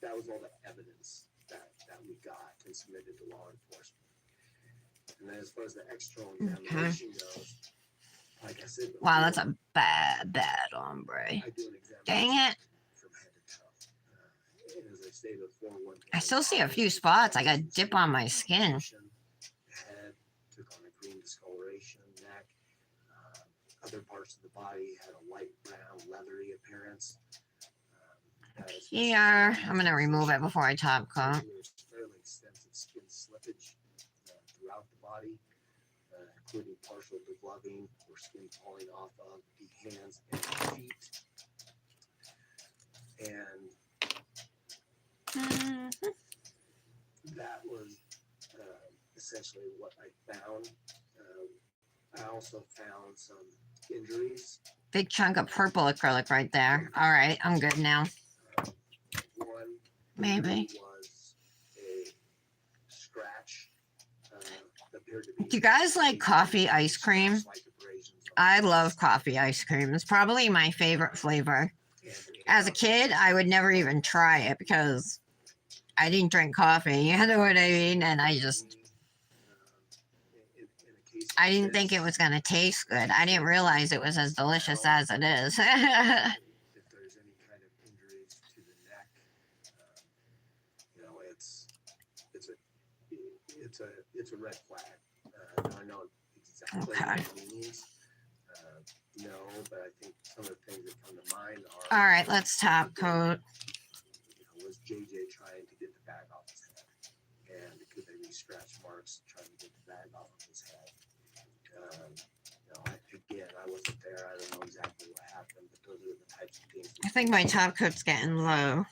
S10: that was all the evidence that we got and submitted to law enforcement. And then as far as the external examination goes, like I said,
S1: Wow, that's a bad ombre.
S10: I do an examination
S1: Dang it.
S10: from head to toe. And as I stated before,
S1: I still see a few spots. I got dip on my skin.
S10: Head took on a green discoloration, neck. Other parts of the body had a light brown, leathery appearance.
S1: Here, I'm gonna remove it before I top coat.
S10: There's fairly extensive skin slippage throughout the body, including partial degloving or skin falling off of the hands and feet. And that was essentially what I found. I also found some injuries.
S1: Big chunk of purple acrylic right there. All right, I'm good now.
S10: One
S1: Maybe.
S10: was a scratch. Appeared to be
S1: Do you guys like coffee ice cream?
S10: slight abrasions on
S1: I love coffee ice cream. It's probably my favorite flavor. As a kid, I would never even try it because I didn't drink coffee. You know what I mean? And I just, I didn't think it was going to taste good. I didn't realize it was as delicious as it is.
S10: if there's any kind of injuries to the neck, you know, it's a red flag. I know exactly what it means. No, but I think some of the things that come to mind are.
S1: All right, let's top coat.
S10: You know, was JJ trying to get the bag off his head? And could there be scratch marks trying to get the bag off of his head? You know, again, I wasn't there. I don't know exactly what happened, but those are the types of things.
S1: I think my top coat's getting low.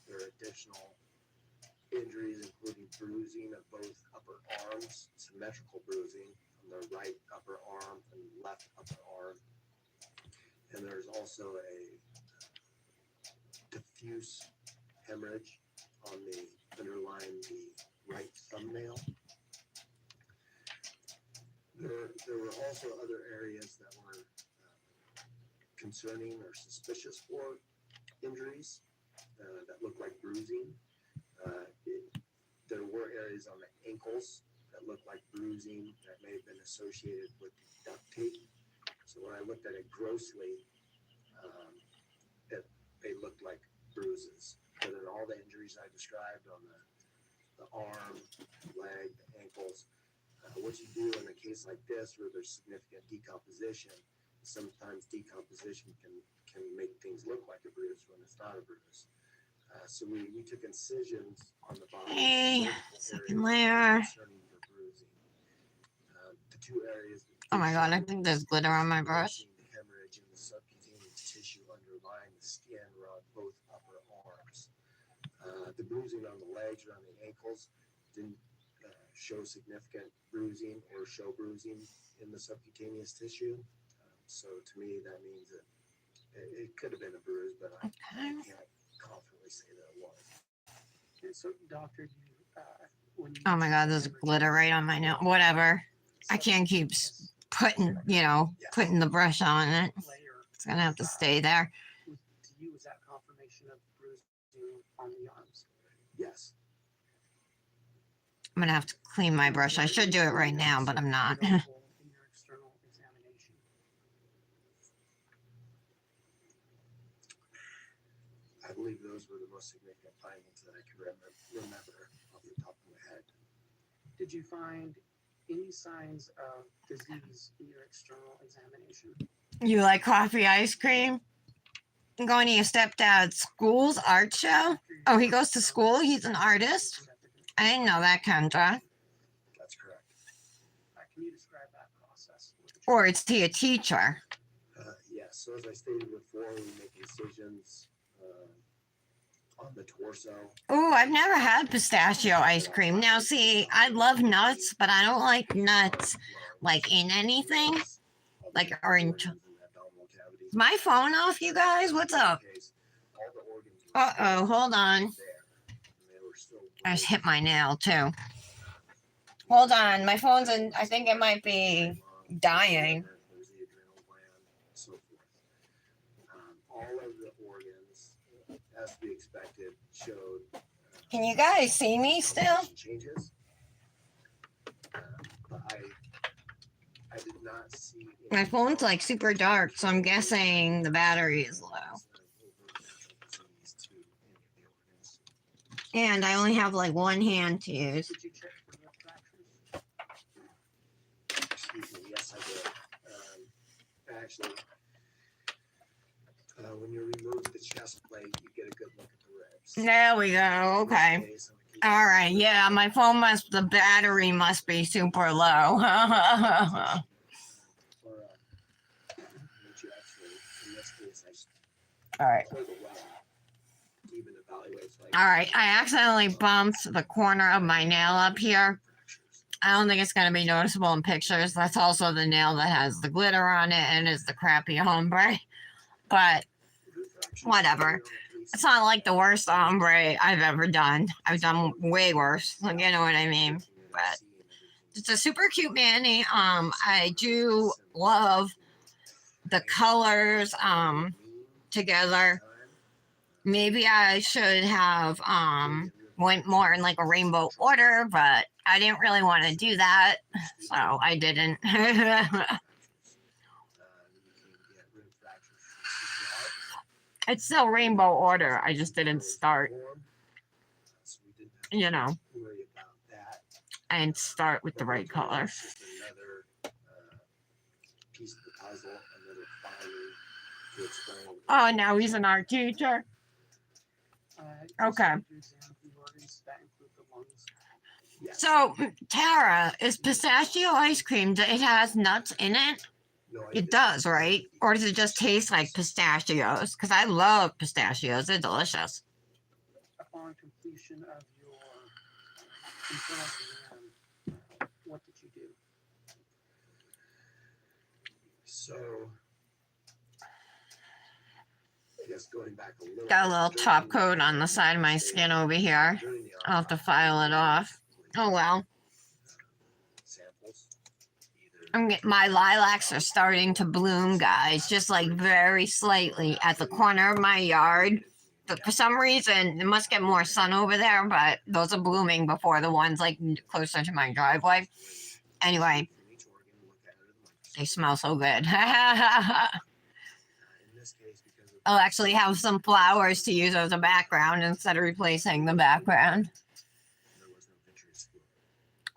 S10: There are additional injuries, including bruising of both upper arms, symmetrical bruising on the right upper arm and left upper arm. And there's also a diffuse hemorrhage on the underlying the right thumbnail. There were also other areas that were concerning or suspicious for injuries that looked like bruising. There were areas on the ankles that looked like bruising that may have been associated with duct tape. So when I looked at it grossly, they looked like bruises. But in all the injuries I described on the arm, leg, the ankles, what you do in a case like this where there's significant decomposition, sometimes decomposition can make things look like a bruise when it's not a bruise. So we took incisions on the body.
S1: Hey, second layer.
S10: Concerning the bruising. The two areas.
S1: Oh my god, I think there's glitter on my brush.
S10: The hemorrhage in the subcutaneous tissue underlying the skin were on both upper arms. The bruising on the legs or on the ankles didn't show significant bruising or show bruising in the subcutaneous tissue. So to me, that means that it could have been a bruise, but I can't confidently say that it was.
S8: And so, doctor, when you
S1: Oh my god, there's glitter right on my nail. Whatever. I can't keep putting the brush on it.
S8: layer,
S1: It's gonna have to stay there.
S8: to you, is that confirmation of bruising on the arms?
S10: Yes.
S1: I'm gonna have to clean my brush. I should do it right now, but I'm not.
S8: In your external examination.
S10: I believe those were the most significant findings that I can remember off the top of my head.
S8: Did you find any signs of disease in your external examination?
S1: You like coffee ice cream? I'm going to your stepdad's school's art show. Oh, he goes to school? He's an artist? I didn't know that, Kendra.
S10: That's correct.
S8: Can you describe that process?
S1: Or is he a teacher?
S10: Yes. So as I stated before, we make incisions on the torso.
S1: Oh, I've never had pistachio ice cream. Now, see, I love nuts, but I don't like nuts like in anything. Like orange. Is my phone off, you guys? What's up? Uh-oh, hold on. I just hit my nail, too. Hold on, my phone's in, I think it might be dying.
S10: All of the organs, as we expected, showed.
S1: Can you guys see me still?
S10: Changes. But I did not see.
S1: My phone's like super dark, so I'm guessing the battery is low. And I only have like one hand to use.
S8: Did you check for lip fractures?
S10: Excuse me, yes, I did. Actually, when you remove the chest plate, you get a good look at the ribs.
S1: There we go. Okay. All right. Yeah, my phone the battery must be super low. All right. All right. I accidentally bumped the corner of my nail up here. I don't think it's going to be noticeable in pictures. That's also the nail that has the glitter on it and is the crappy ombre. But whatever. It's not like the worst ombre I've ever done. I've done way worse. You know what I mean? But it's a super cute mani. I do love the colors together. Maybe I should have went more in like a rainbow order, but I didn't really want to do that, so I didn't. It's still rainbow order. I just didn't start, you know, and start with the right color. Oh, now he's an art teacher. Okay. So, Tara, is pistachio ice cream, it has nuts in it? It does, right? Or does it just taste like pistachios? Because I love pistachios. They're delicious.
S8: Upon completion of your internal exam, what did you do?
S10: So, I guess going back a little.
S1: Got a little top coat on the side of my skin over here. I'll have to file it off. Oh well.
S10: Samples. Either
S1: My lilacs are starting to bloom, guys, just like very slightly at the corner of my yard. But for some reason, it must get more sun over there, but those are blooming before the ones like closer to my driveway. Anyway,
S10: from each organ, look at it at the
S1: they
S10: microscope.
S1: smell so good.
S10: In this case, because of
S1: I'll actually have some flowers to use as a background instead of replacing the background.
S10: there was no vitreous fluid.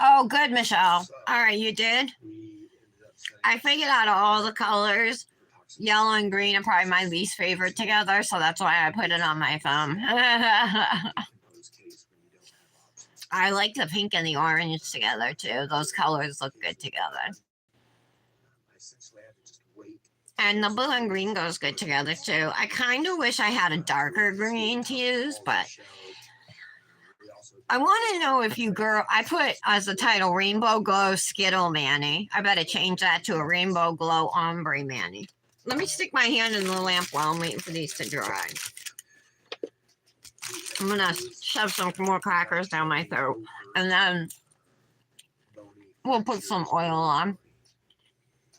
S1: Oh, good, Michelle. All right, you did?
S10: We ended up setting
S1: I figured out all the colors.
S10: for toxicity.
S1: Yellow and green are probably my least favorite together, so that's why I put it on my phone.
S10: Decomposed case when you don't have options.
S1: I like the pink and the orange together too. Those colors look good together.
S10: I essentially had to just wait.
S1: And the blue and green goes good together too. I kind of wish I had a darker green to use, but I want to know if you I put as a title Rainbow Glow Skittle Manny. I better change that to a Rainbow Glow Ombre Manny. Let me stick my hand in the lamp while I'm waiting for these to dry. I'm gonna shove some more crackers down my throat, and then we'll put some oil on.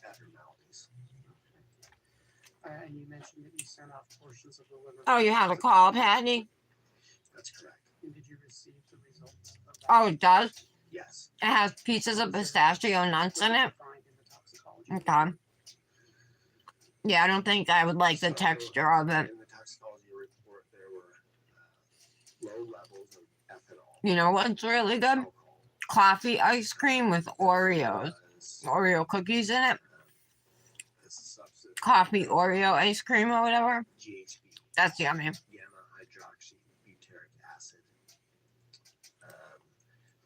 S10: Abnormalities.
S8: And you mentioned that you sent off portions of the liver.
S1: Oh, you had a call, Patty?
S10: That's correct.
S8: And did you receive the results of that?
S1: Oh, it does?
S10: Yes.
S1: It has pieces of pistachio nuts in it?
S8: Find in the toxicology.
S1: Okay. Yeah, I don't think I would like the texture of it.
S10: In the toxicology report, there were low levels of ethanol.
S1: You know what's really good?
S10: Alcohol.
S1: Coffee ice cream with Oreos.
S10: Was,
S1: Oreo cookies in it.
S10: a substance,
S1: Coffee Oreo ice cream or whatever.
S10: GHB.
S1: That's yummy.
S10: Gamma hydroxybutyric acid.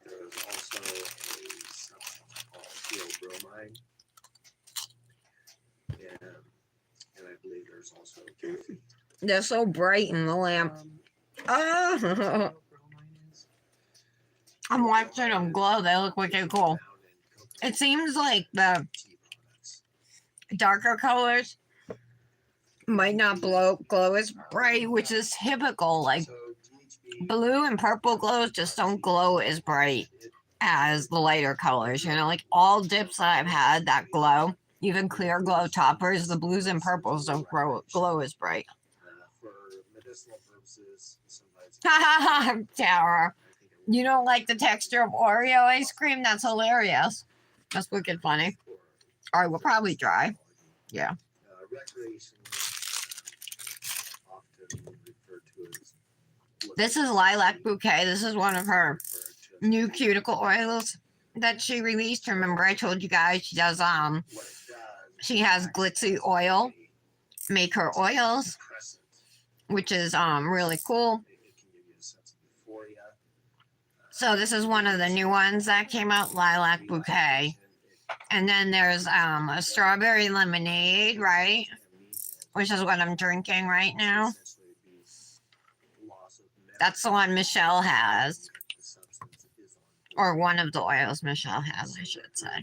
S10: There was also a substance called theobromine. And I believe there's also caffeine.
S1: They're so bright in the lamp. Oh,
S8: Bromine is.
S1: I'm watching them glow. They look wicked cool.
S10: Found in coconut
S1: It seems like the
S10: tea products.
S1: darker colors might not glow as bright, which is typical. Like
S10: So GHB
S1: blue and purple glows just don't glow as bright as the lighter colors. You know, like all dips that I've had that glow, even clear glow toppers, the blues and purples don't glow as bright.
S10: for medicinal purposes, sometimes
S1: Ha ha ha, Tara.
S10: I think it
S1: You don't like the texture of Oreo ice cream? That's hilarious. That's wicked funny. All right, we'll probably dry. Yeah.
S10: Recreation, often referred to as.
S1: This is Lilac Bouquet. This is one of her
S10: referred to as-
S1: new cuticle oils that she released. Remember, I told you guys she does
S10: What it does
S1: she has
S10: is
S1: glitzy oil, make her oils,
S10: depressant.
S1: which is really cool.
S10: It can give you a sense of euphoria.
S1: So this is one of the new ones that came out, Lilac Bouquet. And then there's a strawberry lemonade, right? Which is what I'm drinking right now. That's the one Michelle has, or one of the oils Michelle has, I should say.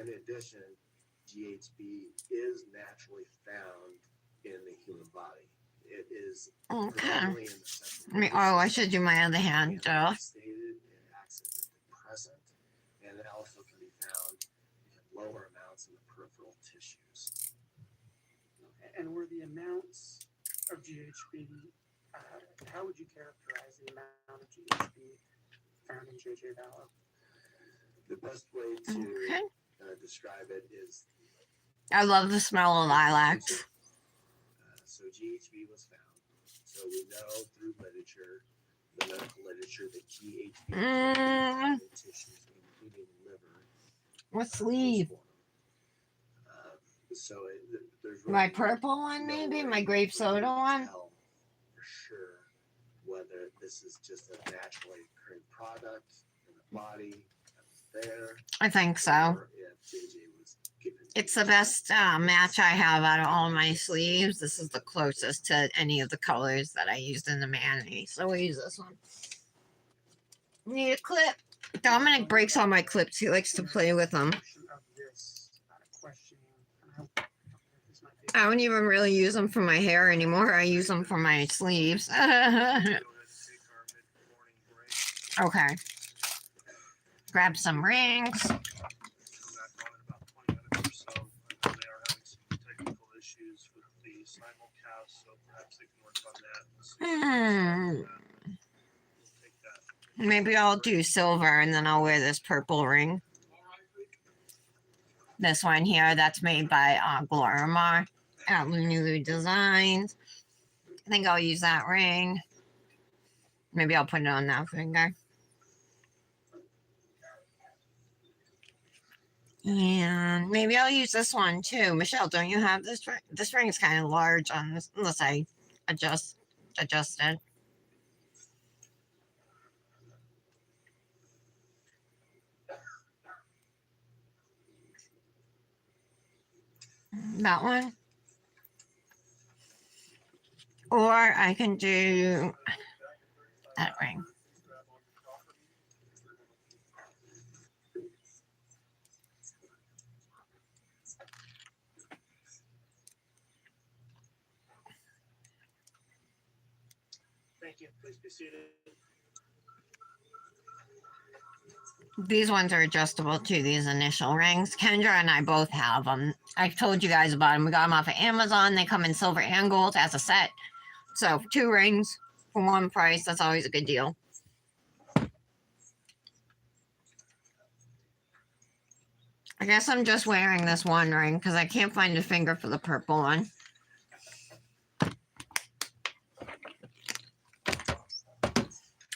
S10: In addition, GHB is naturally found in the human body. It is
S1: Okay.
S10: predominantly in the central
S1: I
S10: nervous
S1: should do my other hand,
S10: system.
S1: Joe.
S10: Stated, it acts as a depressant, and it also can be found in lower amounts in the peripheral tissues.
S8: And were the amounts of GHB, how would you characterize the amount of GHB found in JJ Vallow?
S10: The best way to
S1: Okay.
S10: describe it is
S1: I love the smell of lilacs.
S10: so GHB was found. So we know through literature, the medical literature, that GHB can be found in tissues, including liver.
S1: What sleeve?
S10: So there's
S1: My
S10: really
S1: purple one,
S10: no
S1: maybe?
S10: way
S1: My grape
S10: for you to
S1: soda one?
S10: tell for sure whether this is just a naturally occurring product in the body that's there.
S1: I think so.
S10: Or if JJ was given
S1: It's the best match I have out of all my sleeves. This is the closest to any of the colors that I used in the Manny. So we'll use this one. Need a clip. Dominic breaks all my clips. He likes to play with them.
S8: Portion of this questioning, and I hope this might be.
S1: I don't even really use them for my hair anymore. I use them for my sleeves.
S2: Go ahead and take
S1: Okay. Grab some rings.
S2: Come back on in about 20 minutes or so. I know they are having some technical issues with the simulcast, so perhaps they can work on that. We'll see what comes out of that. We'll take that.
S1: Maybe I'll do silver and then I'll wear this purple ring. This one here, that's made by Glorimar at Lulu Designs. I think I'll use that ring. Maybe I'll put it on that finger. And maybe I'll use this one too. Michelle, don't you have this ring? This ring is kind of large on this, unless I adjust it. That one. Or I can do that ring.
S2: Thank you. Please be seated.
S1: These ones are adjustable too, these initial rings. Kendra and I both have them. I've told you guys about them. We got them off of Amazon. They come in silver and gold as a set. So 2 rings for 1 price. That's always a good deal. I guess I'm just wearing this one ring because I can't find a finger for the purple one.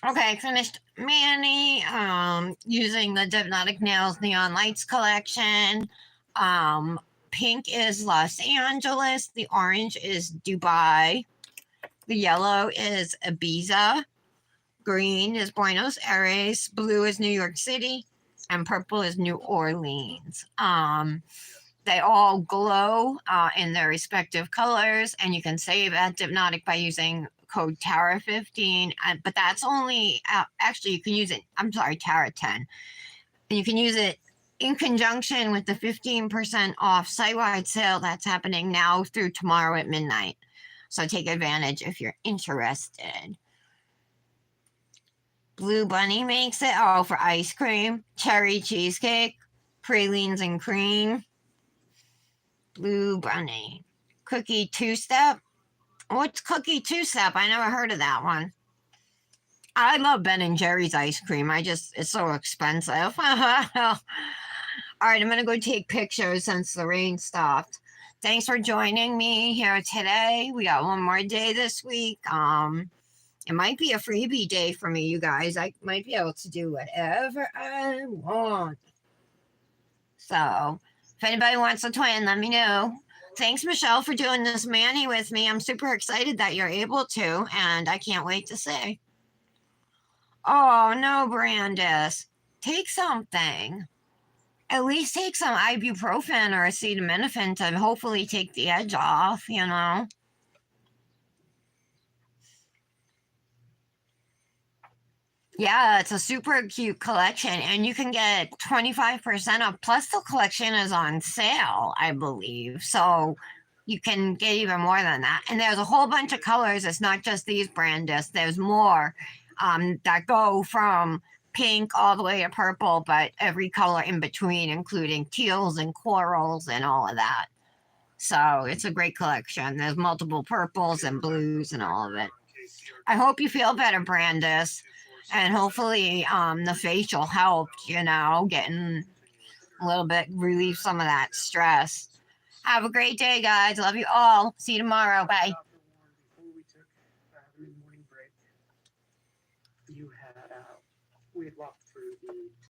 S1: Okay, finished Manny using the Dipnotic Nails Neon Lights collection. Pink is Los Angeles. The orange is Dubai. The yellow is Ibiza. Green is Buenos Aires. Blue is New York City. And purple is New Orleans. They all glow in their respective colors, and you can save at Dipnotic by using code TARA15, but that's only, actually you can use it, I'm sorry, TARA10. And you can use it in conjunction with the 15% off site-wide sale that's happening now through tomorrow at midnight. So take advantage if you're interested. Blue Bunny makes it, oh, for ice cream, cherry cheesecake, pralines and cream. Blue Bunny. Cookie two-step. What's cookie two-step? I never heard of that one. I love Ben and Jerry's ice cream. It's so expensive. All right, I'm going to go take pictures since the rain stopped. Thanks for joining me here today. We got one more day this week. It might be a freebie day for me, you guys. I might be able to do whatever I want. So, if anybody wants a twin, let me know. Thanks, Michelle, for doing this Manny with me. I'm super excited that you're able to, and I can't wait to see. Oh, no, Brandis. Take something. At least take some ibuprofen or acetaminophen to hopefully take the edge off, you know? Yeah, it's a super cute collection, and you can get 25% off. Plus, the collection is on sale, I believe. So you can get even more than that. And there's a whole bunch of colors. It's not just these Brandis. There's more that go from pink all the way to purple, but every color in between, including teals and corals and all of that. So it's a great collection. There's multiple purples and blues and all of it. I hope you feel better, Brandis. And hopefully the facial helped, you know, getting a little bit, relieve some of that stress. Have a great day, guys. Love you all. See you tomorrow. Bye.
S8: Before we took the mid-morning break, you had we had walked through the